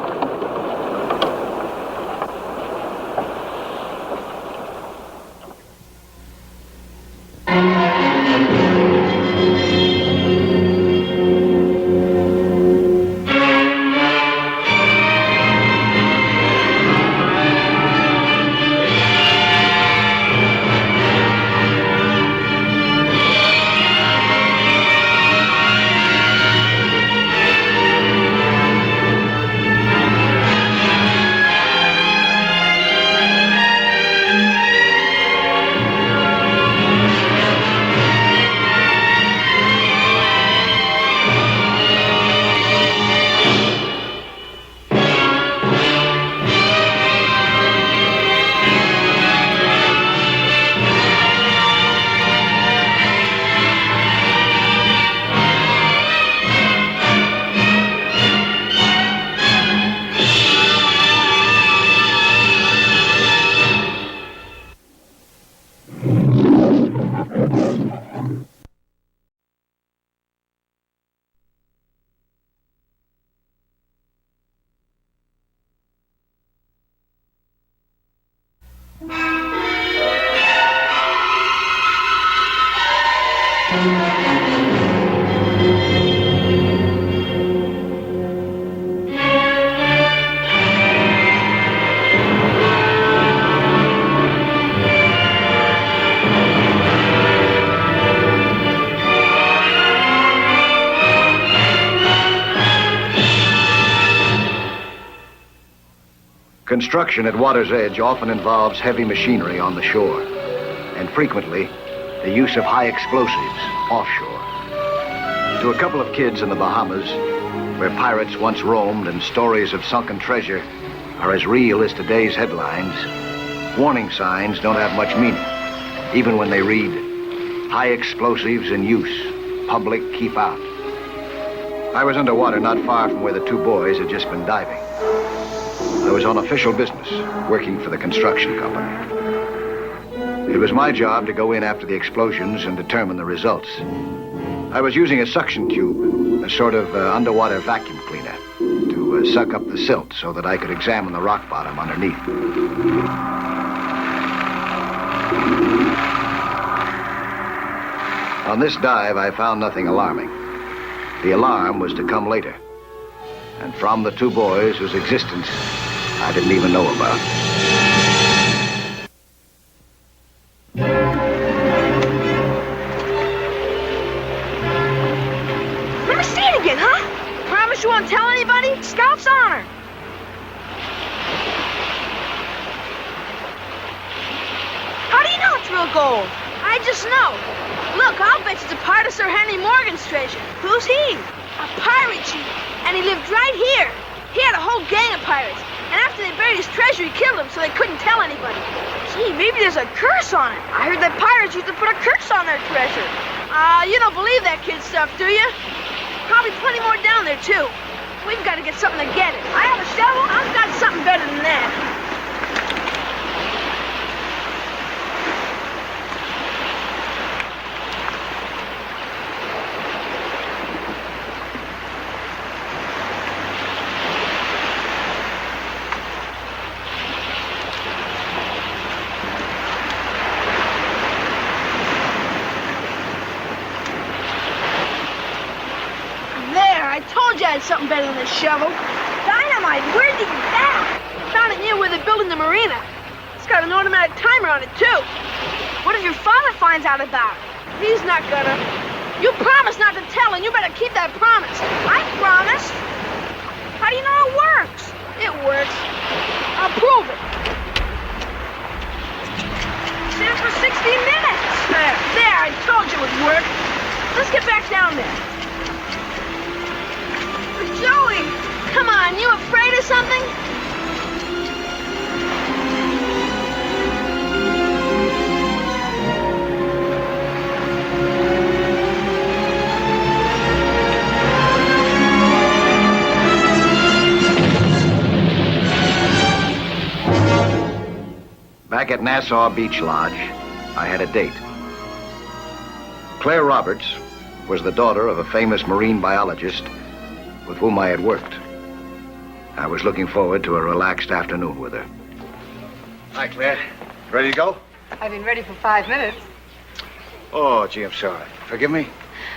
Construction at water's edge often involves heavy machinery on the shore, and frequently the use of high explosives offshore. To a couple of kids in the Bahamas, where pirates once roamed and stories of sunken treasure are as real as today's headlines, warning signs don't have much meaning, even when they read, "High explosives in use. Public, keep out." I was underwater not far from where the two boys had just been diving. I was on official business, working for the construction company. It was my job to go in after the explosions and determine the results. I was using a suction cube, a sort of underwater vacuum cleaner, to suck up the silt so that I could examine the rock bottom underneath. On this dive, I found nothing alarming. The alarm was to come later, and from the two boys whose existence I didn't even know about. Never see it again, huh? Promise you won't tell anybody? Scout's honor. How do you know it's real gold? I just know. Look, I'll bet it's a part of Sir Henry Morgan's treasure. Who's he? A pirate chief, and he lived right here. He had a whole gang of pirates. And after they buried his treasure, he killed them so they couldn't tell anybody. Gee, maybe there's a curse on it. I heard that pirates used to put a curse on their treasure. You don't believe that kid stuff, do you? Probably plenty more down there, too. We've got to get something to get it. I have a shovel. I've got something better than that. I had something better than a shovel. Dynamite, where'd you get that? Found it near where they're building the marina. It's got an automatic timer on it, too. What if your father finds out about it? He's not gonna. You promised not to tell, and you better keep that promise. I promised. How do you know it works? It works. I'll prove it. Set it for 60 minutes. There, I told you it would work. Let's get back down there. Joey, come on, you afraid of something? Back at Nassau Beach Lodge, I had a date. Claire Roberts was the daughter of a famous marine biologist with whom I had worked. I was looking forward to a relaxed afternoon with her. Hi, Claire. Ready to go? I've been ready for 5 minutes. Oh, gee, I'm sorry. Forgive me?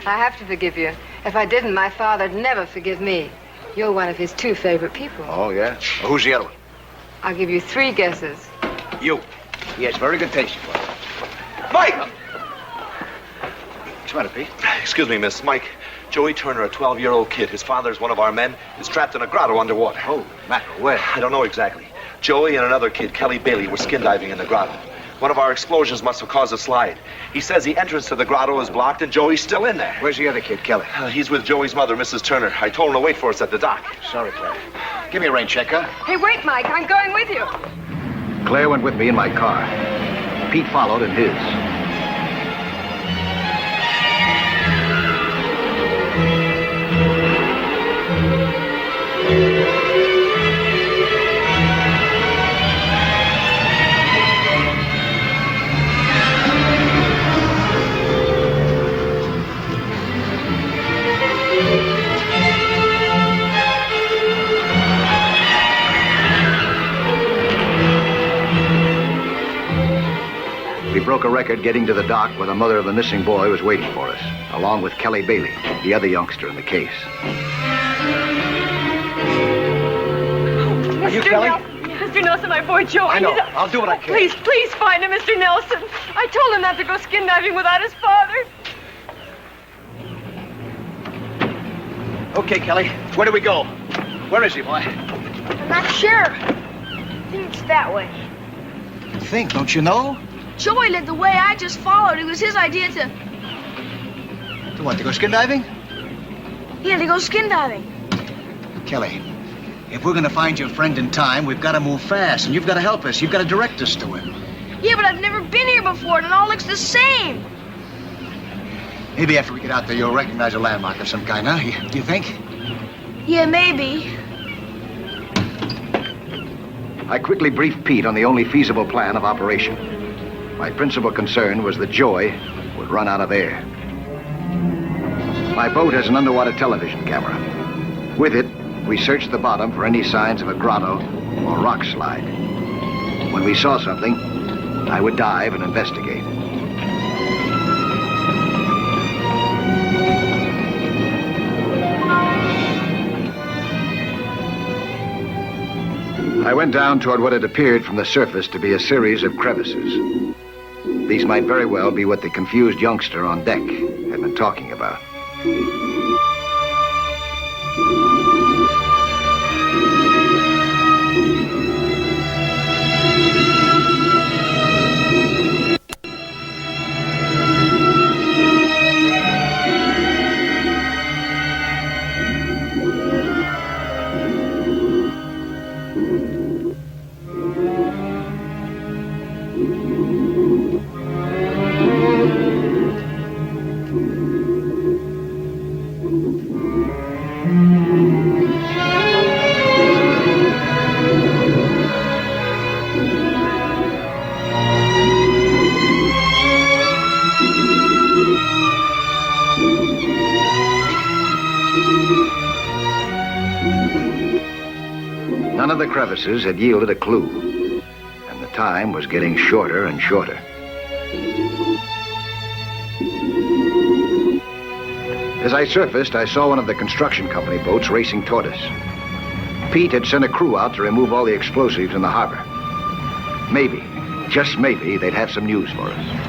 I have to forgive you. If I didn't, my father'd never forgive me. You're one of his 2 favorite people. Oh, yeah? Well, who's the other one? I'll give you 3 guesses. You. He has very good taste, you Mike! What's the matter, Pete? Excuse me, miss. Mike, Joey Turner, a 12-year-old kid. His father's one of our men, is trapped in a grotto underwater. Oh, mackerel, where? I don't know exactly. Joey and another kid, Kelly Bailey, were skin diving in the grotto. One of our explosions must have caused a slide. He says the entrance to the grotto is blocked and Joey's still in there. Where's the other kid, Kelly? He's with Joey's mother, Mrs. Turner. I told him to wait for us at the dock. Sorry, Claire. Give me a rain check, huh? Hey, wait, Mike. I'm going with you. Claire went with me in my car. Pete followed in his. We broke broke a record getting to the dock where the mother of the missing boy was waiting for us, along with Kelly Bailey, the other youngster in the case. Are you Kelly? Mr. Nelson, my boy Joe. I know. I'll do what I can. Please find him, Mr. Nelson. I told him not to go skin diving without his father. Okay, Kelly. Where do we go? Where is he, boy? I'm not sure. I think it's that way. Think, don't you know? Joey led the way. I just followed. It was his idea to... To what, to go skin diving? Yeah, to go skin diving. Kelly, if we're gonna find your friend in time, we've gotta move fast, and you've gotta help us. You've gotta direct us to him. Yeah, but I've never been here before, and it all looks the same. Maybe after we get out there, you'll recognize a landmark of some kind, huh? You think? Yeah, maybe. I quickly briefed Pete on the only feasible plan of operation. My principal concern was that Joey would run out of air. My boat has an underwater television camera. With it, we searched the bottom for any signs of a grotto or rock slide. When we saw something, I would dive and investigate. I went down toward what had appeared from the surface to be a series of crevices. These might very well be what the confused youngster on deck had been talking about. None of the crevices had yielded a clue, and the time was getting shorter and shorter. As I surfaced, I saw one of the construction company boats racing toward us. Pete had sent a crew out to remove all the explosives in the harbor. Maybe, just maybe, they'd have some news for us.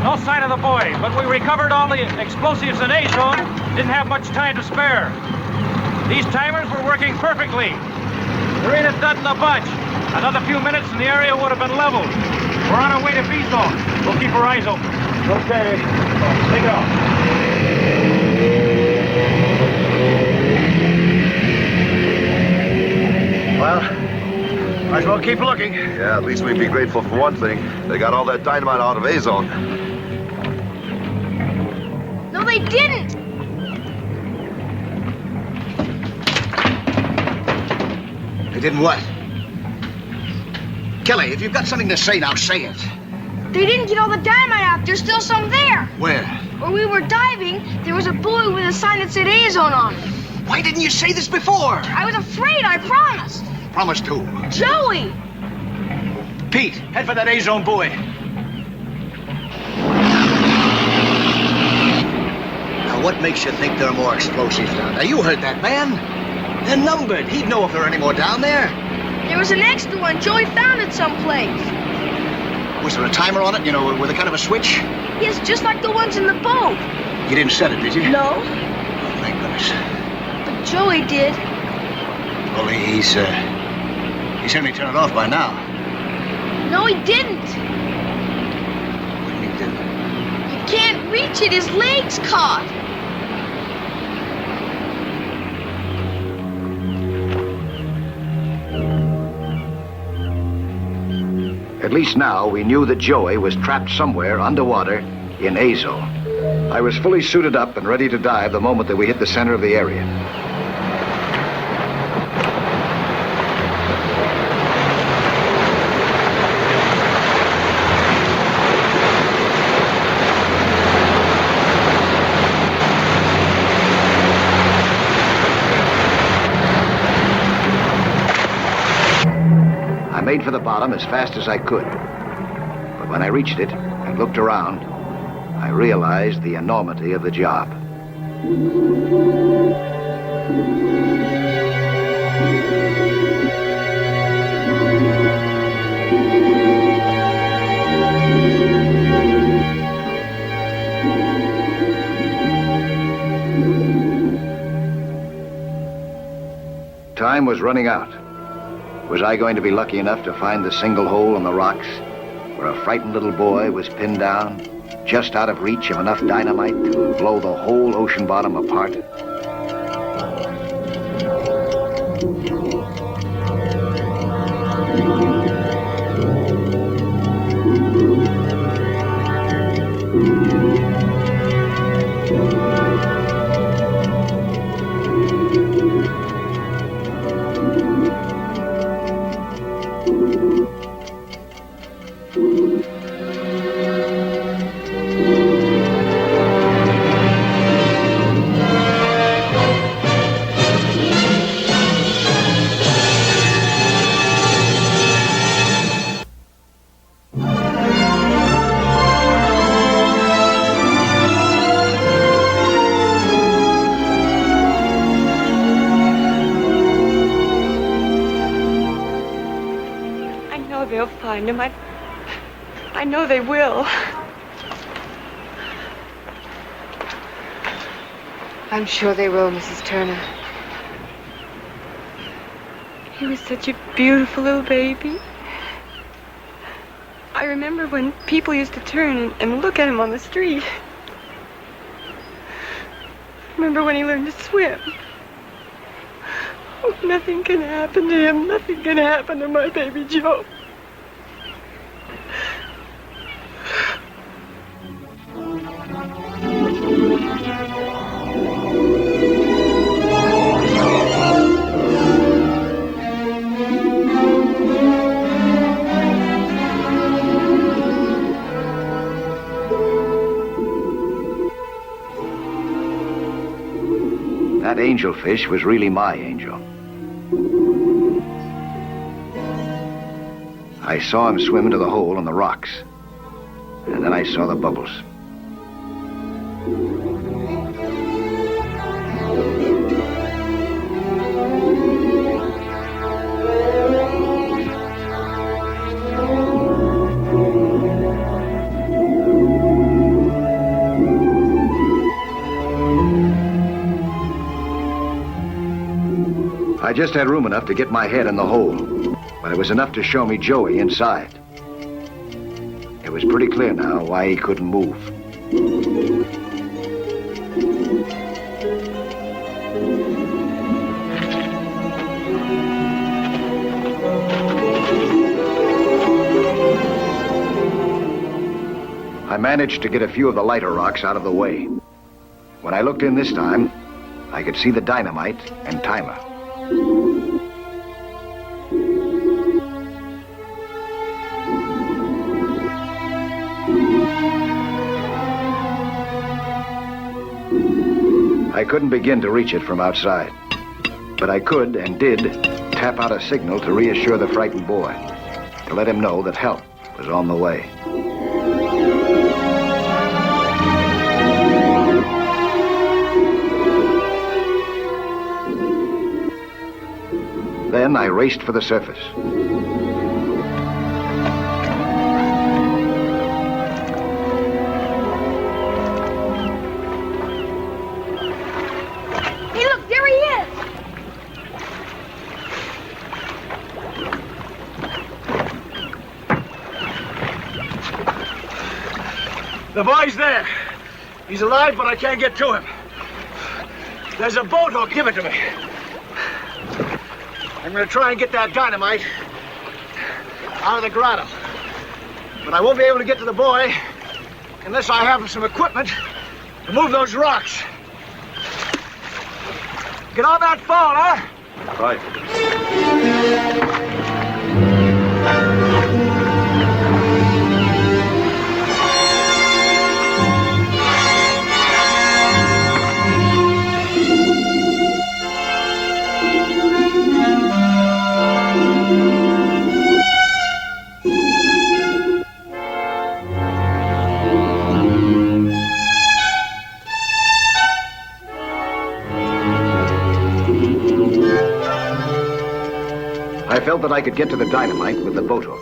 No sign of the boy, but we recovered all the explosives in A-Zone. Didn't have much time to spare. These timers were working perfectly. There ain't a dud in the bunch. Another few minutes and the area would have been leveled. We're on our way to B-Zone. We'll keep our eyes open. Okay. Take it off. Well, might as well keep looking. Yeah, at least we'd be grateful for one thing. They got all that dynamite out of A-Zone. No, they didn't. They didn't what? Kelly, if you've got something to say now, say it. They didn't get all the dynamite out. There's still some there. Where? Where we were diving, there was a buoy with a sign that said A-Zone on it. Why didn't you say this before? I was afraid, I promised. Promised who? Joey! Pete, head for that A-Zone buoy. Now, what makes you think there are more explosives down there? You heard that man. They're numbered. He'd know if there are any more down there. There was an extra one. Joey found it someplace. Was there a timer on it, you know, with a kind of a switch? Yes, just like the ones in the boat. You didn't set it, did you? No. Oh, thank goodness. But Joey did. Well, he certainly turned it off by now. No, he didn't. What do you mean he didn't? He can't reach it. His leg's caught. At least now we knew that Joey was trapped somewhere underwater in A-Zone. I was fully suited up and ready to dive the moment that we hit the center of the area. made for the bottom as fast as I could. But when I reached it and looked around, I realized the enormity of the job. Time was running out. Was I going to be lucky enough to find the single hole in the rocks where a frightened little boy was pinned down, just out of reach of enough dynamite to blow the whole ocean bottom apart? They'll find him. I know they will. I'm sure they will, Mrs. Turner. He was such a beautiful little baby. I remember when people used to turn and look at him on the street. I remember when he learned to swim. Oh, nothing can happen to him. Nothing can happen to my baby Joe. That angelfish was really my angel. I saw him swim into the hole in the rocks, and then I saw the bubbles. I just had room enough to get my head in the hole, but it was enough to show me Joey inside. It was pretty clear now why he couldn't move. I managed to get a few of the lighter rocks out of the way. When I looked in this time, I could see the dynamite and timer. I couldn't begin to reach it from outside, but I could and did tap out a signal to reassure the frightened boy, to let him know that help was on the way. Then I raced for the surface. Hey, look, there he is! The boy's there. He's alive, but I can't get to him. There's a boat hook. Give it to me. I'm going to try and get that dynamite out of the grotto. But I won't be able to get to the boy unless I have some equipment to move those rocks. Get on that phone, huh? Right. felt that I could get to the dynamite with the boat hook.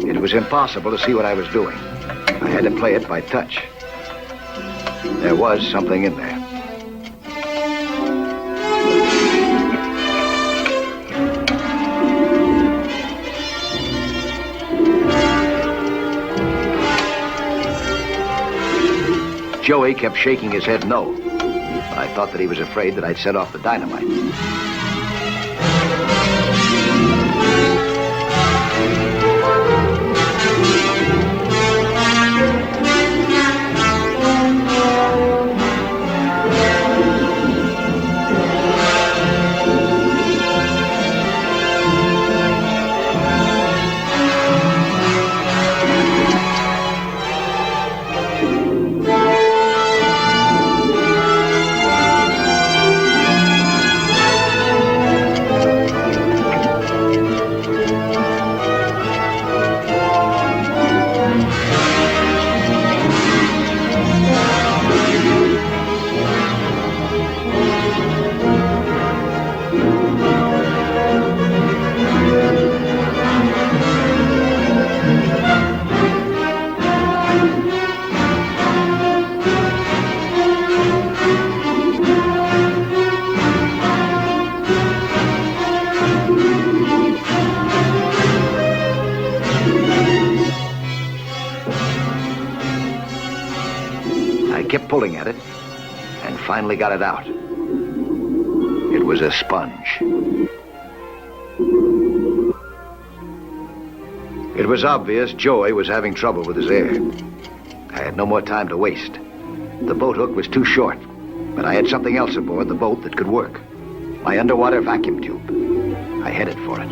It was impossible to see what I was doing. I had to play it by touch. There was something in there. Joey kept shaking his head no, but I thought that he was afraid that I'd set off the dynamite. Pulling at it, and finally got it out. It was a sponge. It was obvious Joey was having trouble with his air. I had no more time to waste. The boat hook was too short, but I had something else aboard the boat that could work. My underwater vacuum tube. I headed for it.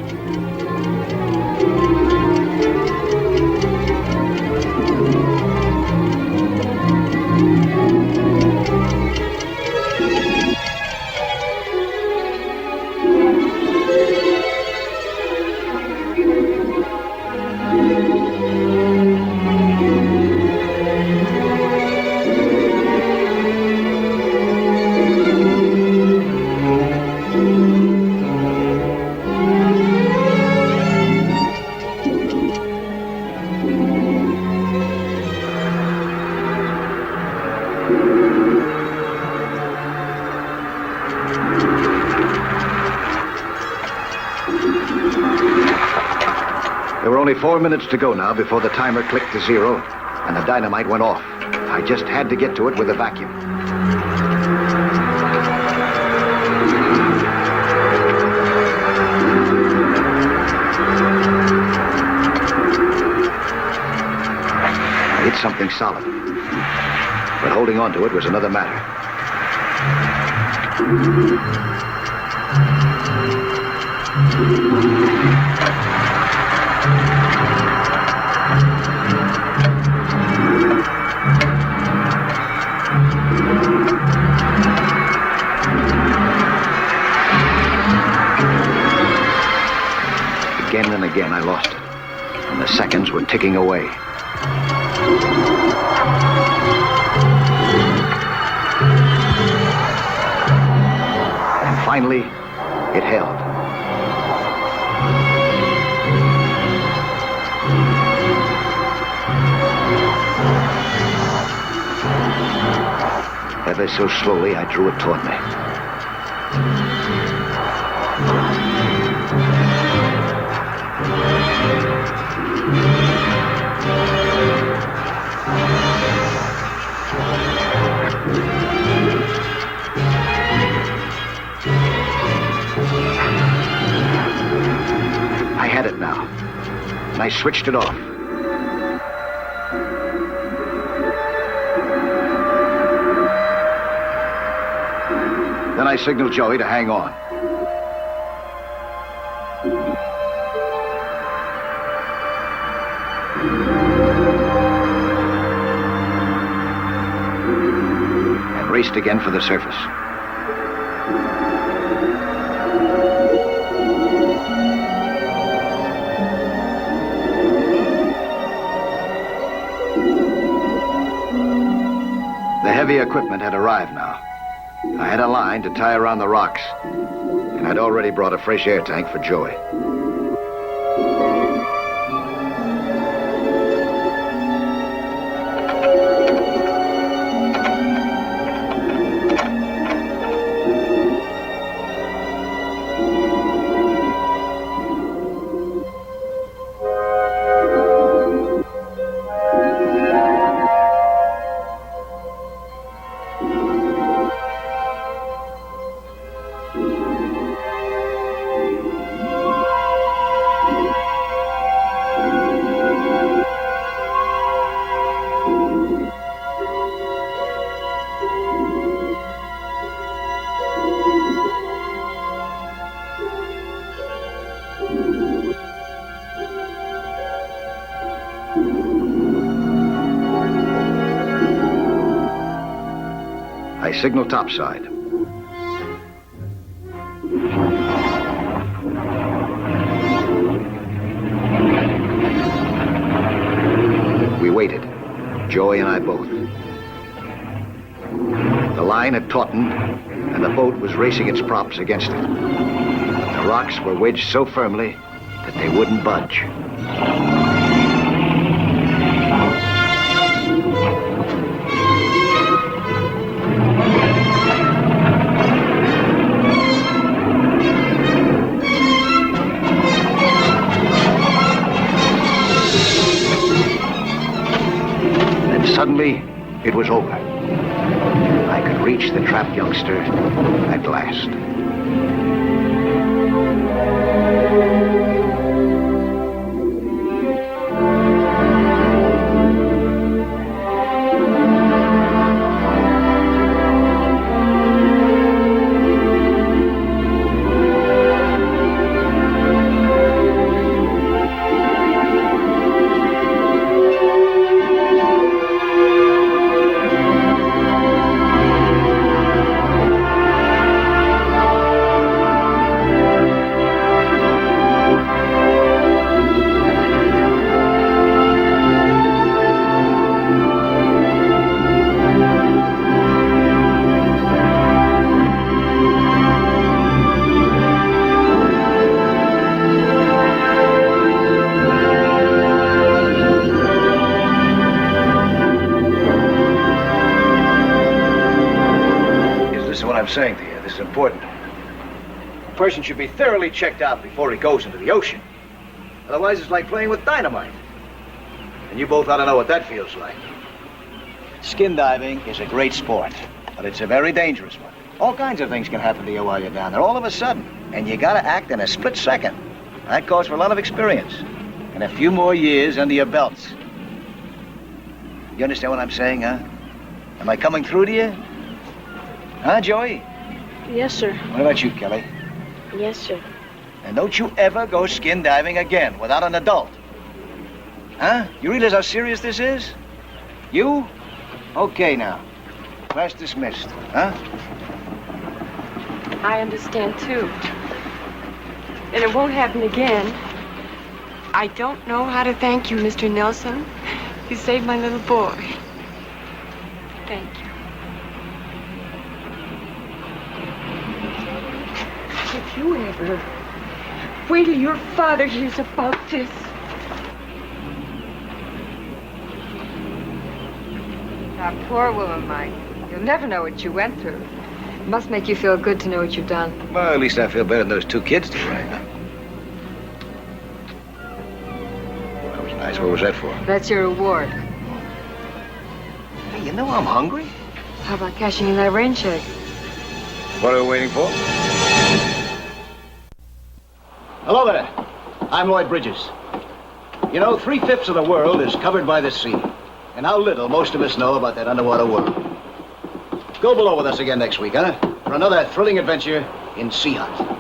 There were only 4 minutes to go now before the timer clicked to 0 and the dynamite went off. I just had to get to it with a vacuum. I hit something solid, but holding on to it was another matter. Again and again, I lost it, and the seconds were ticking away. And finally, it held. Ever so slowly, I drew it toward me. I had it now, and I switched it off. Then I signaled Joey to hang on. And raced again for the surface. The heavy equipment had arrived now. I had a line to tie around the rocks, and I'd already brought a fresh air tank for Joey. I signaled topside. We waited, Joey and I both. The line had tautened, and the boat was racing its props against it. But the rocks were wedged so firmly that they wouldn't budge. Then suddenly, it was over. I could reach the trapped youngster at last. I'm saying to you, this is important. A person should be thoroughly checked out before he goes into the ocean. Otherwise, it's like playing with dynamite. And you both ought to know what that feels like. Skin diving is a great sport, but it's a very dangerous one. All kinds of things can happen to you while you're down there, all of a sudden. And you gotta act in a split second. That calls for a lot of experience. And a few more years under your belts. You understand what I'm saying, huh? Am I coming through to you? Huh, Joey? Yes, sir. What about you, Kelly? Yes, sir. And don't you ever go skin diving again without an adult. Huh? You realize how serious this is? You? Okay, now. Class dismissed, huh? I understand, too. And it won't happen again. I don't know how to thank you, Mr. Nelson. You saved my little boy. Thank you. If you ever wait till your father hears about this. Now, poor woman, Mike. You'll never know what you went through. It must make you feel good to know what you've done. Well, at least I feel better than those two kids do right now. Well, that was nice. What was that for? That's your reward. Hey, you know I'm hungry. How about cashing in that rain check? What are we waiting for? Hello there. I'm Lloyd Bridges. You know, 3/5 of the world is covered by the sea. And how little most of us know about that underwater world. Go below with us again next week, huh? For another thrilling adventure in Sea Hunt.